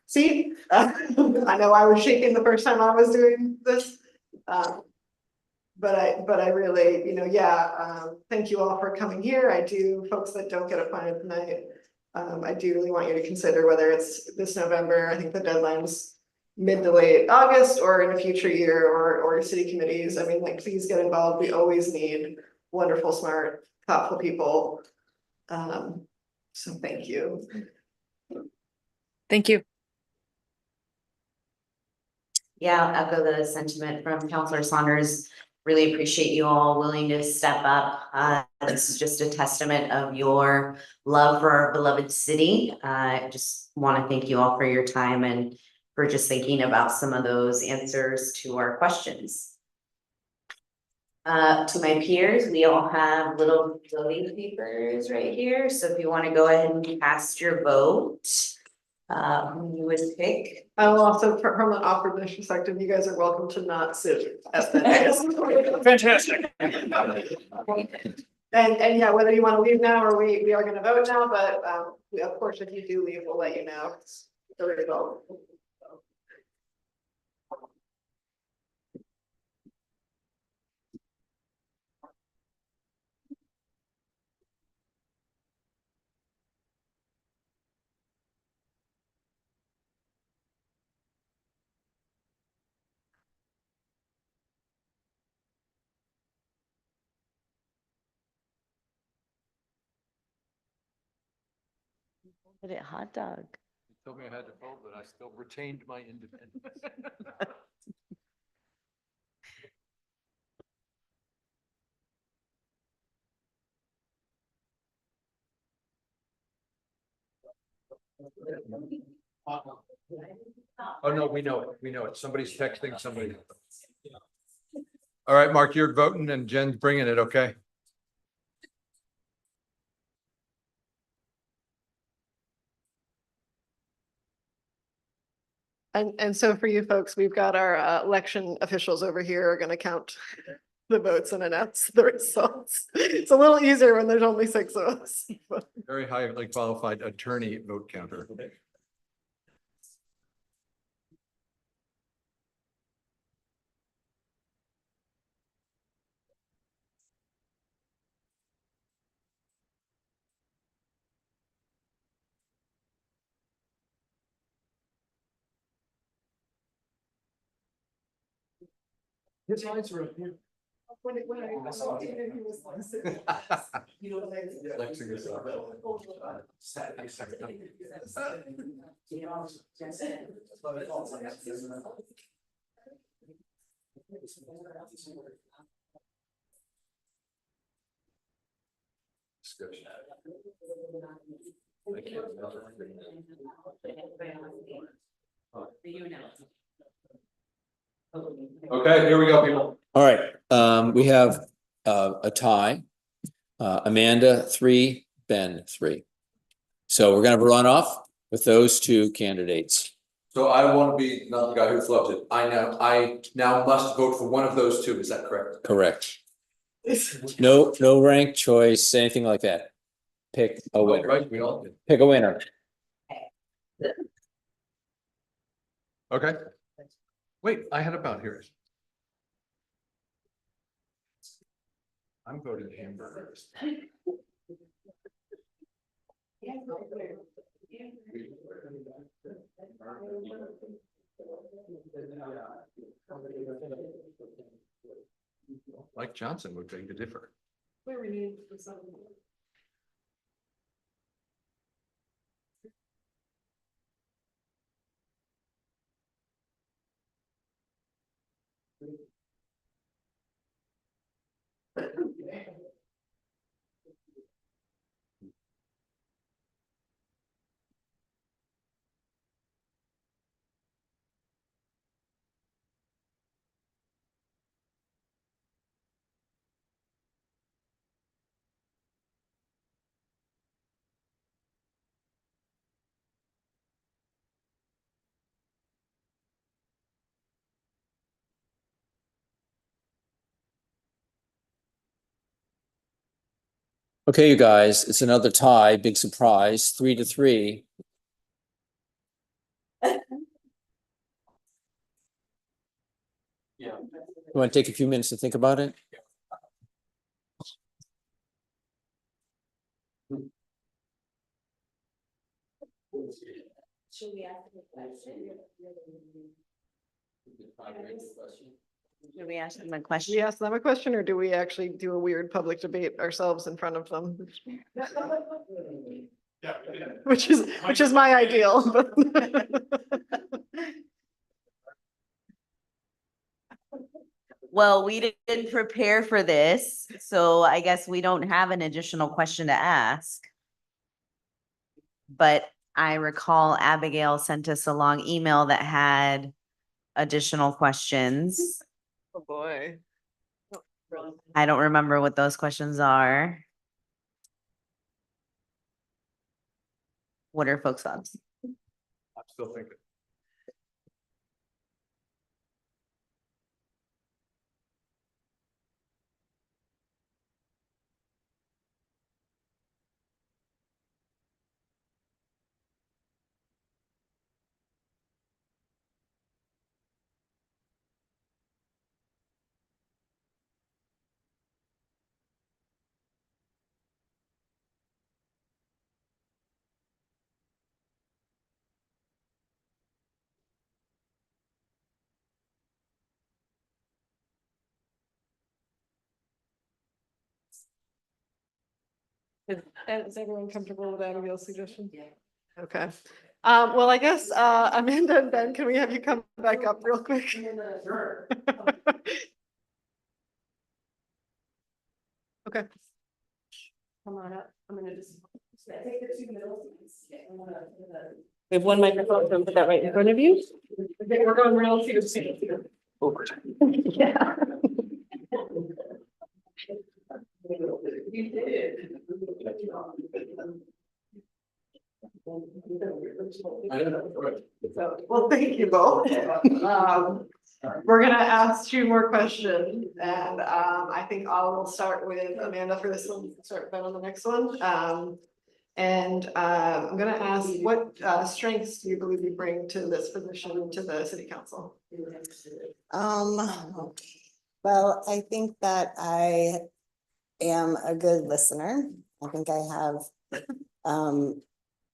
seat. I know I was shaking the first time I was doing this. But I really, thank you all for coming here. I do, folks that don't get appointed tonight, I do really want you to consider whether it's this November. I think the deadline's mid to late August, or in a future year, or city committees. Please get involved. We always need wonderful, smart, thoughtful people. So thank you. Thank you. Yeah, I'll echo the sentiment from Councilor Saunders. Really appreciate you all willing to step up. This is just a testament of your love for our beloved city. I just want to thank you all for your time and for just thinking about some of those answers to our questions. To my peers, we all have little voting papers right here. So if you want to go ahead and cast your vote, who you would pick. I will also, from an awkwardness perspective, you guys are welcome to not sit at the desk. Fantastic. And yeah, whether you want to leave now or we are gonna vote now, but of course, if you do leave, we'll let you know the result. Put it hot dog. You told me I had to vote, but I still retained my independence. Oh, no, we know it. Somebody's texting somebody. All right, Mark, you're voting and Jen's bringing it, okay? And so for you folks, we've got our election officials over here are gonna count the votes and announce the results. It's a little easier when there's only 6 of us. Very highly qualified attorney vote counter. His lines are up here. When I saw it, he was Flexing his up. Discussion. Thank you. Okay, here we go, people. All right, we have a tie. Amanda, 3, Ben, 3. So we're gonna run off with those 2 candidates. So I want to be not the guy who flubbed it. I now must vote for one of those 2. Is that correct? Correct. No rank choice, anything like that. Pick a Oh, winner. right, we all did. Pick a winner. Okay. Wait, I had about here. I'm voting hamburgers. Mike Johnson would beg to differ. Where we need for some. Okay, you guys, it's another tie, big surprise, 3-3. Yeah. You want to take a few minutes to think about it? Should we ask them a question? Should we ask them a question? We ask them a question, or do we actually do a weird public debate ourselves in front of them? Which is my ideal, but. Well, we didn't prepare for this, so I guess we don't have an additional question to ask. But I recall Abigail sent us a long email that had additional questions. Oh, boy. I don't remember what those questions are. What are folks' thoughts? I'm still thinking. Is everyone comfortable with Abigail's suggestion? Yeah. Okay. Well, I guess, Amanda and Ben, can we have you come back up real quick? Sure. Okay. Come on up. I'm gonna just. Take the 2 middle seats. We have one microphone, so put that right in front of you. Okay, we're going real few. Yeah. You did. Well, thank you both. We're gonna ask 2 more questions, and I think I'll start with Amanda for this one, start Ben on the next one. I'm gonna ask, what strengths do you believe you bring to this position to the city council? Well, I think that I am a good listener. I think I have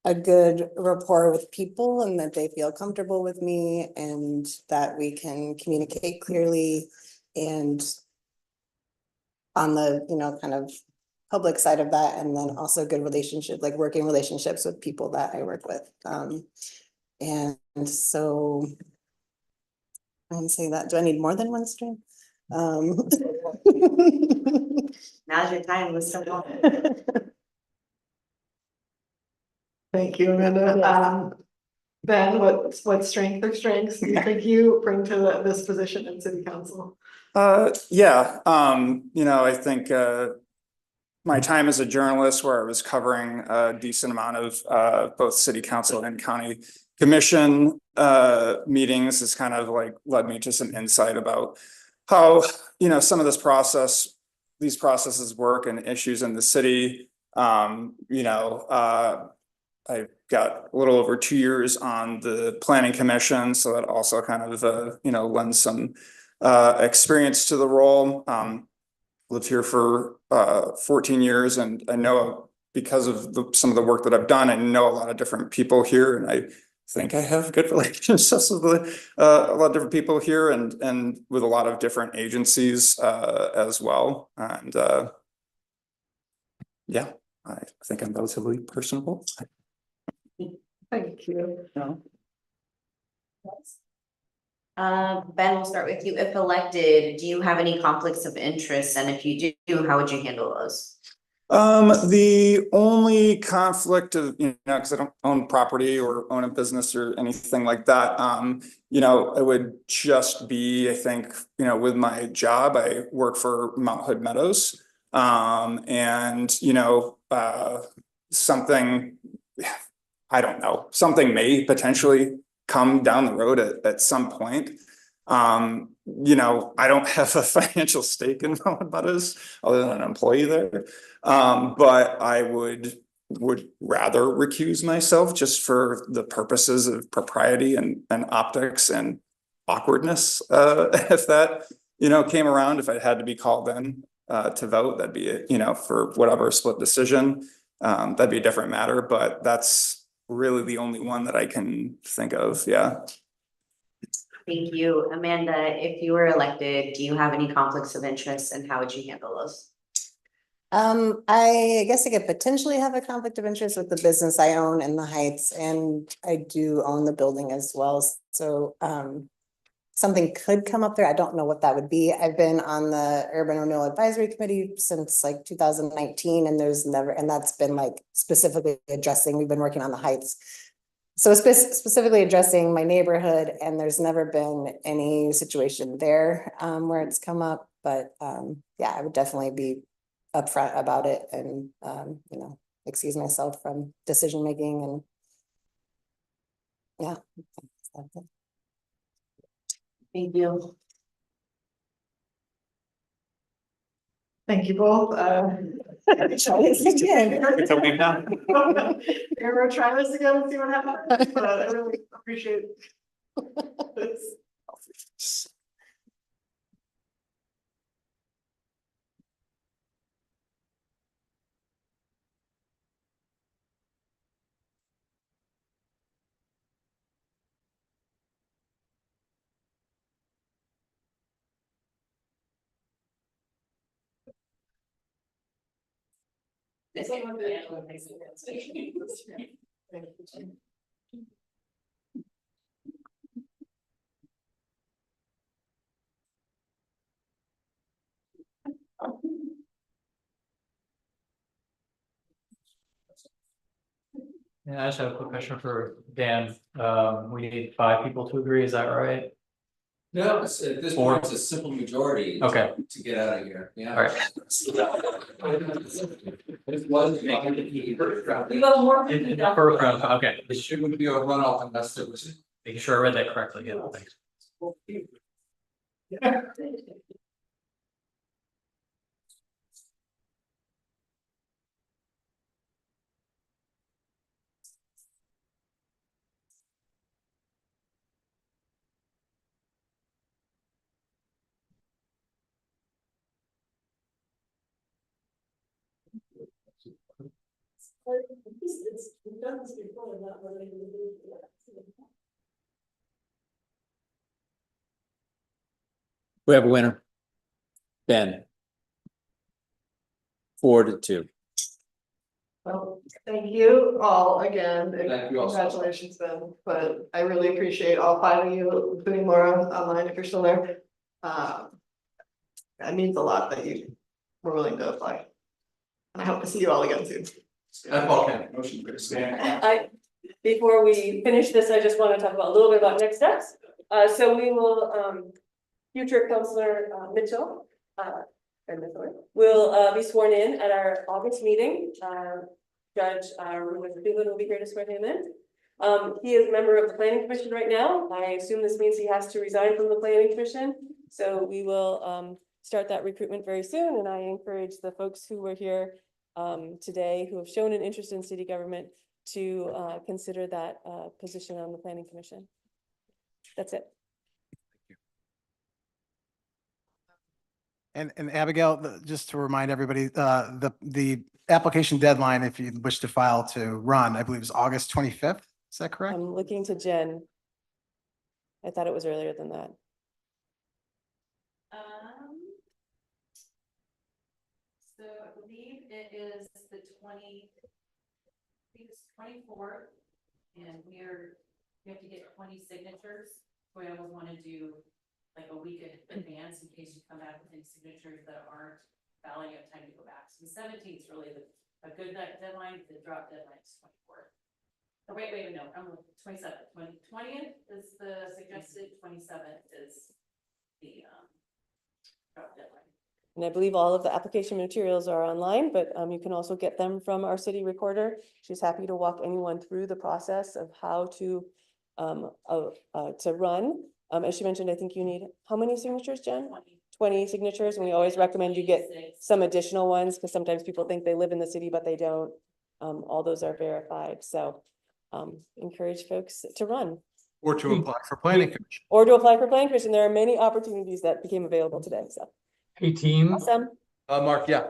a good rapport with people and that they feel comfortable with me and that we can communicate clearly and on the, kind of public side of that, and then also good relationship, like working relationships with people that I work with. And so I would say that, do I need more than one strength? Now's your time, list them all. Thank you, Amanda. Ben, what strength or strengths do you think you bring to this position in city council? Yeah, I think my time as a journalist where I was covering a decent amount of both city council and county commission meetings has kind of like led me to some insight about how, some of these processes work and issues in the city. I've got a little over 2 years on the planning commission, so that also kind of, lends some experience to the role. Lived here for 14 years, and I know because of some of the work that I've done, I know a lot of different people here, and I think I have good relationships with a lot of different people here and with a lot of different agencies as well. And yeah, I think I'm relatively personable. Thank you. Ben, we'll start with you. If elected, do you have any conflicts of interest? And if you do, how would you handle those? The only conflict of, because I don't own property or own a business or anything like that, it would just be, I think, with my job, I work for Mount Hood Meadows. Something, I don't know, something may potentially come down the road at some point. I don't have a financial stake in Mount Hood Meadows other than an employee there. But I would rather recuse myself just for the purposes of propriety and optics and awkwardness. If that, came around, if I had to be called in to vote, that'd be, for whatever split decision. That'd be a different matter, but that's really the only one that I can think of. Yeah. Thank you. Amanda, if you were elected, do you have any conflicts of interest and how would you handle those? I guess I could potentially have a conflict of interest with the business I own in the Heights, and I do own the building as well. So something could come up there. I don't know what that would be. I've been on the Urban Renewal Advisory Committee since like 2019, and that's been like specifically addressing, we've been working on the Heights. So specifically addressing my neighborhood, and there's never been any situation there where it's come up, but yeah, I would definitely be upfront about it and excuse myself from decision making, and yeah. Thank you. Thank you both. We're gonna try this again and see what happens, but I really appreciate this. Yeah, I just have a quick question for Dan. We need 5 people to agree, is that right? No, at this point, it's a simple majority. Okay. To get out of here, yeah. All right. It wasn't making it easy. In the first round, okay. It shouldn't be a runoff unless there was. Making sure I read that correctly, yeah, thanks. We have a winner. Ben. 4-2. Well, thank you all again, and Thank you also. congratulations Ben, but I really appreciate all 5 of you, including Laura online if you're still there. That means a lot that you were willing to apply. And I hope to see you all again soon. Before we finish this, I just want to talk about a little bit about next steps. So we will, future Councillor Mitchell, will be sworn in at our August meeting. Judge Cleveland will be here to swear him in. He is a member of the Planning Commission right now. I assume this means he has to resign from the Planning Commission. So we will start that recruitment very soon, and I encourage the folks who were here today who have shown an interest in city government to consider that position on the Planning Commission. That's it. And Abigail, just to remind everybody, the application deadline, if you wish to file to run, I believe is August 25th. Is that correct? I'm looking to Jen. I thought it was earlier than that. So I believe it is the 24th, and we have to get 20 signatures. So I always want to do like a week in advance in case you come back with any signatures that aren't valid, you have time to go back. So the 17th is really a good deadline. The drop deadline is 24th. Oh, wait, no, I'm 27th. 20th is the suggested, 27th is the drop deadline. And I believe all of the application materials are online, but you can also get them from our city recorder. She's happy to walk anyone through the process of how to run. As she mentioned, I think you need, how many signatures, Jen? 20 signatures, and we always recommend you get some additional ones, because sometimes people think they live in the city, but they don't. All those are verified, so encourage folks to run. Or to apply for planning commission. Or to apply for planning commission. There are many opportunities that became available today, so. Hey, team. Awesome. Mark, yeah.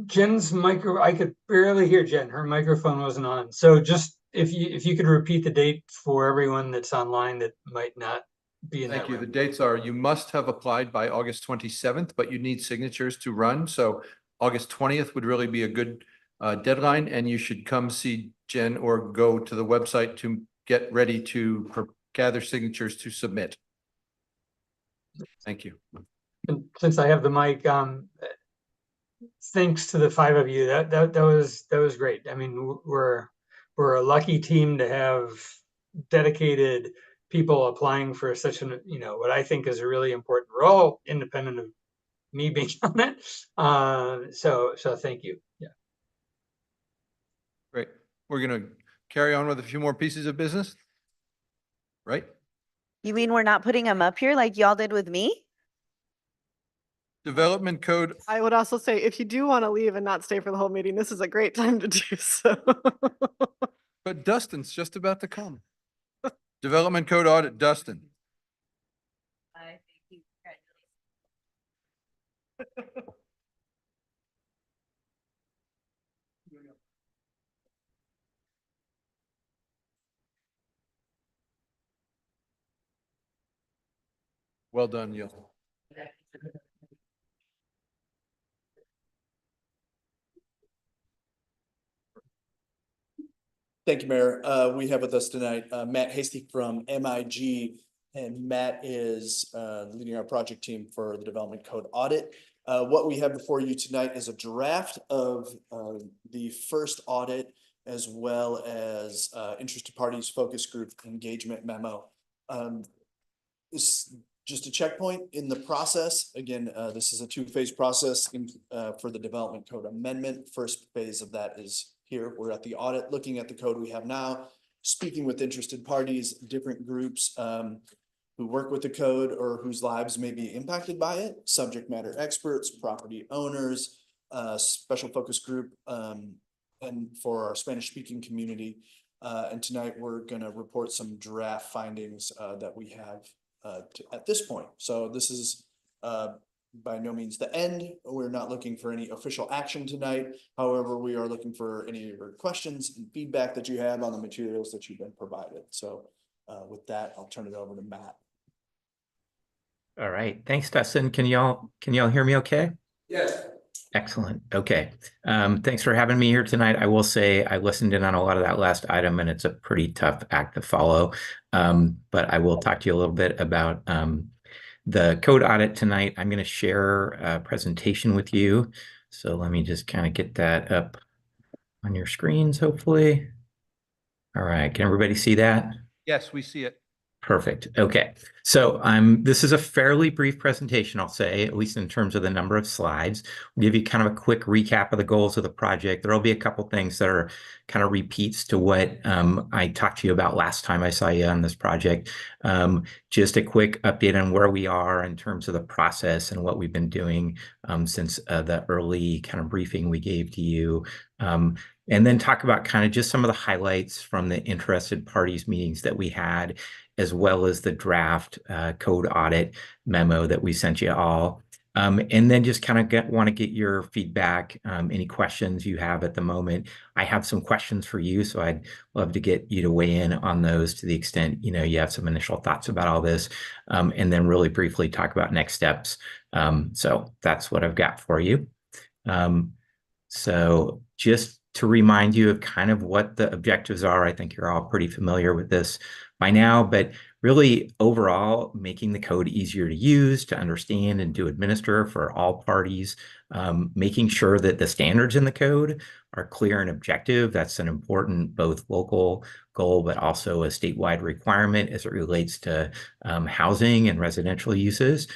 Jen's I could barely hear Jen. Her microphone wasn't on. So just if you could repeat the date for everyone that's online that might not be in that room. Thank you. The dates are, you must have applied by August 27th, but you need signatures to run. So August 20th would really be a good deadline, and you should come see Jen or go to the website to get ready to gather signatures to submit. Thank you. And since I have the mic, thanks to the 5 of you. That was great. I mean, we're a lucky team to have dedicated people applying for such an, what I think is a really important role, independent of me being on it. So thank you. Yeah. Great. We're gonna carry on with a few more pieces of business. Right? You mean we're not putting them up here like y'all did with me? Development code. I would also say, if you do want to leave and not stay for the whole meeting, this is a great time to do so. But Dustin's just about to come. Development code audit, Dustin. I thank you. Well done, Yul. Thank you, Mayor. We have with us tonight, Matt Hasty from MIG. And Matt is leading our project team for the development code audit. What we have before you tonight is a draft of the first audit, as well as interested parties focus group engagement memo. This just a checkpoint in the process. Again, this is a two-phase process for the development code amendment. First phase of that is here. We're at the audit, looking at the code we have now, speaking with interested parties, different groups who work with the code or whose lives may be impacted by it, subject matter experts, property owners, special focus group, and for our Spanish-speaking community. And tonight we're gonna report some draft findings that we have at this point. So this is by no means the end. We're not looking for any official action tonight. However, we are looking for any of your questions and feedback that you have on the materials that you've been provided. So with that, I'll turn it over to Matt. All right, thanks, Dustin. Can y'all hear me okay? Yes. Excellent. Okay. Thanks for having me here tonight. I will say I listened in on a lot of that last item, and it's a pretty tough act to follow. But I will talk to you a little bit about the code audit tonight. I'm going to share a presentation with you. So let me just kind of get that up on your screens, hopefully. All right. Can everybody see that? Yes, we see it. Perfect. Okay. So this is a fairly brief presentation, I'll say, at least in terms of the number of slides. We'll give you kind of a quick recap of the goals of the project. There'll be a couple things that are kind of repeats to what I talked to you about last time I saw you on this project. Just a quick update on where we are in terms of the process and what we've been doing since the early kind of briefing we gave to you. And then talk about kind of just some of the highlights from the interested parties meetings that we had, as well as the draft code audit memo that we sent you all. And then just kind of want to get your feedback, any questions you have at the moment. I have some questions for you, so I'd love to get you to weigh in on those to the extent, you have some initial thoughts about all this, and then really briefly talk about next steps. So that's what I've got for you. So just to remind you of kind of what the objectives are, I think you're all pretty familiar with this by now, but really overall making the code easier to use, to understand, and to administer for all parties, making sure that the standards in the code are clear and objective. That's an important both local goal, but also a statewide requirement as it relates to housing and residential uses.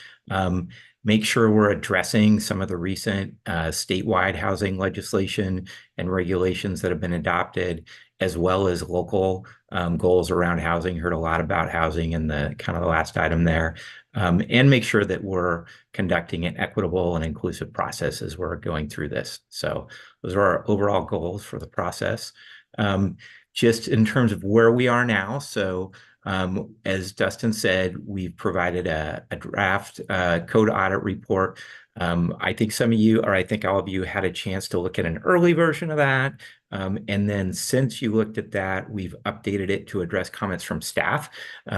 Make sure we're addressing some of the recent statewide housing legislation and regulations that have been adopted, as well as local goals around housing. Heard a lot about housing in the kind of the last item there, and make sure that we're conducting an equitable and inclusive process as we're going through this. So those are our overall goals for the process. Just in terms of where we are now, so as Dustin said, we've provided a draft code audit report. I think some of you, or I think all of you, had a chance to look at an early version of that. And then since you looked at that, we've updated it to address comments from staff.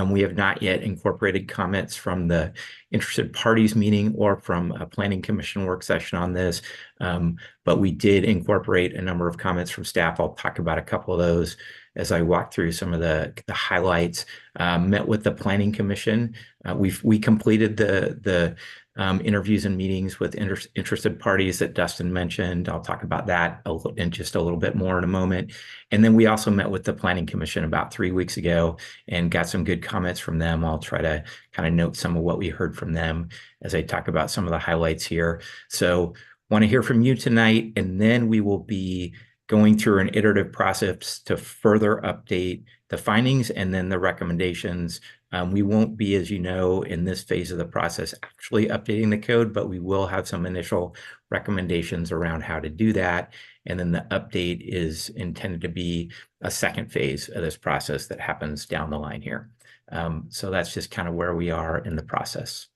We have not yet incorporated comments from the interested parties meeting or from a planning commission work session on this. But we did incorporate a number of comments from staff. I'll talk about a couple of those as I walk through some of the highlights. Met with the planning commission. We completed the interviews and meetings with interested parties that Dustin mentioned. I'll talk about that in just a little bit more in a moment. And then we also met with the planning commission about 3 weeks ago and got some good comments from them. I'll try to kind of note some of what we heard from them as I talk about some of the highlights here. So want to hear from you tonight, and then we will be going through an iterative process to further update the findings and then the recommendations. We won't be, as you know, in this phase of the process actually updating the code, but we will have some initial recommendations around how to do that. And then the update is intended to be a second phase of this process that happens down the line here. So that's just kind of where we are in the process.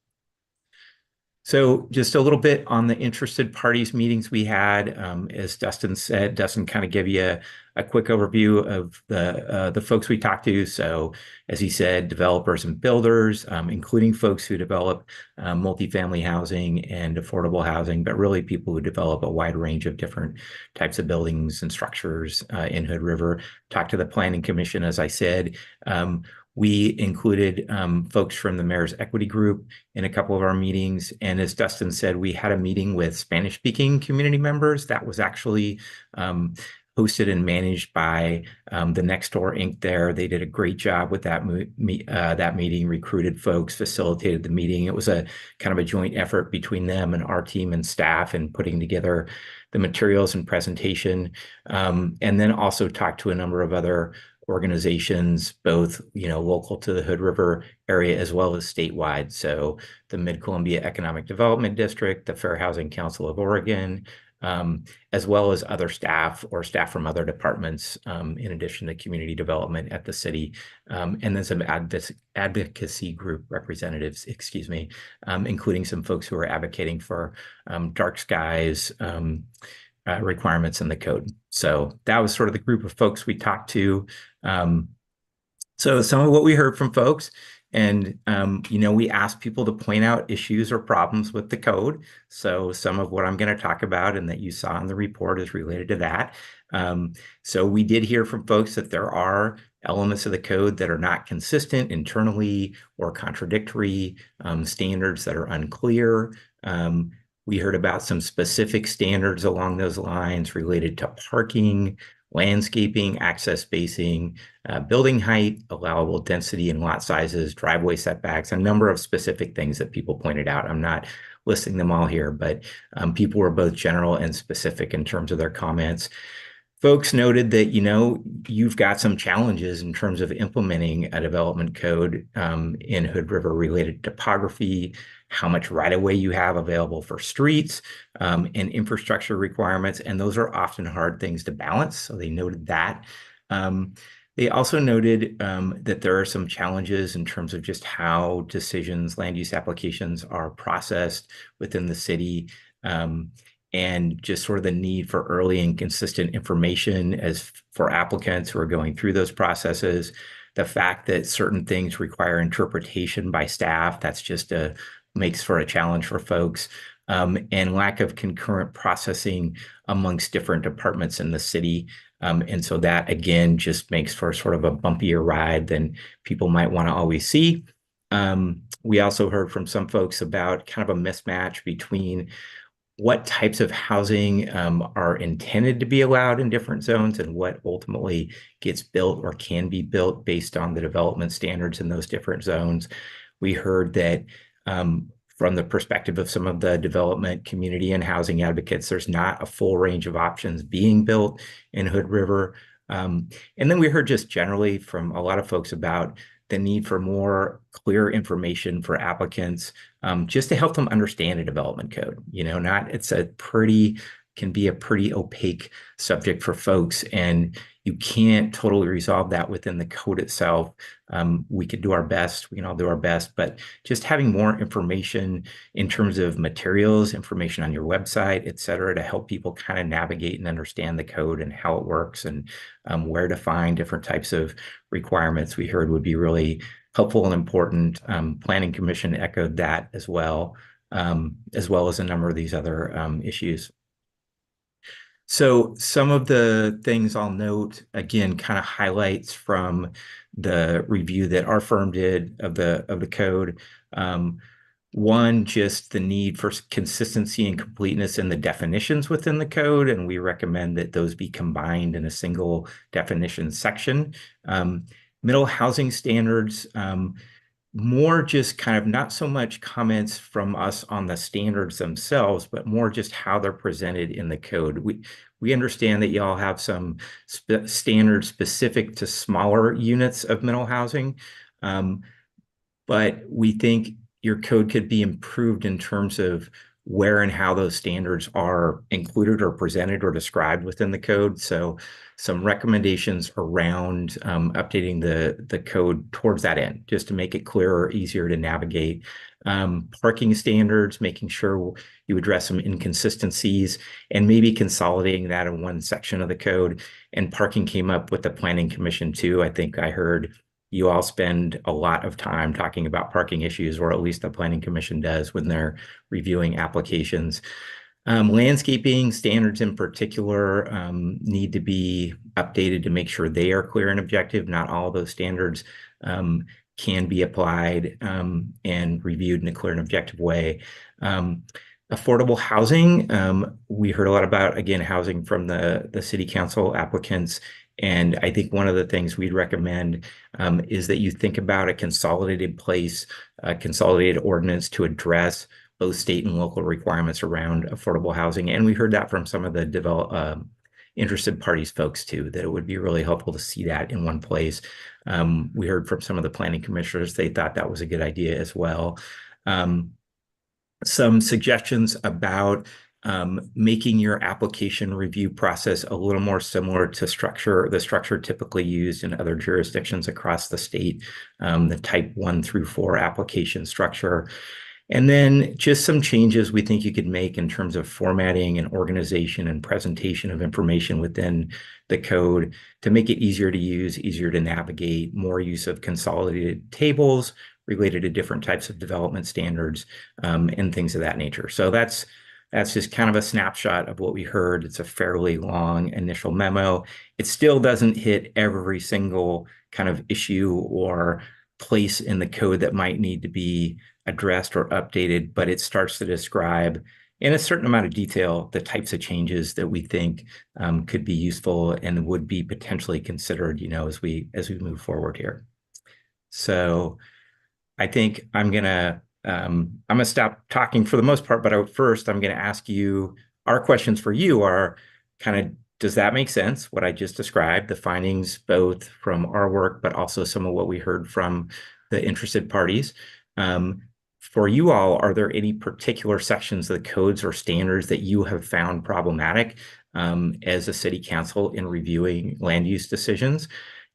So just a little bit on the interested parties meetings we had. As Dustin said, Dustin kind of gave you a quick overview of the folks we talked to. So as he said, developers and builders, including folks who develop multifamily housing and affordable housing, but really people who develop a wide range of different types of buildings and structures in Hood River. Talked to the Planning Commission, as I said. We included folks from the Mayor's Equity Group in a couple of our meetings. And as Dustin said, we had a meeting with Spanish-speaking community members that was actually hosted and managed by the Nextdoor Inc. there. They did a great job with that meeting, recruited folks, facilitated the meeting. It was a kind of a joint effort between them and our team and staff in putting together the materials and presentation. And then also talked to a number of other organizations, both local to the Hood River area as well as statewide. So the Mid-Columbia Economic Development District, the Fair Housing Council of Oregon, as well as other staff or staff from other departments, in addition to community development at the city, and then some advocacy group representatives, including some folks who are advocating for dark skies requirements in the code. So that was sort of the group of folks we talked to. So some of what we heard from folks, and we asked people to point out issues or problems with the code. So some of what I'm going to talk about and that you saw in the report is related to that. So we did hear from folks that there are elements of the code that are not consistent internally or contradictory, standards that are unclear. We heard about some specific standards along those lines related to parking, landscaping, access spacing, building height, allowable density and lot sizes, driveway setbacks, a number of specific things that people pointed out. I'm not listing them all here, but people were both general and specific in terms of their comments. Folks noted that, you've got some challenges in terms of implementing a development code in Hood River related to topography, how much right-of-way you have available for streets, and infrastructure requirements. And those are often hard things to balance. So they noted that. They also noted that there are some challenges in terms of just how decisions, land use applications are processed within the city, and just sort of the need for early and consistent information as for applicants who are going through those processes. The fact that certain things require interpretation by staff, that's just makes for a challenge for folks, and lack of concurrent processing amongst different departments in the city. And so that, again, just makes for sort of a bumpier ride than people might want to always see. We also heard from some folks about kind of a mismatch between what types of housing are intended to be allowed in different zones and what ultimately gets built or can be built based on the development standards in those different zones. We heard that from the perspective of some of the development community and housing advocates, there's not a full range of options being built in Hood River. And then we heard just generally from a lot of folks about the need for more clear information for applicants, just to help them understand a development code. Can be a pretty opaque subject for folks, and you can't totally resolve that within the code itself. We could do our best, we can all do our best, but just having more information in terms of materials, information on your website, et cetera, to help people kind of navigate and understand the code and how it works and where to find different types of requirements, we heard would be really helpful and important. Planning Commission echoed that as well as a number of these other issues. So some of the things I'll note, again, kind of highlights from the review that our firm did of the code. One, just the need for consistency and completeness in the definitions within the code, and we recommend that those be combined in a single definition section. Middle housing standards, more just kind of not so much comments from us on the standards themselves, but more just how they're presented in the code. We understand that y'all have some standards specific to smaller units of middle housing, but we think your code could be improved in terms of where and how those standards are included or presented or described within the code. So some recommendations around updating the code towards that end, just to make it clearer, easier to navigate. Parking standards, making sure you address some inconsistencies and maybe consolidating that in one section of the code. And parking came up with the Planning Commission too. I think I heard you all spend a lot of time talking about parking issues, or at least the Planning Commission does when they're reviewing applications. Landscaping standards in particular need to be updated to make sure they are clear and objective. Not all of those standards can be applied and reviewed in a clear and objective way. Affordable housing, we heard a lot about, again, housing from the city council applicants. And I think one of the things we'd recommend is that you think about a consolidated consolidated ordinance to address both state and local requirements around affordable housing. And we heard that from some of the interested parties folks too, that it would be really helpful to see that in one place. We heard from some of the planning commissioners, they thought that was a good idea as well. Some suggestions about making your application review process a little more similar to the structure typically used in other jurisdictions across the state, the type 1 through 4 application structure. And then just some changes we think you could make in terms of formatting and organization and presentation of information within the code to make it easier to use, easier to navigate, more use of consolidated tables related to different types of development standards and things of that nature. So that's just kind of a snapshot of what we heard. It's a fairly long initial memo. It still doesn't hit every single kind of issue or place in the code that might need to be addressed or updated, but it starts to describe in a certain amount of detail the types of changes that we think could be useful and would be potentially considered, as we move forward here. So I think I'm gonna stop talking for the most part, but first I'm gonna ask you, our questions for you are kind of, does that make sense, what I just described, the findings both from our work, but also some of what we heard from the interested parties? For you all, are there any particular sections of the codes or standards that you have found problematic as a city council in reviewing land use decisions?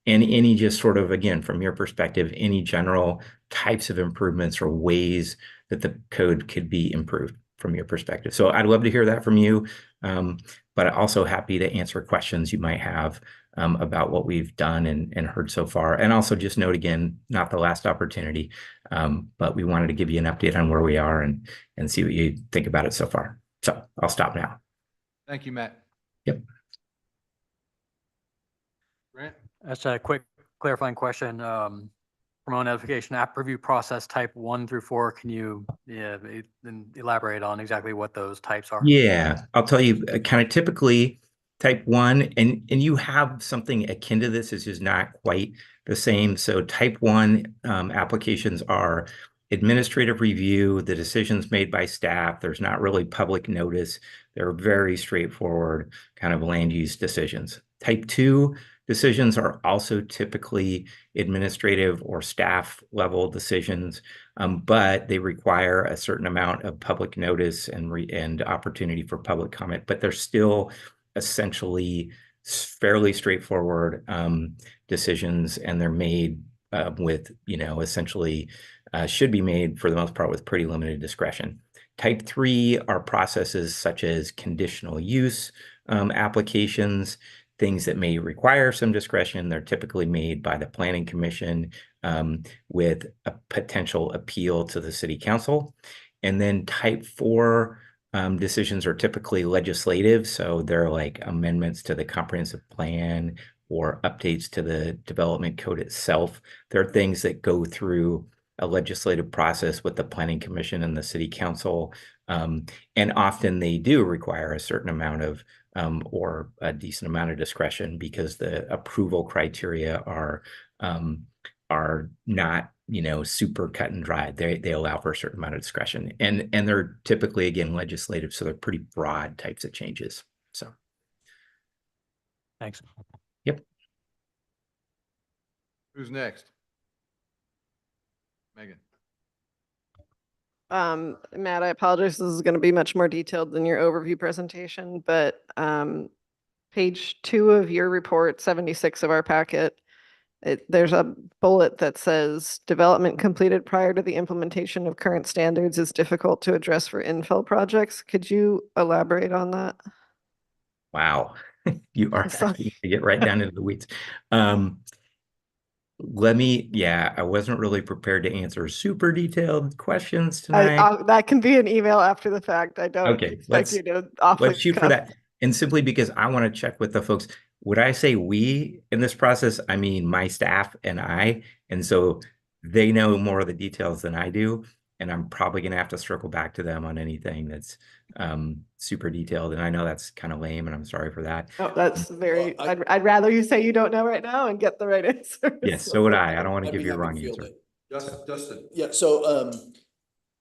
And any just sort of, again, from your perspective, any general types of improvements or ways that the code could be improved from your perspective? So I'd love to hear that from you, but also happy to answer questions you might have about what we've done and heard so far. And also just note again, not the last opportunity, but we wanted to give you an update on where we are and see what you think about it so far. So I'll stop now. Thank you, Matt. Yep. Grant? That's a quick clarifying question. Remote notification app review process type 1 through 4. Can you elaborate on exactly what those types are? Yeah, I'll tell you kind of typically type 1, and you have something akin to this, is just not quite the same. So type 1 applications are administrative review, the decisions made by staff. There's not really public notice. They're very straightforward kind of land use decisions. Type 2 decisions are also typically administrative or staff level decisions, but they require a certain amount of public notice and opportunity for public comment, but they're still essentially fairly straightforward decisions, and they're made with, essentially should be made for the most part with pretty limited discretion. Type 3 are processes such as conditional use applications, things that may require some discretion. They're typically made by the Planning Commission with a potential appeal to the City Council. And then type 4 decisions are typically legislative. So they're like amendments to the comprehensive plan or updates to the development code itself. They're things that go through a legislative process with the Planning Commission and the City Council. And often they do require a certain amount of or a decent amount of discretion, because the approval criteria are not, super cut and dry. They allow for a certain amount of discretion, and they're typically, again, legislative, so they're pretty broad types of changes. So, thanks. Yep. Who's next? Megan. Matt, I apologize. This is going to be much more detailed than your overview presentation, but page 2 of your report, 76 of our packet, there's a bullet that says development completed prior to the implementation of current standards is difficult to address for infill projects. Could you elaborate on that? Wow, you are sorry. asking me to get right down into the weeds. Yeah, I wasn't really prepared to answer super detailed questions tonight. That can be an email after the fact. I don't Okay, expect you to off the let's shoot for cuff. that. And simply because I want to check with the folks, would I say we in this process? I mean, my staff and I, and so they know more of the details than I do. And I'm probably going to have to circle back to them on anything that's super detailed. And I know that's kind of lame, and I'm sorry for that. Oh, that's very, I'd rather you say you don't know right now and get the right answer. Yes, so would I. I don't want to I'd give be you a happy wrong to field answer. it. Justin. Yeah, so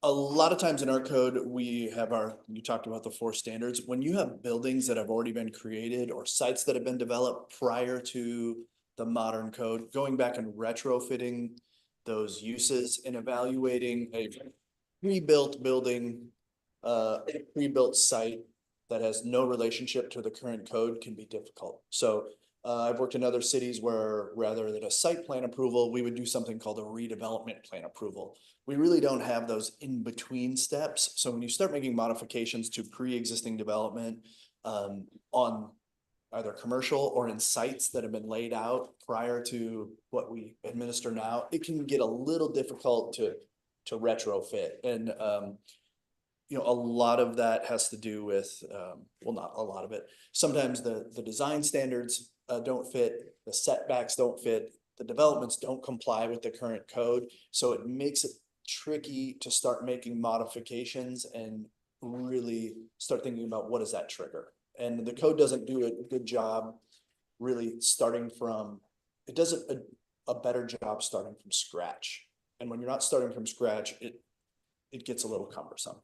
a lot of times in our code, we have you talked about the 4 standards. When you have buildings that have already been created or sites that have been developed prior to the modern code, going back and retrofitting those uses and evaluating a pre-built building, a pre-built site that has no relationship to the current code can be difficult. So I've worked in other cities where rather than a site plan approval, we would do something called a redevelopment plan approval. We really don't have those in-between steps. So when you start making modifications to pre-existing development on either commercial or in sites that have been laid out prior to what we administer now, it can get a little difficult to retrofit. And you know, a lot of that has to do with, well, not a lot of it. Sometimes the design standards don't fit, the setbacks don't fit, the developments don't comply with the current code. So it makes it tricky to start making modifications and really start thinking about what does that trigger. And the code doesn't do a good job really starting from, it does a better job starting from scratch. And when you're not starting from scratch, it gets a little cumbersome.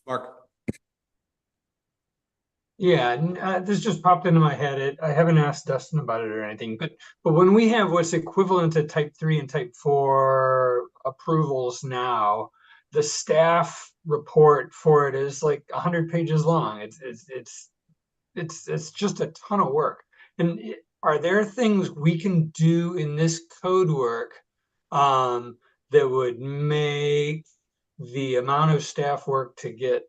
Mark. Yeah, this just popped into my head. I haven't asked Dustin about it or anything, but when we have what's equivalent to type 3 and type 4 approvals now, the staff report for it is like 100 pages long. It's just a ton of work. And are there things we can do in this code work that would make the amount of staff work to get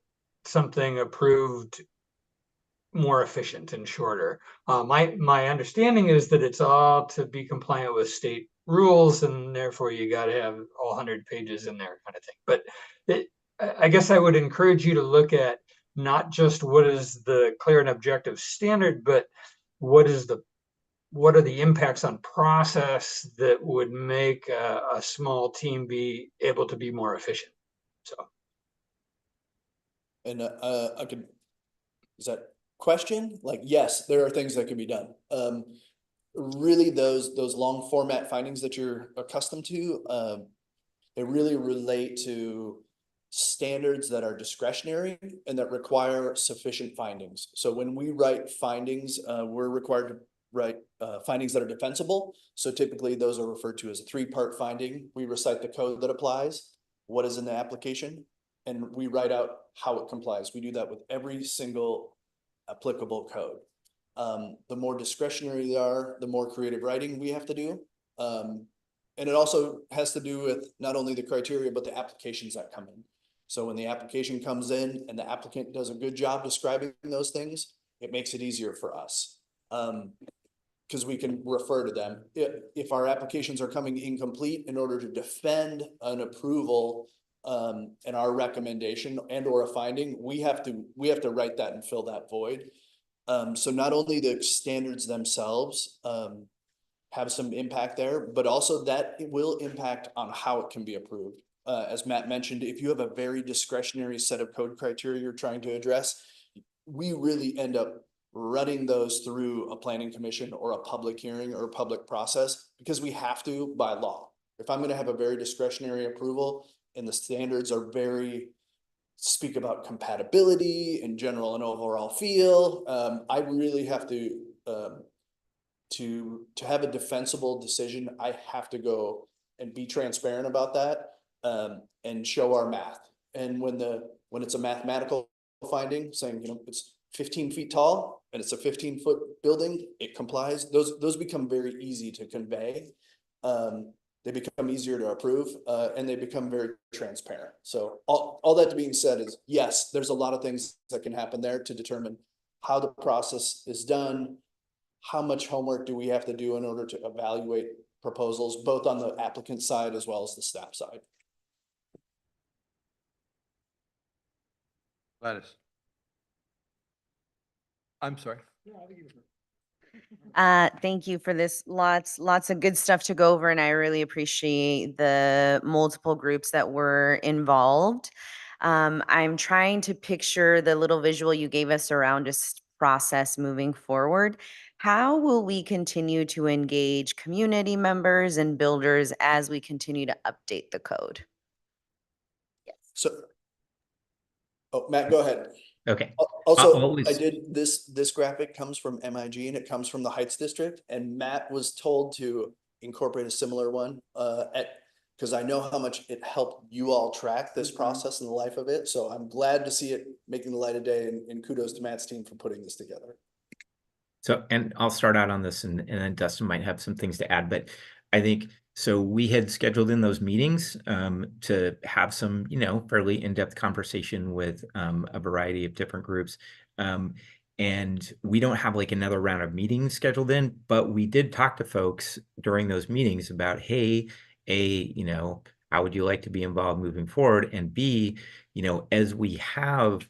something approved more efficient and shorter? My understanding is that it's all to be compliant with state rules, and therefore you got to have all 100 pages in there, kind of thing. But I guess I would encourage you to look at not just what is the clear and objective standard, but what are the impacts on process that would make a small team be able to be more efficient. So. And is that question? Like, yes, there are things that can be done. Really those long format findings that you're accustomed to, they really relate to standards that are discretionary and that require sufficient findings. So when we write findings, we're required to write findings that are defensible. So typically those are referred to as a 3-part finding. We recite the code that applies, what is in the application, and we write out how it complies. We do that with every single applicable code. The more discretionary they are, the more creative writing we have to do. And it also has to do with not only the criteria, but the applications that come in. So when the application comes in and the applicant does a good job describing those things, it makes it easier for us. Because we can refer to them. If our applications are coming incomplete, in order to defend an approval and our recommendation and or a finding, we have to write that and fill that void. So not only the standards themselves have some impact there, but also that it will impact on how it can be approved. As Matt mentioned, if you have a very discretionary set of code criteria you're trying to address, we really end up running those through a planning commission or a public hearing or a public process because we have to by law. If I'm going to have a very discretionary approval and the standards are speak about compatibility and general and overall feel, I really have to have a defensible decision. I have to go and be transparent about that. and show our math. And when it's a mathematical finding saying, it's 15 feet tall and it's a 15-foot building, it complies. Those become very easy to convey. They become easier to approve, and they become very transparent. So all that being said is, yes, there's a lot of things that can happen there to determine how the process is done, how much homework do we have to do in order to evaluate proposals, both on the applicant side as well as the staff side. Gladys. I'm sorry. Thank you for this. Lots of good stuff to go over, and I really appreciate the multiple groups that were involved. I'm trying to picture the little visual you gave us around just process moving forward. How will we continue to engage community members and builders as we continue to update the code? So, Matt, go ahead. Okay. Also, I did this graphic comes from MIG and it comes from the Heights District, and Matt was told to incorporate a similar one because I know how much it helped you all track this process and the life of it. So I'm glad to see it making the light of day, and kudos to Matt's team for putting this together. So, and I'll start out on this, and then Dustin might have some things to add, but I think, so we had scheduled in those meetings to have some, fairly in-depth conversation with a variety of different groups. And we don't have like another round of meetings scheduled in, but we did talk to folks during those meetings about, hey, how would you like to be involved moving forward? And B, as we have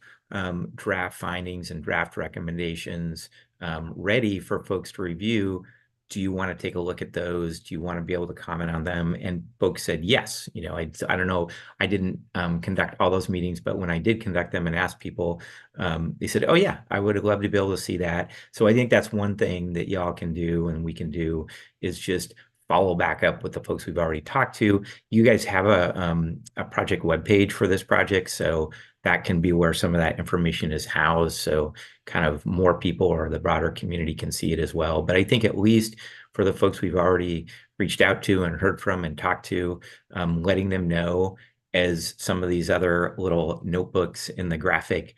draft findings and draft recommendations ready for folks to review, do you want to take a look at those? Do you want to be able to comment on them? And folks said yes. I don't know, I didn't conduct all those meetings, but when I did conduct them and ask people, they said, oh yeah, I would have loved to be able to see that. So I think that's one thing that y'all can do and we can do is just follow back up with the folks we've already talked to. You guys have a project webpage for this project, so that can be where some of that information is housed. So kind of more people or the broader community can see it as well. But I think at least for the folks we've already reached out to and heard from and talked to, letting them know as some of these other little notebooks in the graphic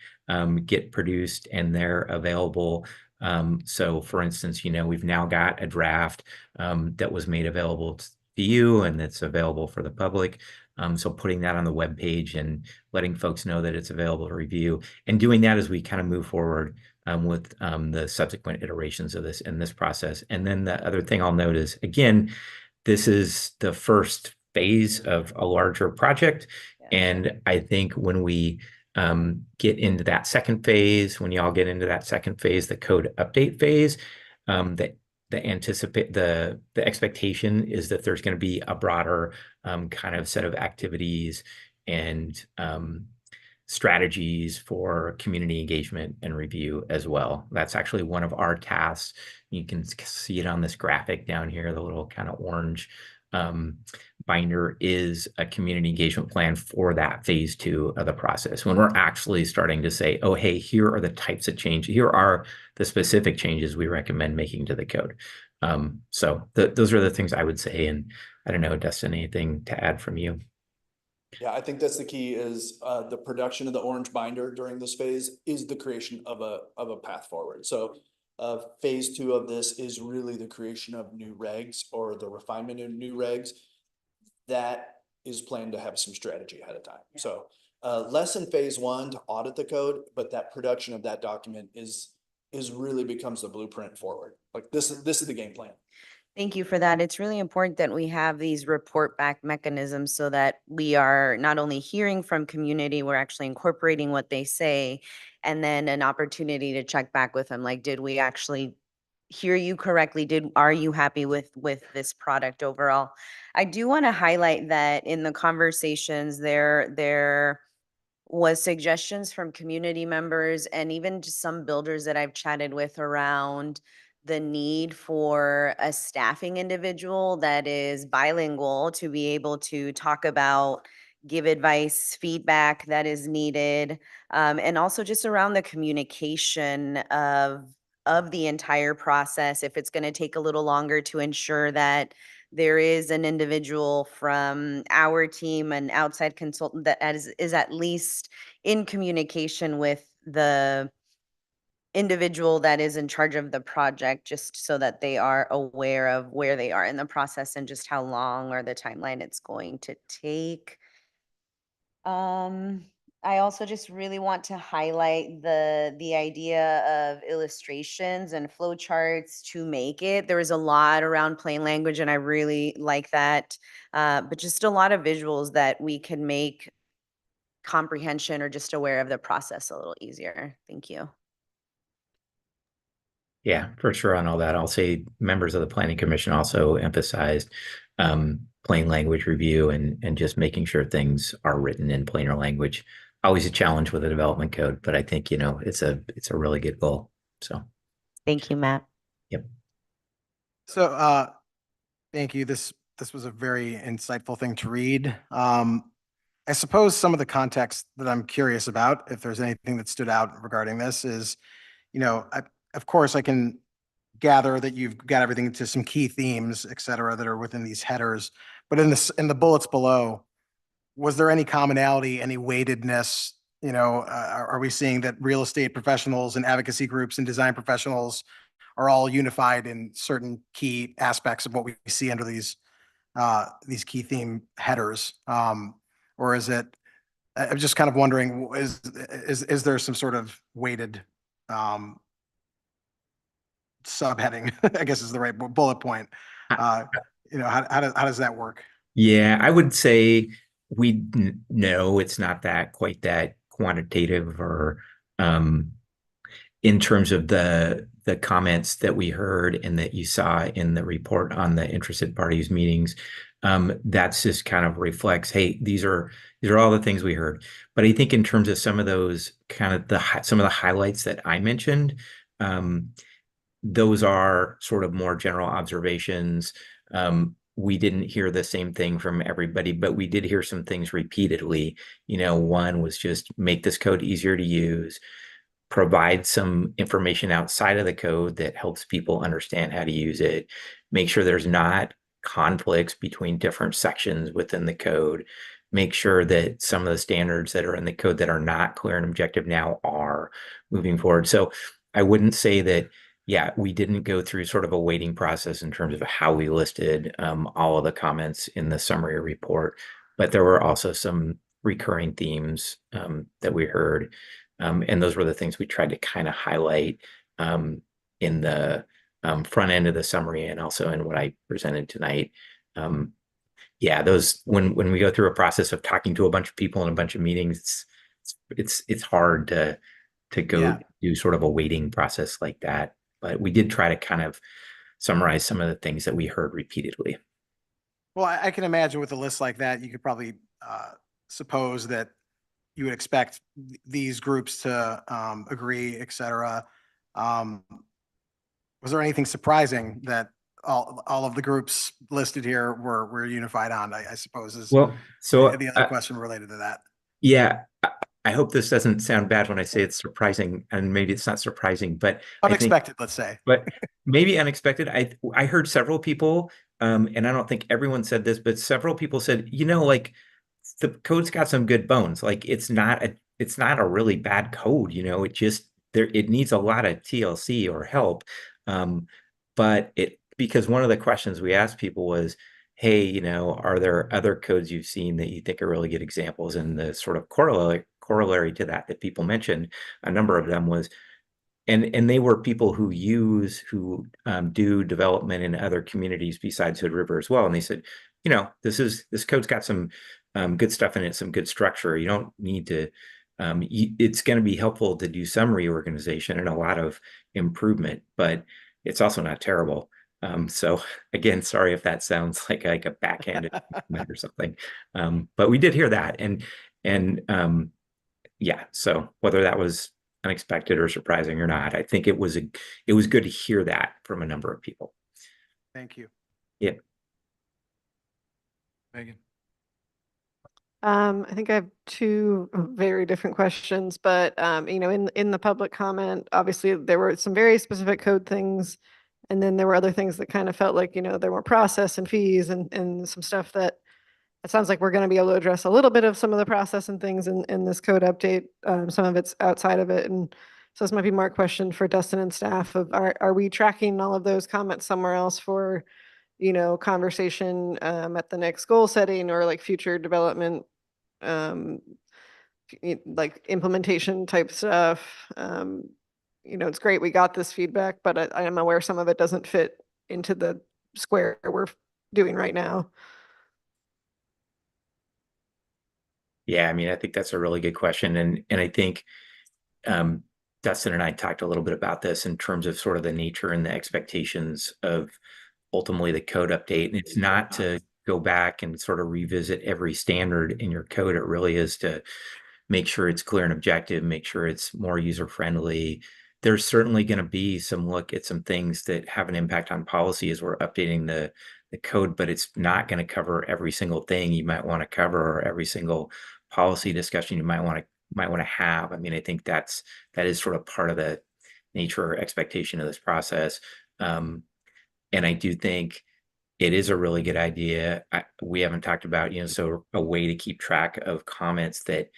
get produced and they're available. So for instance, we've now got a draft that was made available to you and that's available for the public. So putting that on the webpage and letting folks know that it's available to review, and doing that as we kind of move forward with the subsequent iterations of this in this process. And then the other thing I'll note is, again, this is the first phase of a larger project. And I think when we get into that second phase, when y'all get into that second phase, the code update phase, the expectation is that there's going to be a broader kind of set of activities and strategies for community engagement and review as well. That's actually one of our tasks. You can see it on this graphic down here, the little kind of orange binder is a community engagement plan for that phase 2 of the process. When we're actually starting to say, oh, hey, here are the types of changes, here are the specific changes we recommend making to the code. So those are the things I would say. And I don't know, Dustin, anything to add from you? Yeah, I think that's the key is the production of the orange binder during this phase is the creation of a path forward. So phase 2 of this is really the creation of new regs or the refinement of new regs. That is planned to have some strategy ahead of time. Yeah. So less in phase 1 to audit the code, but that production of that document is really becomes the blueprint forward. Like this is the game plan. Thank you for that. It's really important that we have these report back mechanisms so that we are not only hearing from community, we're actually incorporating what they say, and then an opportunity to check back with them. Like, did we actually hear you correctly? Are you happy with this product overall? I do want to highlight that in the conversations there was suggestions from community members and even just some builders that I've chatted with around the need for a staffing individual that is bilingual to be able to talk about, give advice, feedback that is needed, and also just around the communication of the entire process. If it's going to take a little longer, to ensure that there is an individual from our team, an outside consultant that is at least in communication with the individual that is in charge of the project, just so that they are aware of where they are in the process and just how long or the timeline it's going to take. I also just really want to highlight the idea of illustrations and flowcharts to make it. There was a lot around plain language, and I really like that. But just a lot of visuals that we can make comprehension or just aware of the process a little easier. Thank you. Yeah, for sure on all that. I'll say members of the planning commission also emphasized plain language review and just making sure things are written in plainer language. Always a challenge with a development code, but I think, it's a really good goal. So thank you, Matt. Yep. So, thank you. This was a very insightful thing to read. I suppose some of the context that I'm curious about, if there's anything that stood out regarding this, is, of course, I can gather that you've got everything to some key themes, et cetera, that are within these headers. But in the bullets below, was there any commonality, any weightedness? Are we seeing that real estate professionals and advocacy groups and design professionals are all unified in certain key aspects of what we see under these key theme headers? Or is it, I'm just kind of wondering, is there some sort of weighted subheading, I guess is the right bullet point? How does that work? Yeah, I would say no, it's not quite that quantitative or in terms of the comments that we heard and that you saw in the report on the interested parties meetings. That's just kind of reflects, hey, these are all the things we heard. But I think in terms of some of those kind of some of the highlights that I mentioned, those are sort of more general observations. We didn't hear the same thing from everybody, but we did hear some things repeatedly. One was just make this code easier to use, provide some information outside of the code that helps people understand how to use it, make sure there's not conflicts between different sections within the code, make sure that some of the standards that are in the code that are not clear and objective now are moving forward. So I wouldn't say that, yeah, we didn't go through sort of a weighting process in terms of how we listed all of the comments in the summary report, but there were also some recurring themes that we heard. And those were the things we tried to kind of highlight in the front end of the summary and also in what I presented tonight. Yeah, those when we go through a process of talking to a bunch of people in a bunch of meetings, it's hard to go do sort of a weighting process like that. But we did try to kind of summarize some of the things that we heard repeatedly. Well, I can imagine with a list like that, you could probably suppose that you would expect these groups to agree, et cetera. Was there anything surprising that all of the groups listed here were unified on, I suppose is the other question related to that. Yeah, I hope this doesn't sound bad when I say it's surprising, and maybe it's not surprising, but unexpected, let's say. But maybe unexpected. I heard several people, and I don't think everyone said this, but several people said, like the code's got some good bones. Like it's not a really bad code, it just it needs a lot of TLC or help. But because one of the questions we asked people was, hey, are there other codes you've seen that you think are really good examples? And the sort of corollary to that people mentioned, a number of them was, and they were people who do development in other communities besides Hood River as well. And they said, this code's got some good stuff in it, some good structure. You don't need to, it's going to be helpful to do some reorganization and a lot of improvement, but it's also not terrible. So again, sorry if that sounds like a backhanded comment or something. But we did hear that. And yeah, so whether that was unexpected or surprising or not, I think it was good to hear that from a number of people. Thank you. Yeah. Megan. I think I have two very different questions, but in the public comment, obviously there were some very specific code things And then there were other things that kind of felt like, there were process and fees and some stuff that it sounds like we're going to be able to address a little bit of some of the process and things in this code update. Some of it's outside of it. And so this might be more a question for Dustin and staff of, are we tracking all of those comments somewhere else for, conversation at the next goal setting or like future development, like implementation type stuff? It's great we got this feedback, but I am aware some of it doesn't fit into the square we're doing right now. Yeah, I mean, I think that's a really good question. And I think Dustin and I talked a little bit about this in terms of sort of the nature and the expectations of ultimately the code update. And it's not to go back and sort of revisit every standard in your code. It really is to make sure it's clear and objective, make sure it's more user-friendly. There's certainly going to be some look at some things that have an impact on policy as we're updating the code, but it's not going to cover every single thing you might want to cover or every single policy discussion you might want to have. I mean, I think that is sort of part of the nature or expectation of this process. And I do think it is a really good idea. We haven't talked about, so a way to keep track of comments that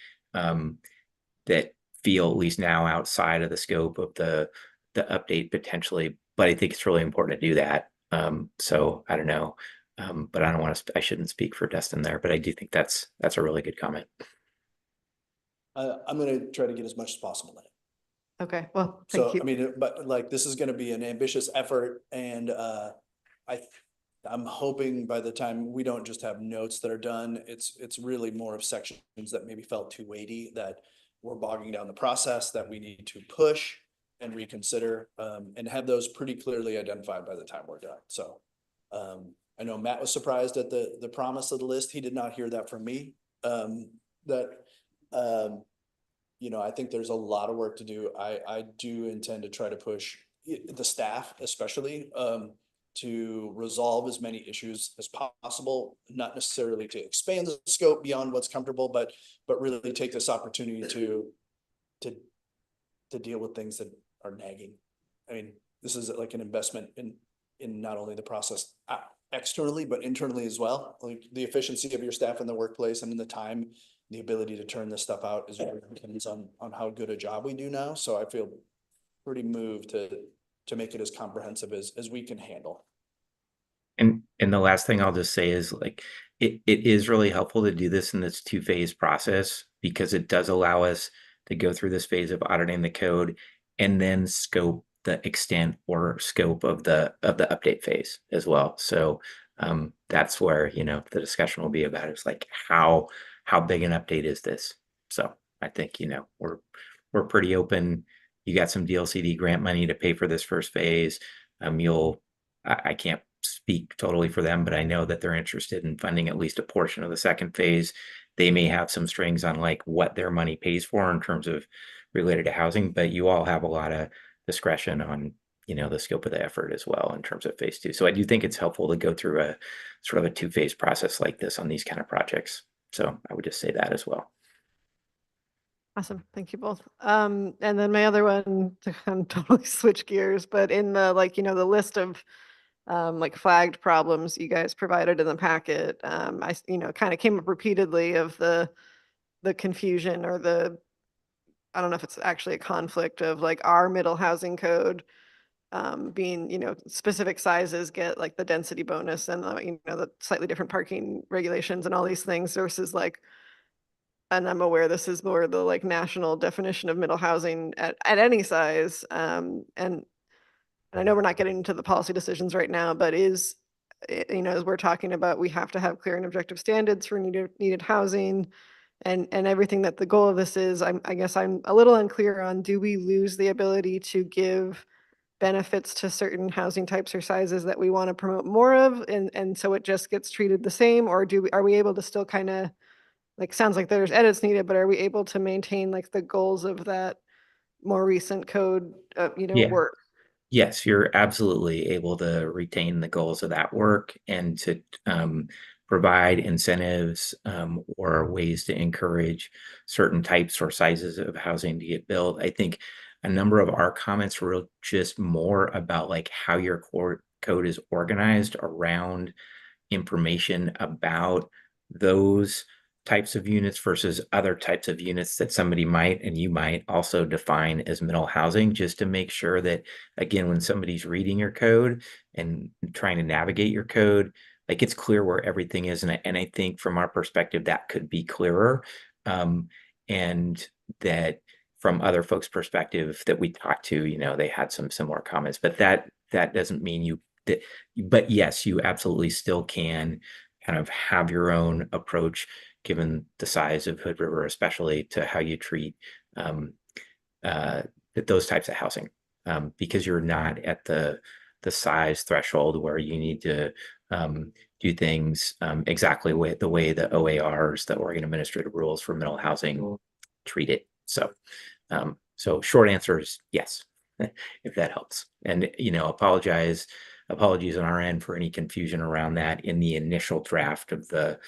that feel at least now outside of the scope of the update potentially, but I think it's really important to do that. So I don't know, but I shouldn't speak for Dustin there, but I do think that's a really good comment. I'm gonna try to get as much as possible in it. Okay, well, thank you. I mean, but like, this is gonna be an ambitious effort, and I'm hoping by the time we don't just have notes that are done, it's really more of sections that maybe felt too weighty, that we're bogging down the process, that we need to push and reconsider, and have those pretty clearly identified by the time we're done. So I know Matt was surprised at the promise of the list. He did not hear that from me. I think there's a lot of work to do. I do intend to try to push the staff, especially, to resolve as many issues as possible, not necessarily to expand the scope beyond what's comfortable, but really take this opportunity to deal with things that are nagging. I mean, this is like an investment in not only the process externally, but internally as well. Like, the efficiency of your staff in the workplace and in the time, the ability to turn this stuff out is really depends on how good a job we do now. So I feel pretty moved to make it as comprehensive as we can handle. And the last thing I'll just say is, like, it is really helpful to do this in this two-phase process, because it does allow us to go through this phase of auditing the code and then scope the extent or scope of the update phase as well. So that's where, the discussion will be about, is like, how big an update is this? So I think, we're pretty open. You got some DLCD grant money to pay for this first phase. I can't speak totally for them, but I know that they're interested in funding at least a portion of the second phase. They may have some strings on like what their money pays for in terms of related to housing, but you all have a lot of discretion on, the scope of the effort as well in terms of phase 2. So I do think it's helpful to go through a sort of a two-phase process like this on these kind of projects. So I would just say that as well. Awesome. Thank you both. And then my other one, to kind of totally switch gears, but in the, the list of flagged problems you guys provided in the packet, I kind of came up repeatedly of the confusion or I don't know if it's actually a conflict of like our middle housing code being, specific sizes get like the density bonus and the slightly different parking regulations and all these things versus like, and I'm aware this is more the like national definition of middle housing at any size. And I know we're not getting into the policy decisions right now, but as we're talking about, we have to have clear and objective standards for needed housing and everything that the goal of this is. I guess I'm a little unclear on, do we lose the ability to give benefits to certain housing types or sizes that we want to promote more of, and so it just gets treated the same, or are we able to still kind of, like, sounds like there's edits needed, but are we able to maintain like the goals of that more recent code work? Yes, you're absolutely able to retain the goals of that work and to provide incentives or ways to encourage certain types or sizes of housing to get built. I think a number of our comments were just more about like how your core code is organized around information about those types of units versus other types of units that somebody might and you might also define as middle housing, just to make sure that, again, when somebody's reading your code and trying to navigate your code, like it's clear where everything is. And I think from our perspective, that could be clearer. And that from other folks' perspective that we talked to, you know, they had some similar comments, but that doesn't mean you that, but yes, you absolutely still can kind of have your own approach, given the size of Hood River, especially to how you treat those types of housing, because you're not at the size threshold where you need to do things exactly the way the OARs, the Oregon Administrative Rules for Middle Housing, treat it. So, so short answer is yes, if that helps. And, you know, apologies on our end for any confusion around that in the initial draft of the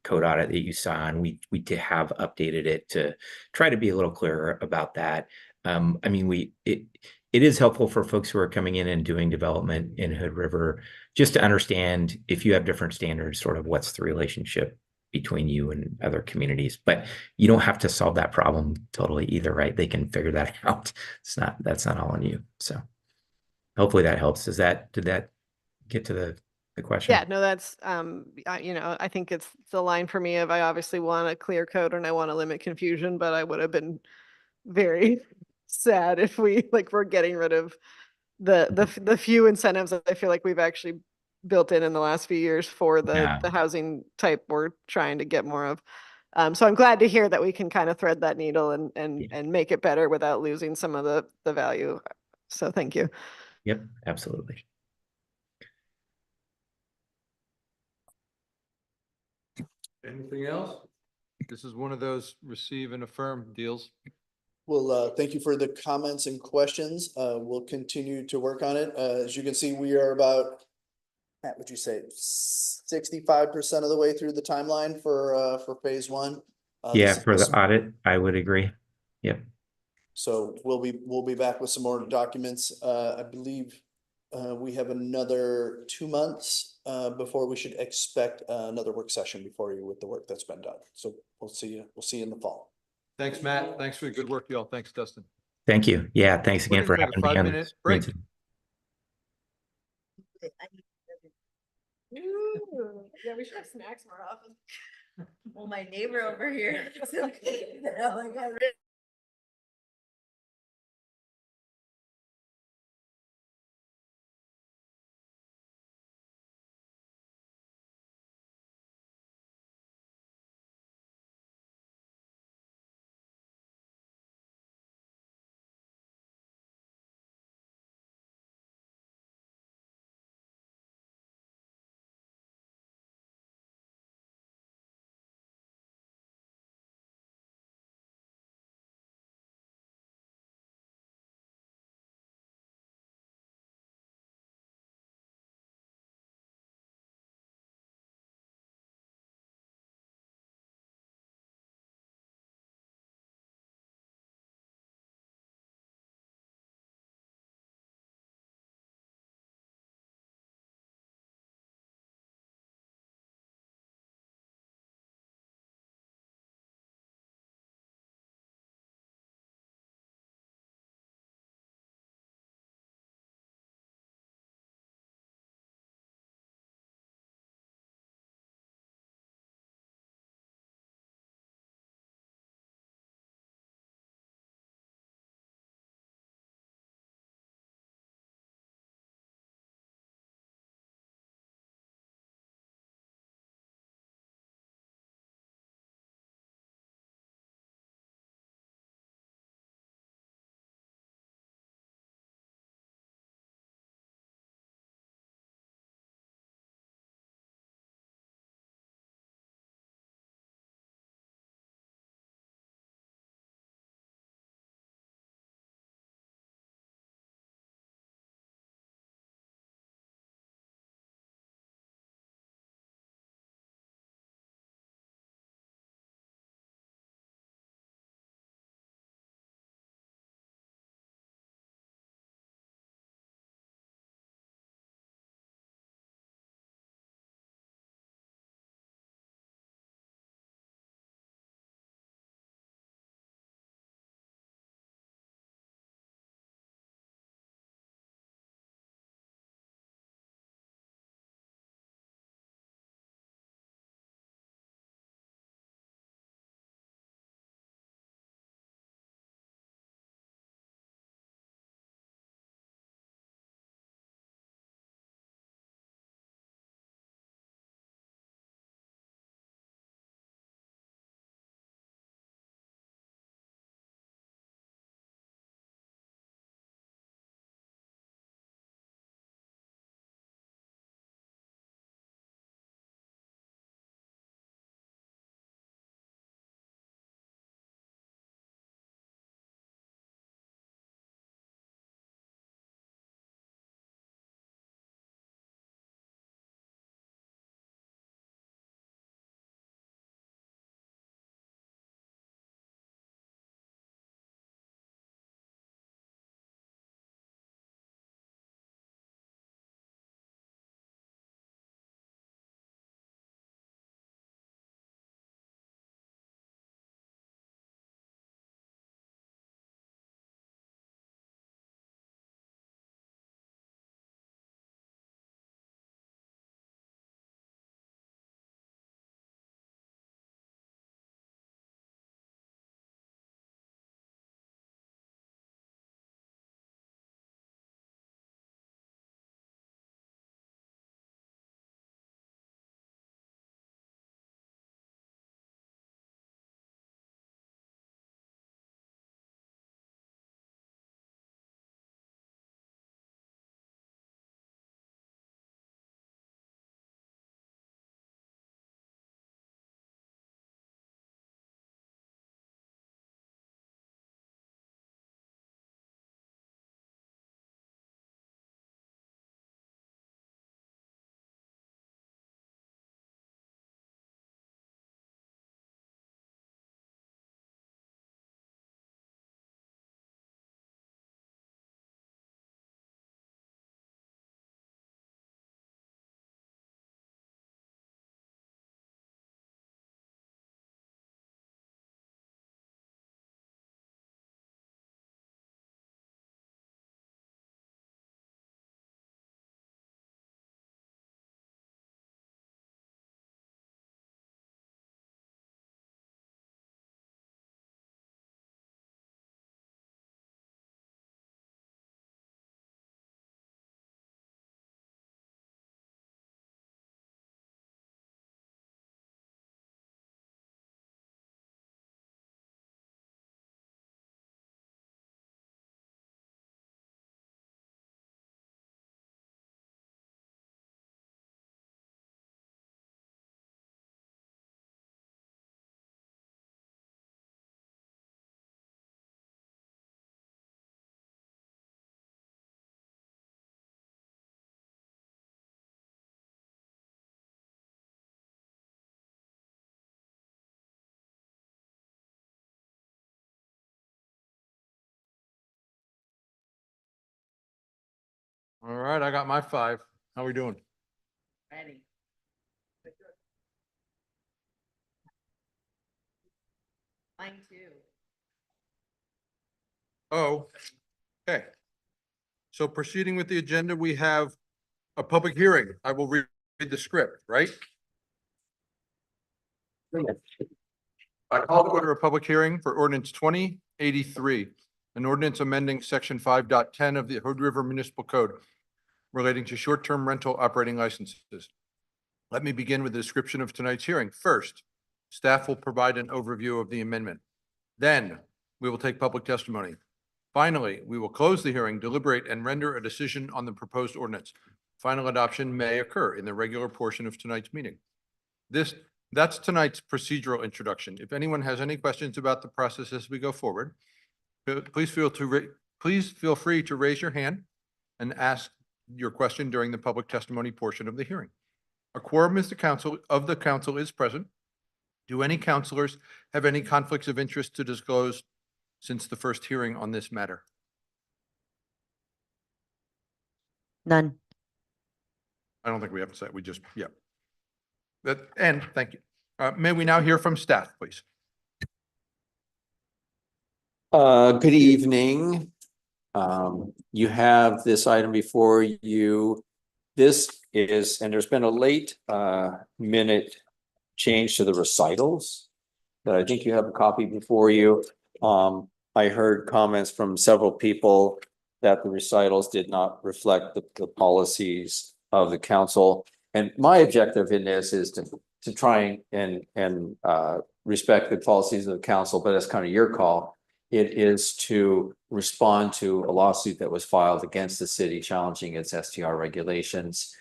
code audit that you saw, and we did have updated it to try to be a little clearer about that. I mean, it is helpful for folks who are coming in and doing development in Hood River, just to understand if you have different standards, sort of what's the relationship between you and other communities. But you don't have to solve that problem totally either, right? They can figure that out. That's not all on you. So hopefully that helps. Did that get to the question? Yeah, no, that's, you know, I think it's the line for me of, I obviously want a clear code and I want to limit confusion, but I would have been very sad if we were getting rid of the few incentives that I feel like we've actually built in the last few years for the housing type we're trying to get more of. So I'm glad to hear that we can kind of thread that needle and make it better without losing some of the value. So thank you. Yep, absolutely. Anything else? This is one of those receive and affirm deals. Well, thank you for the comments and questions. We'll continue to work on it. As you can see, we are about, Matt, would you say 65% of the way through the timeline for phase one? Yeah, for the audit, I would agree. Yep. So we'll be back with some more documents. I believe we have another 2 months before we should expect another work session before you with the work that's been done. So we'll see you in the fall. Thanks, Matt. Thanks for the good work, y'all. Thanks, Dustin. Thank you. Yeah, thanks again for having me on. 5-minute break. Yeah, we should have snacks more often. Well, my neighbor over here. All right, I got my 5. How we doing? Ready. Mine too. Oh, okay. So proceeding with the agenda, we have a public hearing. I will read the script, right? I call to order a public hearing for ordinance 2083, an ordinance amending section 5.10 of the Hood River Municipal Code relating to short-term rental operating licenses. Let me begin with a description of tonight's hearing. First, staff will provide an overview of the amendment. Then we will take public testimony. Finally, we will close the hearing, deliberate, and render a decision on the proposed ordinance. Final adoption may occur in the regular portion of tonight's meeting. That's tonight's procedural introduction. If anyone has any questions about the process as we go forward, please feel free to raise your hand and ask your question during the public testimony portion of the hearing. A quorum of the council is present. Do any councilors have any conflicts of interest to disclose since the first hearing on this matter? None. I don't think we have to say, we just, yeah. And thank you. May we now hear from staff, please? Good evening. You have this item before you. This is, and there's been a late minute change to the recitals that I think you have a copy before you. I heard comments from several people that the recitals did not reflect the policies of the council. And my objective in this is to try and respect the policies of the council, but that's kind of your call. It is to respond to a lawsuit that was filed against the city challenging its STR regulations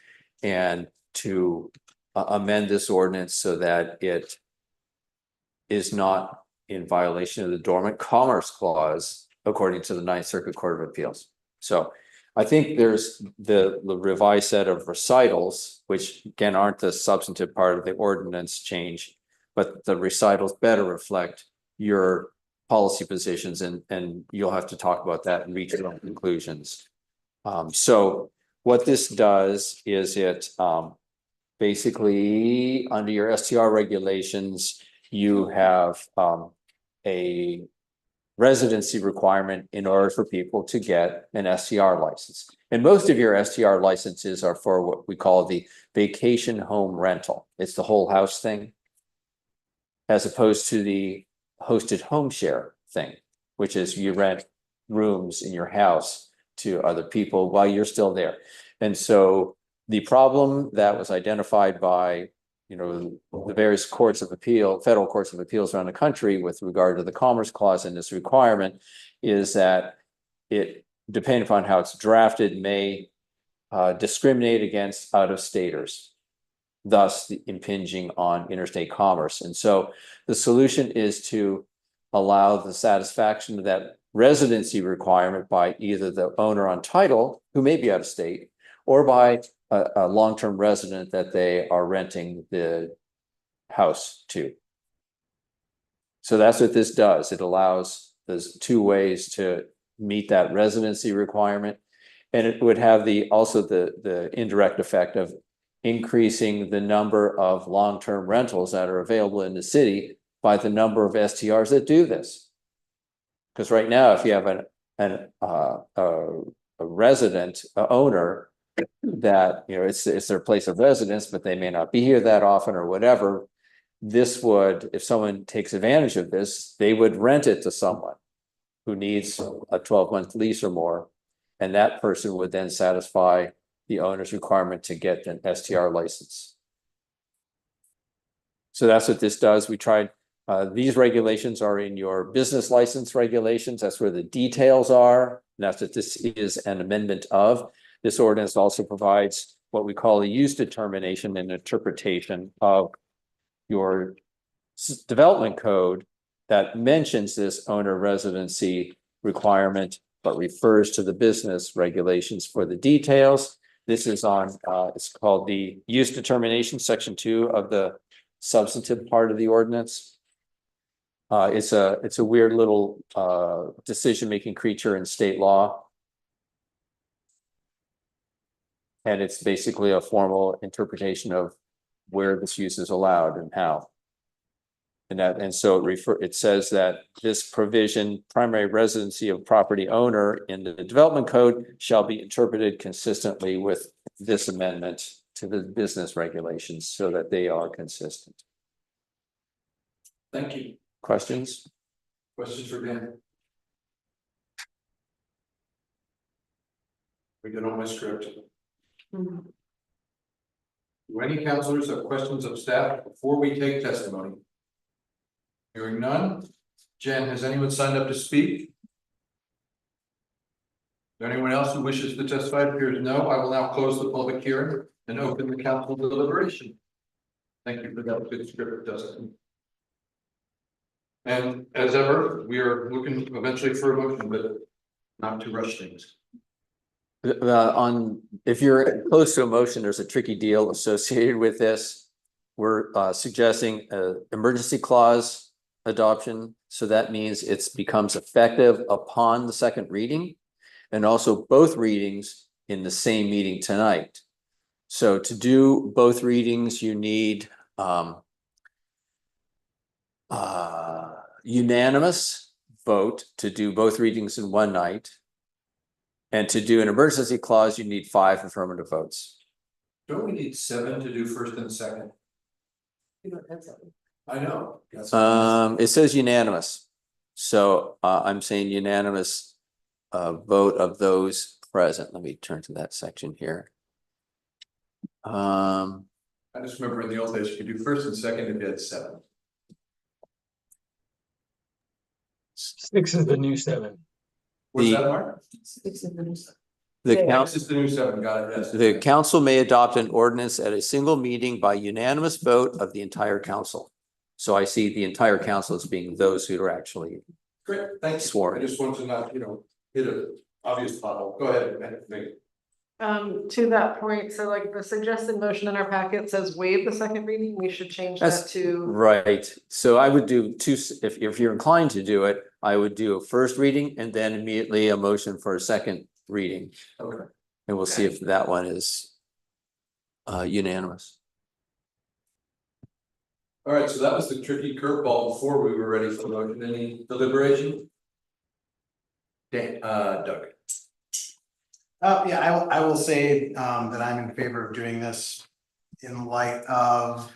and to amend this ordinance so that it is not in violation of the Dormant Commerce Clause, according to the Ninth Circuit Court of Appeals. So I think there's the revised set of recitals, which again aren't the substantive part of the ordinance change, but the recitals better reflect your policy positions, and you'll have to talk about that and reach your own conclusions. So what this does is it basically under your STR regulations, you have a residency requirement in order for people to get an STR license. And most of your STR licenses are for what we call the vacation home rental. It's the whole house thing, as opposed to the hosted home share thing, which is you rent rooms in your house to other people while you're still there. And so the problem that was identified by the various courts of appeal, federal courts of appeals around the country with regard to the Commerce Clause and this requirement is that it, depending upon how it's drafted, may discriminate against out-of-staters, thus impinging on interstate commerce. And so the solution is to allow the satisfaction of that residency requirement by either the owner on title, who may be out of state, or by a long-term resident that they are renting the house to. So that's what this does. It allows those two ways to meet that residency requirement. And it would have also the indirect effect of increasing the number of long-term rentals that are available in the city by the number of STRs that do this. Because right now, if you have a resident, owner, that it's their place of residence, but they may not be here that often or whatever, this would, if someone takes advantage of this, they would rent it to someone who needs a 12-month lease or more, and that person would then satisfy the owner's requirement to get an STR license. So that's what this does. We tried, these regulations are in your business license regulations. That's where the details are. And that's what this is an amendment of. This ordinance also provides what we call a use determination and interpretation of your development code that mentions this owner residency requirement, but refers to the business regulations for the details. This is on, it's called the use determination, section 2 of the substantive part of the ordinance. It's a weird little decision-making creature in state law. And it's basically a formal interpretation of where this use is allowed and how. And so it says that this provision, primary residency of property owner in the development code shall be interpreted consistently with this amendment to the business regulations so that they are consistent. Thank you. Questions? Questions for Dan? We get on my script. Do any counselors have questions of staff before we take testimony? Hearing none. Jen, has anyone signed up to speak? Is there anyone else who wishes to testify? It appears no. I will now close the public hearing and open the council deliberation. Thank you for that good script, Dustin. And as ever, we are looking eventually for a motion, but not to rush things. If you're close to a motion, there's a tricky deal associated with this. We're suggesting an emergency clause adoption. So that means it becomes effective upon the second reading and also both readings in the same meeting tonight. So to do both readings, you need unanimous vote to do both readings in one night. And to do an emergency clause, you need 5 affirmative votes. Don't we need 7 to do first and second? I know. It says unanimous. So I'm saying unanimous vote of those present. Let me turn to that section here. I just remember in the old days, you could do first and second if you had 7. 6 is the new 7. What's that, Mark? The This council, is the new 7, got it, yes. the council may adopt an ordinance at a single meeting by unanimous vote of the entire council. So I see the entire council as being those who are actually Great, thanks. sworn. I just want to not, hit an obvious pothole. Go ahead, Megan. To that point, so like the suggested motion in our packet says waive the second reading, we should change that to. Right. So I would do two, if you're inclined to do it, I would do a first reading and then immediately a motion for a second reading. Okay. And we'll see if that one is unanimous. All right, so that was the tricky curveball before we were ready for the motion. Any deliberation? Dan, Doug. Yeah, I will say that I'm in favor of doing this in light of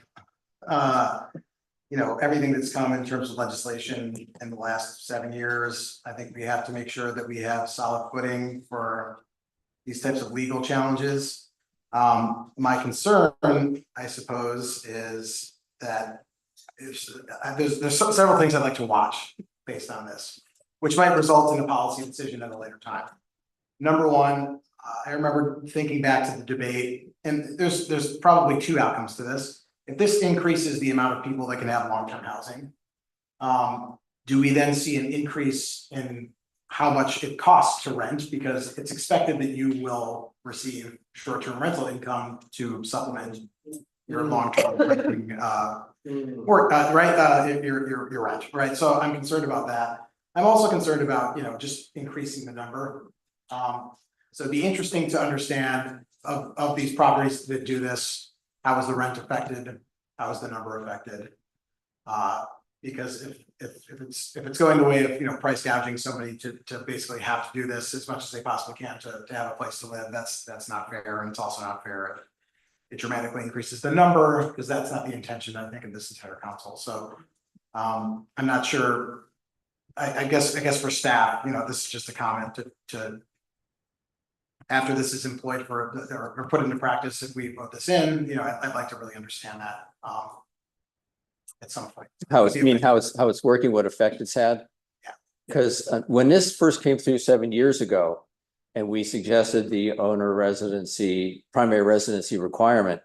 everything that's come in terms of legislation in the last 7 years. I think we have to make sure that we have solid footing for these types of legal challenges. My concern, I suppose, is that there's several things I'd like to watch based on this, which might result in a policy decision at a later time. Number one, I remember thinking back to the debate, and there's probably 2 outcomes to this. If this increases the amount of people that can have long-term housing, do we then see an increase in how much it costs to rent? Because it's expected that you will receive short-term rental income to supplement your long-term renting your rent, right? So I'm concerned about that. I'm also concerned about, just increasing the number. So it'd be interesting to understand of these properties that do this, how is the rent affected? How is the number affected? Because if it's going the way of, price gouging somebody to basically have to do this as much as they possibly can to have a place to live, that's not fair. And it's also not fair if it dramatically increases the number, because that's not the intention, I think, of this entire council. So I'm not sure. I guess for staff, this is just a comment to after this is employed or put into practice, if we vote this in, I'd like to really understand that at some point. How it's working, what effect it's had? Yeah. Because when this first came through 7 years ago, and we suggested the primary residency requirement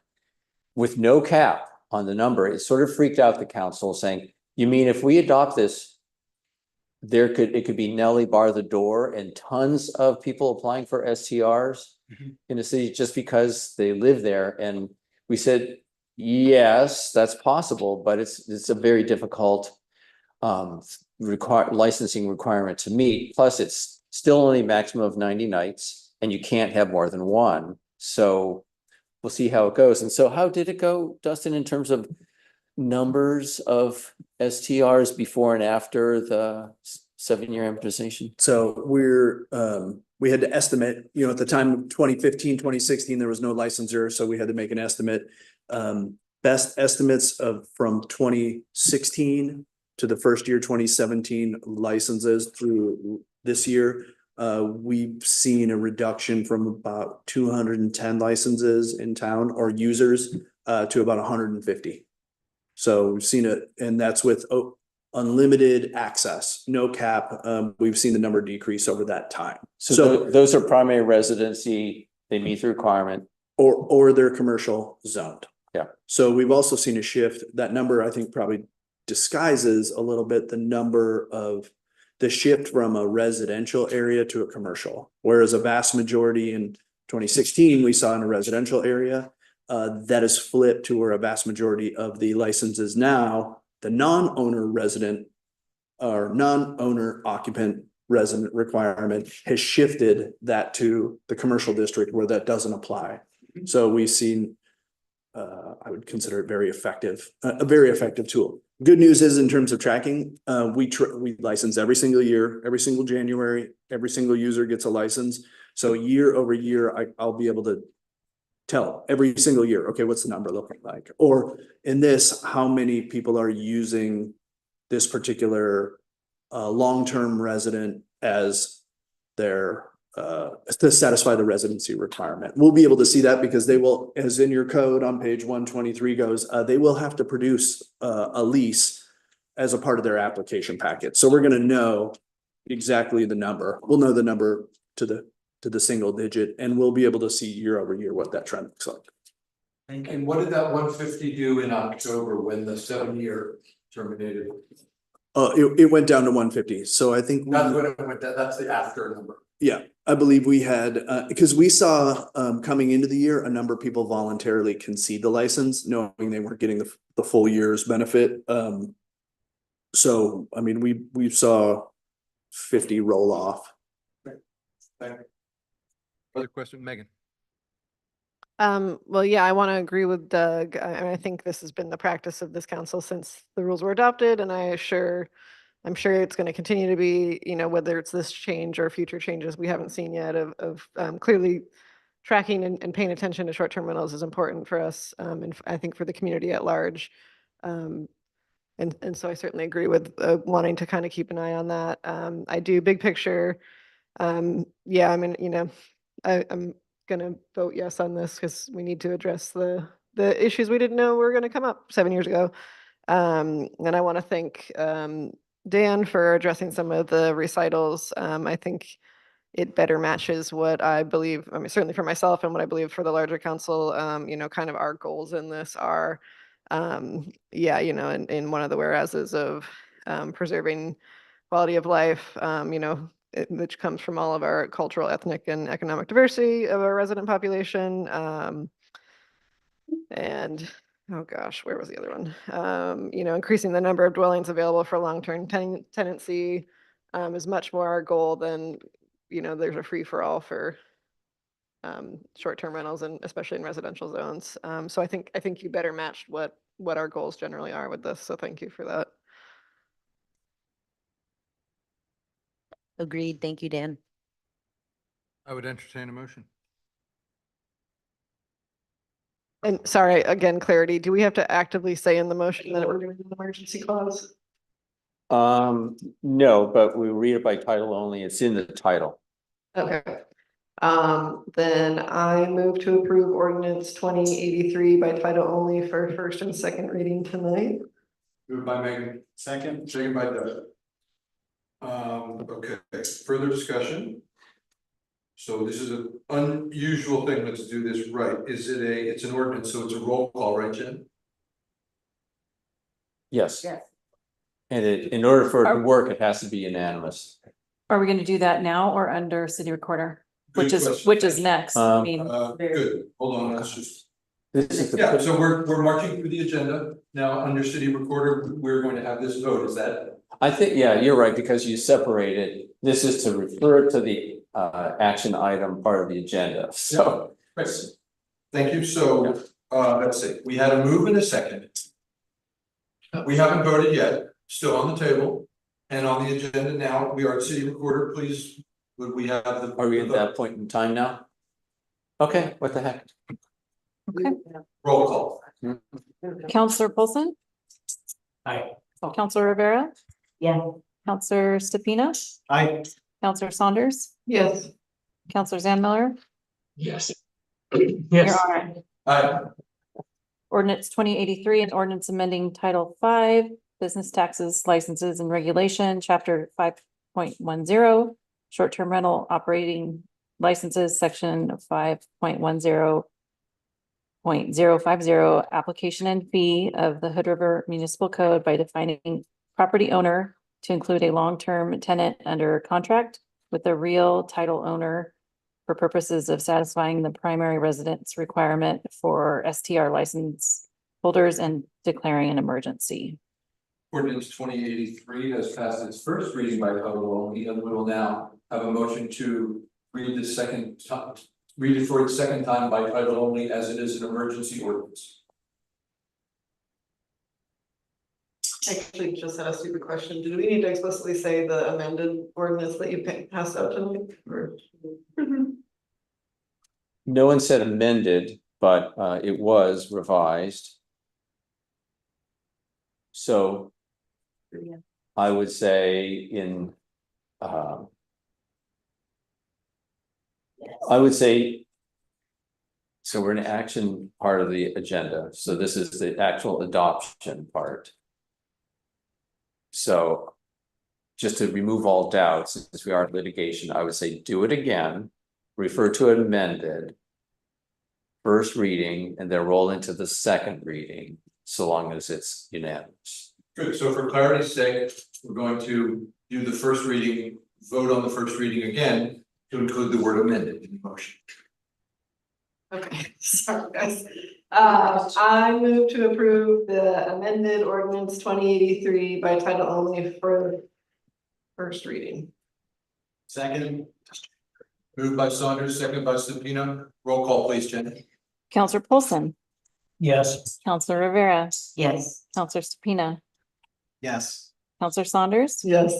with no cap on the number, it sort of freaked out the council, saying, you mean if we adopt this, it could be Nelly bar the door and tons of people applying for STRs in the city just because they live there. And we said, yes, that's possible, but it's a very difficult licensing requirement to meet. Plus, it's still only a maximum of 90 nights, and you can't have more than one. So we'll see how it goes. And so how did it go, Dustin, in terms of numbers of STRs before and after the 7-year amortization? So we had to estimate, at the time of 2015, 2016, there was no licensor, so we had to make an estimate. Best estimates from 2016 to the first year, 2017 licenses through this year. We've seen a reduction from about 210 licenses in town or users to about 150. So we've seen it, and that's with unlimited access, no cap. We've seen the number decrease over that time. So those are primary residency, they meet the requirement. Or they're commercial zoned. Yeah. So we've also seen a shift. That number, I think, probably disguises a little bit the shift from a residential area to a commercial. Whereas a vast majority in 2016, we saw in a residential area, that is flipped to where a vast majority of the licenses now, the non-owner resident or non-owner occupant resident requirement has shifted that to the commercial district where that doesn't apply. So we've seen, I would consider it very effective, a very effective tool. Good news is in terms of tracking, we license every single year, every single January, every single user gets a license. So year over year, I'll be able to tell every single year, okay, what's the number looking like? Or in this, how many people are using this particular long-term resident as their to satisfy the residency requirement. We'll be able to see that because they will, as in your code on page 123 goes, they will have to produce a lease as a part of their application packet. So we're going to know exactly the number. We'll know the number to the single digit, and we'll be able to see year over year what that trend looks like. And what did that 150 do in October when the 7-year terminated? It went down to 150. So I think That's when it went. That's the after number. Yeah, I believe we had, because we saw coming into the year, a number of people voluntarily concede the license, knowing they weren't getting the full year's benefit. So, I mean, we saw 50 roll off. Thank you. Other question, Megan? Well, yeah, I want to agree with Doug. I think this has been the practice of this council since the rules were adopted, and I'm sure it's going to continue to be, whether it's this change or future changes we haven't seen yet of clearly tracking and paying attention to short-term rentals is important for us, and I think for the community at large. And so I certainly agree with wanting to kind of keep an eye on that. I do big picture. Yeah, I mean, I'm gonna vote yes on this because we need to address the issues we didn't know were gonna come up 7 years ago. And I want to thank Dan for addressing some of the recitals. I think it better matches what I believe, I mean, certainly for myself and what I believe for the larger council, kind of our goals in this are, yeah, in one of the whereases of preserving quality of life, which comes from all of our cultural, ethnic, and economic diversity of our resident population. And oh gosh, where was the other one? Increasing the number of dwellings available for long-term tenancy is much more our goal than, there's a free-for-all for short-term rentals, and especially in residential zones. So I think you better match what our goals generally are with this. So thank you for that. Agreed. Thank you, Dan. I would entertain a motion. And sorry, again, clarity, do we have to actively say in the motion that we're doing an emergency clause? No, but we read it by title only. It's in the title. Okay. Then I move to approve ordinance 2083 by title only for first and second reading tonight. Moved by Megan. Second by Doug. Okay, further discussion. So this is an unusual thing. Let's do this right. It's an ordinance, so it's a roll call, right, Jen? Yes. And in order for it to work, it has to be unanimous. Are we going to do that now or under city recorder? Good Which is next? I mean, Good. Hold on, let's just. This is Yeah, so we're marching through the agenda. Now, under city recorder, we're going to have this vote. Is that? I think, yeah, you're right, because you separated. This is to refer to the action item part of the agenda. So Chris. Thank you. So, let's see, we had a move and a second. We haven't voted yet, still on the table. And on the agenda now, we are city recorder, please, would we have the? Are we at that point in time now? Okay, what the heck? Okay. Roll call. Counselor Polson, Aye. Counselor Rivera, Yeah. Counselor Stupina, Aye. Counselor Saunders, Yes. Counselor Zandmiller, Yes. Your Yes. Honor. Aye. Ordinance 2083, an ordinance amending Title 5, Business Taxes, Licenses and Regulation, Chapter 5.10, Short-Term Rental Operating Licenses, Section 5.10.050, Application and Fee of the Hood River Municipal Code by defining property owner to include a long-term tenant under contract with the real title owner for purposes of satisfying the primary residence requirement for STR license holders and declaring an emergency. Ordinance 2083 has passed its first reading by title only, and we will now have a motion to read the second time, read it for the second time by title only, as it is an emergency ordinance. Actually, just had a stupid question. Did we need to explicitly say the amended ordinance that you passed out tonight? Or? No one said amended, but it was revised. So I would say in I would say, so we're in action part of the agenda. So this is the actual adoption part. So just to remove all doubts, since we are in litigation, I would say do it again, refer to it amended, first reading, and then roll into the second reading, so long as it's unanimous. Good, so for clarity's sake, we're going to do the first reading, vote on the first reading again to include the word amended in the motion. Okay, sorry guys. I move to approve the amended ordinance 2083 by title only for first reading. Second. Moved by Saunders, second by Stupina. Roll call, please, Jen. Counselor Polson, Yes. Counselor Rivera, Yes. Counselor Stupina, Yes. Counselor Saunders, Yes.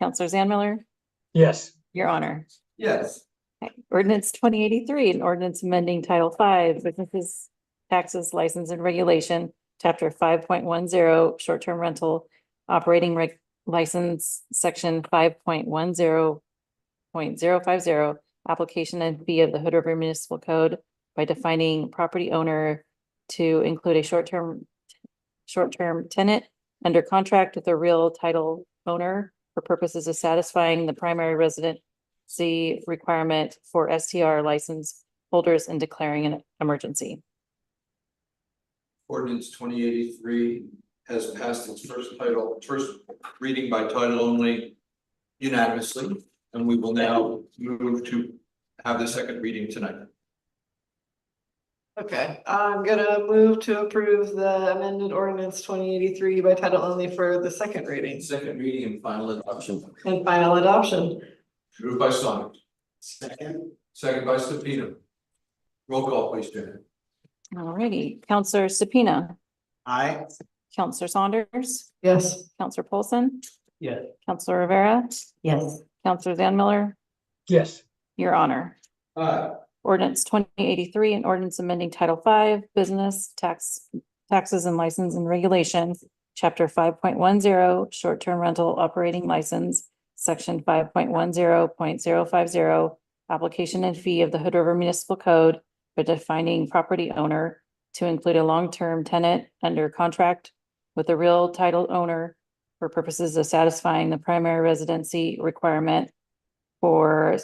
Counselor Zandmiller, Yes. Your Honor. Yes. Okay. Ordinance 2083, an ordinance amending Title 5, Businesses, Taxes, License and Regulation, Chapter 5.10, Short-Term Rental Operating License, Section 5.10.050, Application and Fee of the Hood River Municipal Code by defining property owner to include a short-term tenant under contract with a real title owner for purposes of satisfying the primary residency requirement for STR license holders and declaring an emergency. Ordinance 2083 has passed its first reading by title only unanimously, and we will now move to have the second reading tonight. Okay, I'm gonna move to approve the amended ordinance 2083 by title only for the second reading Second reading and final adoption. and final adoption. Moved by Saunders, Second. second by Stupina. Roll call, please, Jen. Alrighty, Counselor Stupina, Aye. Counselor Saunders, Yes. Counselor Polson, Yeah. Counselor Rivera, Yes. Counselor Zandmiller, Yes. Your Honor. Aye. Ordinance 2083, an ordinance amending Title 5, Business Taxes and License and Regulation, Chapter 5.10, Short-Term Rental Operating License, Section 5.10.050, Application and Fee of the Hood River Municipal Code by defining property owner to include a long-term tenant under contract with a real title owner for purposes of satisfying the primary residency requirement for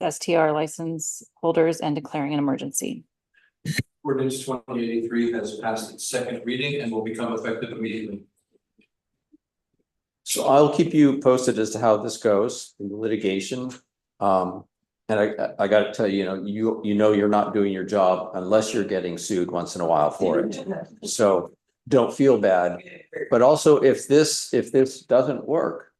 STR license holders and declaring an emergency. Ordinance 2083 has passed its second reading and will become effective immediately. So I'll keep you posted as to how this goes in the litigation. And I gotta tell you, you know you're not doing your job unless you're getting sued once in a while for it. So don't feel bad. But also if this doesn't work,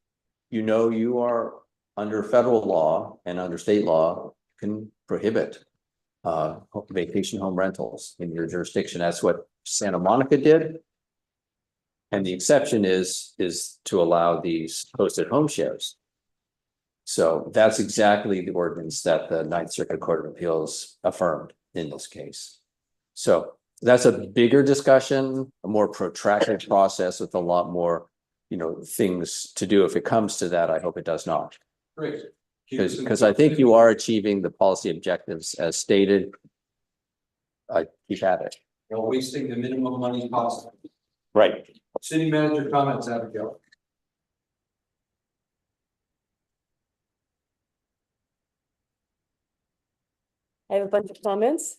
you are under federal law and under state law can prohibit vacation home rentals in your jurisdiction. That's what Santa Monica did. And the exception is to allow these hosted home shares. So that's exactly the ordinance that the Ninth Circuit Court of Appeals affirmed in this case. So that's a bigger discussion, a more protracted process with a lot more, things to do. If it comes to that, I hope it does not. Great. Because I think you are achieving the policy objectives as stated. I keep at it. While wasting the minimum money possible. Right. City manager comments, Abigail. I have a bunch of comments.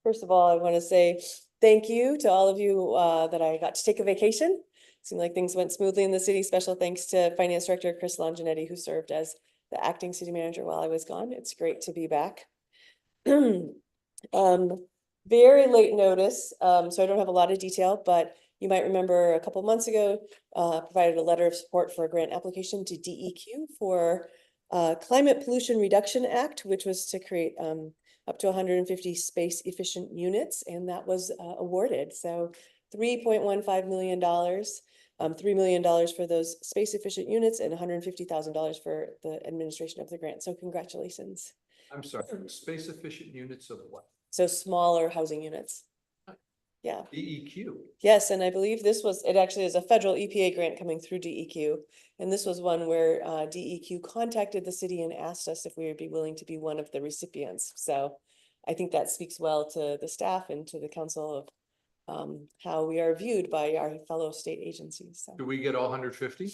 First of all, I want to say thank you to all of you that I got to take a vacation. Seemed like things went smoothly in the city. Special thanks to Finance Director Chris Longinetti, who served as the acting city manager while I was gone. It's great to be back. Very late notice, so I don't have a lot of detail, but you might remember a couple months ago, provided a letter of support for a grant application to DEQ for Climate Pollution Reduction Act, which was to create up to 150 space efficient units, and that was awarded. So $3.15 million, $3 million for those space efficient units and $150,000 for the administration of the grant. So congratulations. I'm sorry, space efficient units of what? So smaller housing units. Yeah. DEQ. Yes, and I believe it actually is a federal EPA grant coming through DEQ. And this was one where DEQ contacted the city and asked us if we would be willing to be one of the recipients. So I think that speaks well to the staff and to the council of how we are viewed by our fellow state agencies. So Do we get all 150?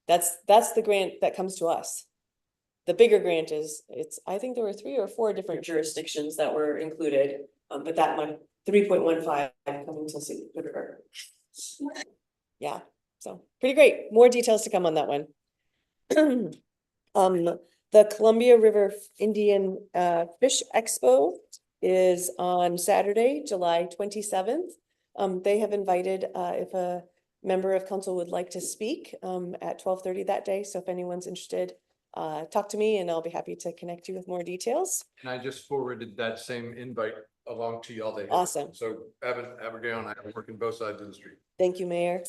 that's the grant that comes to us. The bigger grant I think there were 3 or 4 different jurisdictions that were included, but that one 3.15 coming to City of Hood River. Yeah, so pretty great. More details to come on that one. The Columbia River Indian Fish Expo is on Saturday, July 27th. They have invited if a member of council would like to speak at 12:30 that day. So if anyone's interested, talk to me and I'll be happy to connect you with more details. And I just forwarded that same invite along to y'all. Awesome. So Abigail and I are working both sides of the street. Thank you, Mayor.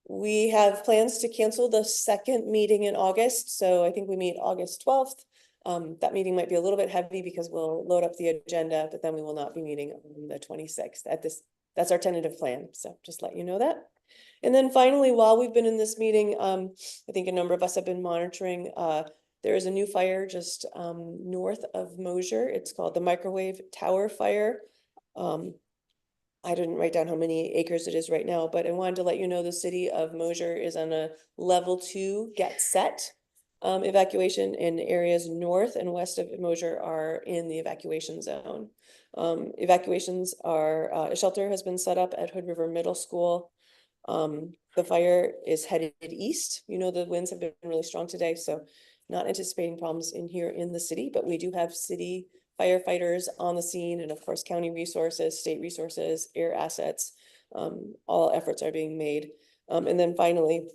We have plans to cancel the second meeting in August, so I think we meet August 12th. That meeting might be a little bit heavy because we'll load up the agenda, but then we will not be meeting on the 26th. That's our tentative plan, so just let you know that. And then finally, while we've been in this meeting, I think a number of us have been monitoring. There is a new fire just north of Mosier. It's called the Microwave Tower Fire. I didn't write down how many acres it is right now, but I wanted to let you know the city of Mosier is on a level 2 get set evacuation, and areas north and west of Mosier are in the evacuation zone. Evacuations are, a shelter has been set up at Hood River Middle School. The fire is headed east. The winds have been really strong today, so not anticipating problems in here in the city, but we do have city firefighters on the scene, and of course, county resources, state resources, air assets. All efforts are being made. And then finally,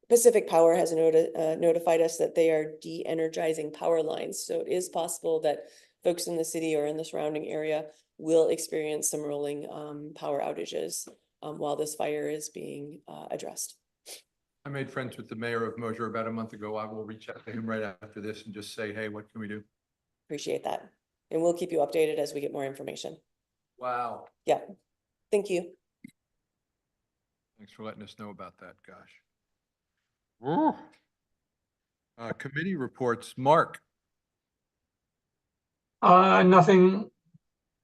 Pacific Power has notified us that they are de-energizing power lines. So it is possible that folks in the city or in the surrounding area will experience some rolling power outages while this fire is being addressed. I made friends with the mayor of Mosier about a month ago. I will reach out to him right after this and just say, hey, what can we do? Appreciate that. And we'll keep you updated as we get more information. Wow. Yeah. Thank you. Thanks for letting us know about that, gosh. Woo. Committee reports, Mark. Nothing.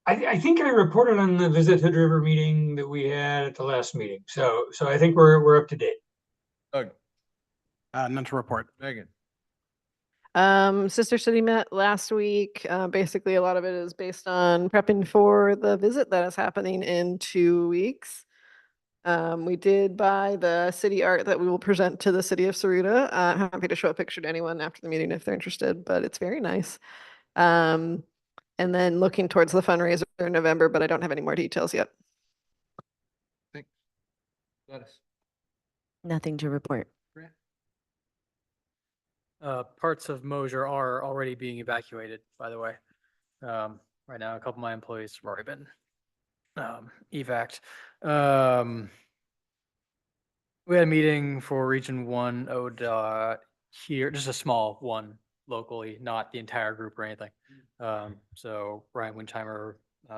I think I reported on the Visit Hood River meeting that we had at the last meeting. So I think we're up to date. Doug. None to report. Megan. Sister City met last week. Basically, a lot of it is based on prepping for the visit that is happening in 2 weeks. We did buy the city art that we will present to the city of Saruta. Happy to show a picture to anyone after the meeting if they're interested, but it's very nice. And then looking towards the fundraiser in November, but I don't have any more details yet. Thanks. Gladys. Nothing to report. Parts of Mosier are already being evacuated, by the way. Right now, a couple of my employees have already been evac'd. We had a meeting for Region 1 ODOT here, just a small one locally, not the entire group or anything. So Ryan Windheimer,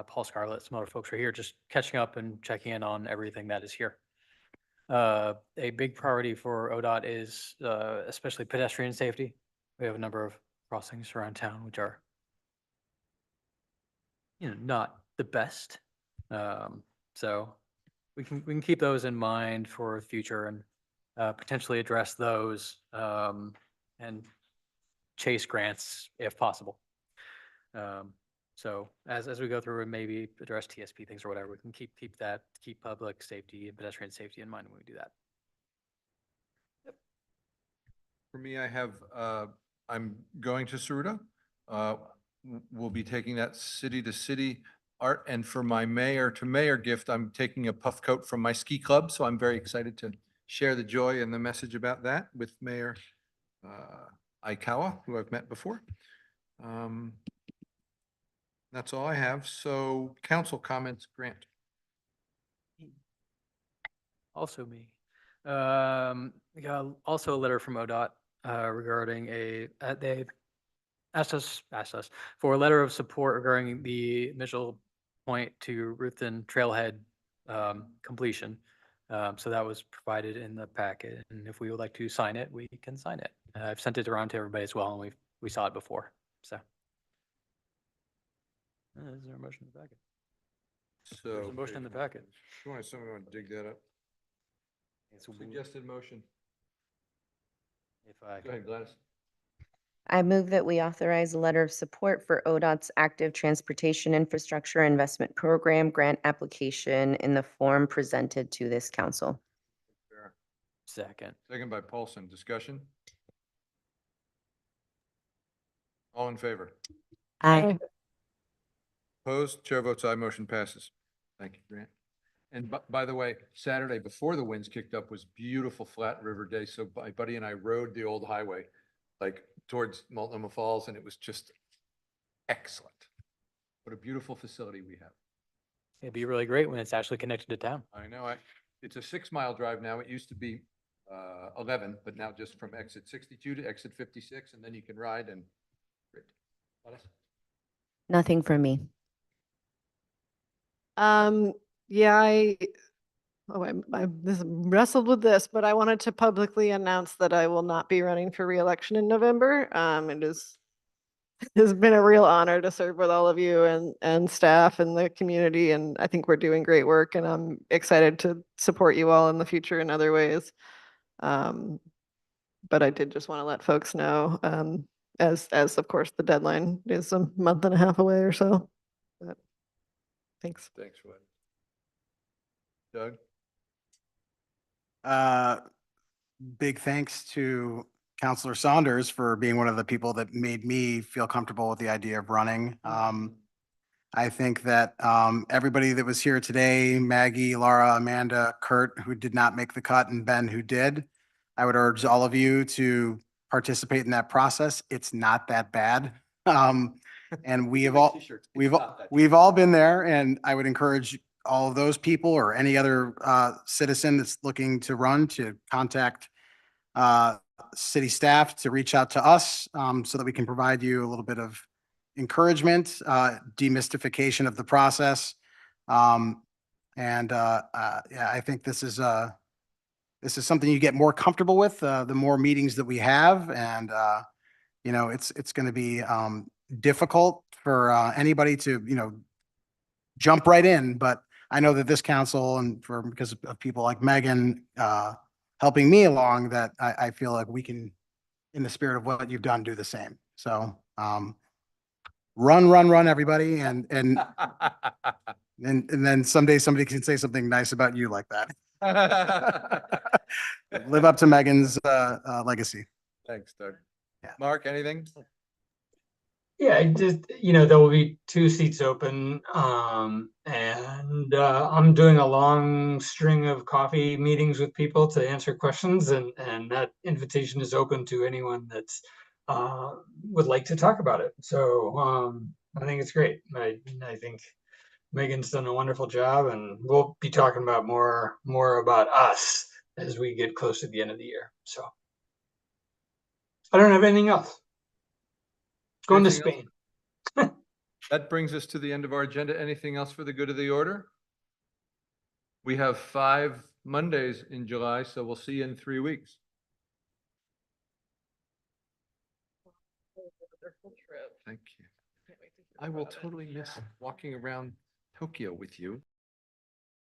Paul Scarlett, some other folks are here, just catching up and checking in on everything that is here. A big priority for ODOT is especially pedestrian safety. We have a number of crossings around town which are, not the best. So we can keep those in mind for the future and potentially address those and chase grants if possible. So as we go through and maybe address TSP things or whatever, we can keep public safety and pedestrian safety in mind when we do that. For me, I have, I'm going to Saruta. We'll be taking that city to city art. And for my mayor to mayor gift, I'm taking a puff coat from my ski club. So I'm very excited to share the joy and the message about that with Mayor Aikawa, who I've met before. That's all I have. So council comments, Grant. Also me. We got also a letter from ODOT regarding they asked us for a letter of support regarding the Mitchell Point to Ruthven Trailhead completion. So that was provided in the packet, and if we would like to sign it, we can sign it. I've sent it around to everybody as well, and we saw it before. So is there a motion in the packet? So There's a motion in the packet. Somebody want to dig that up? Suggested motion. Go ahead, Gladys. I move that we authorize a letter of support for ODOT's active transportation infrastructure investment program grant application in the form presented to this council. Second. Second by Paulson. Discussion? All in favor? Aye. Opposed? Chair votes aye. Motion passes. Thank you, Grant. And by the way, Saturday before the winds kicked up was beautiful Flat River Day. So my buddy and I rode the old highway like towards Multnomah Falls, and it was just excellent. What a beautiful facility we have. It'd be really great when it's actually connected to town. I know. It's a 6-mile drive now. It used to be 11, but now just from exit 62 to exit 56, and then you can ride and great. Nothing for me. Yeah, I wrestled with this, but I wanted to publicly announce that I will not be running for re-election in November. It has been a real honor to serve with all of you and staff and the community, and I think we're doing great work, and I'm excited to support you all in the future in other ways. But I did just want to let folks know, as of course the deadline is a month and a half away or so. But thanks. Thanks, Wade. Doug? Big thanks to Counselor Saunders for being one of the people that made me feel comfortable with the idea of running. I think that everybody that was here today, Maggie, Laura, Amanda, Kurt, who did not make the cut, and Ben, who did, I would urge all of you to participate in that process. It's not that bad. And we've all been there, and I would encourage all of those people or any other citizen that's looking to run to contact city staff to reach out to us so that we can provide you a little bit of encouragement, demystification of the process. Yeah, I think this is something you get more comfortable with the more meetings that we have, and it's going to be difficult for anybody to jump right in, but I know that this council, and because of people like Megan helping me along, that I feel like we can, in the spirit of what you've done, do the same. So run, everybody, and then someday somebody can say something nice about you like that. Live up to Megan's legacy. Thanks, Doug. Yeah. Mark, anything? Yeah, just, there will be 2 seats open, and I'm doing a long string of coffee meetings with people to answer questions, and that invitation is open to anyone that's would like to talk about it. So I think it's great. I think Megan's done a wonderful job, and we'll be talking about more about us as we get close to the end of the year. So I don't have anything else. Going to Anything Spain. That brings us to the end of our agenda. Anything else for the good of the order? We have 5 Mondays in July, so we'll see you in 3 weeks. Thank you. I will totally miss walking around Tokyo with you.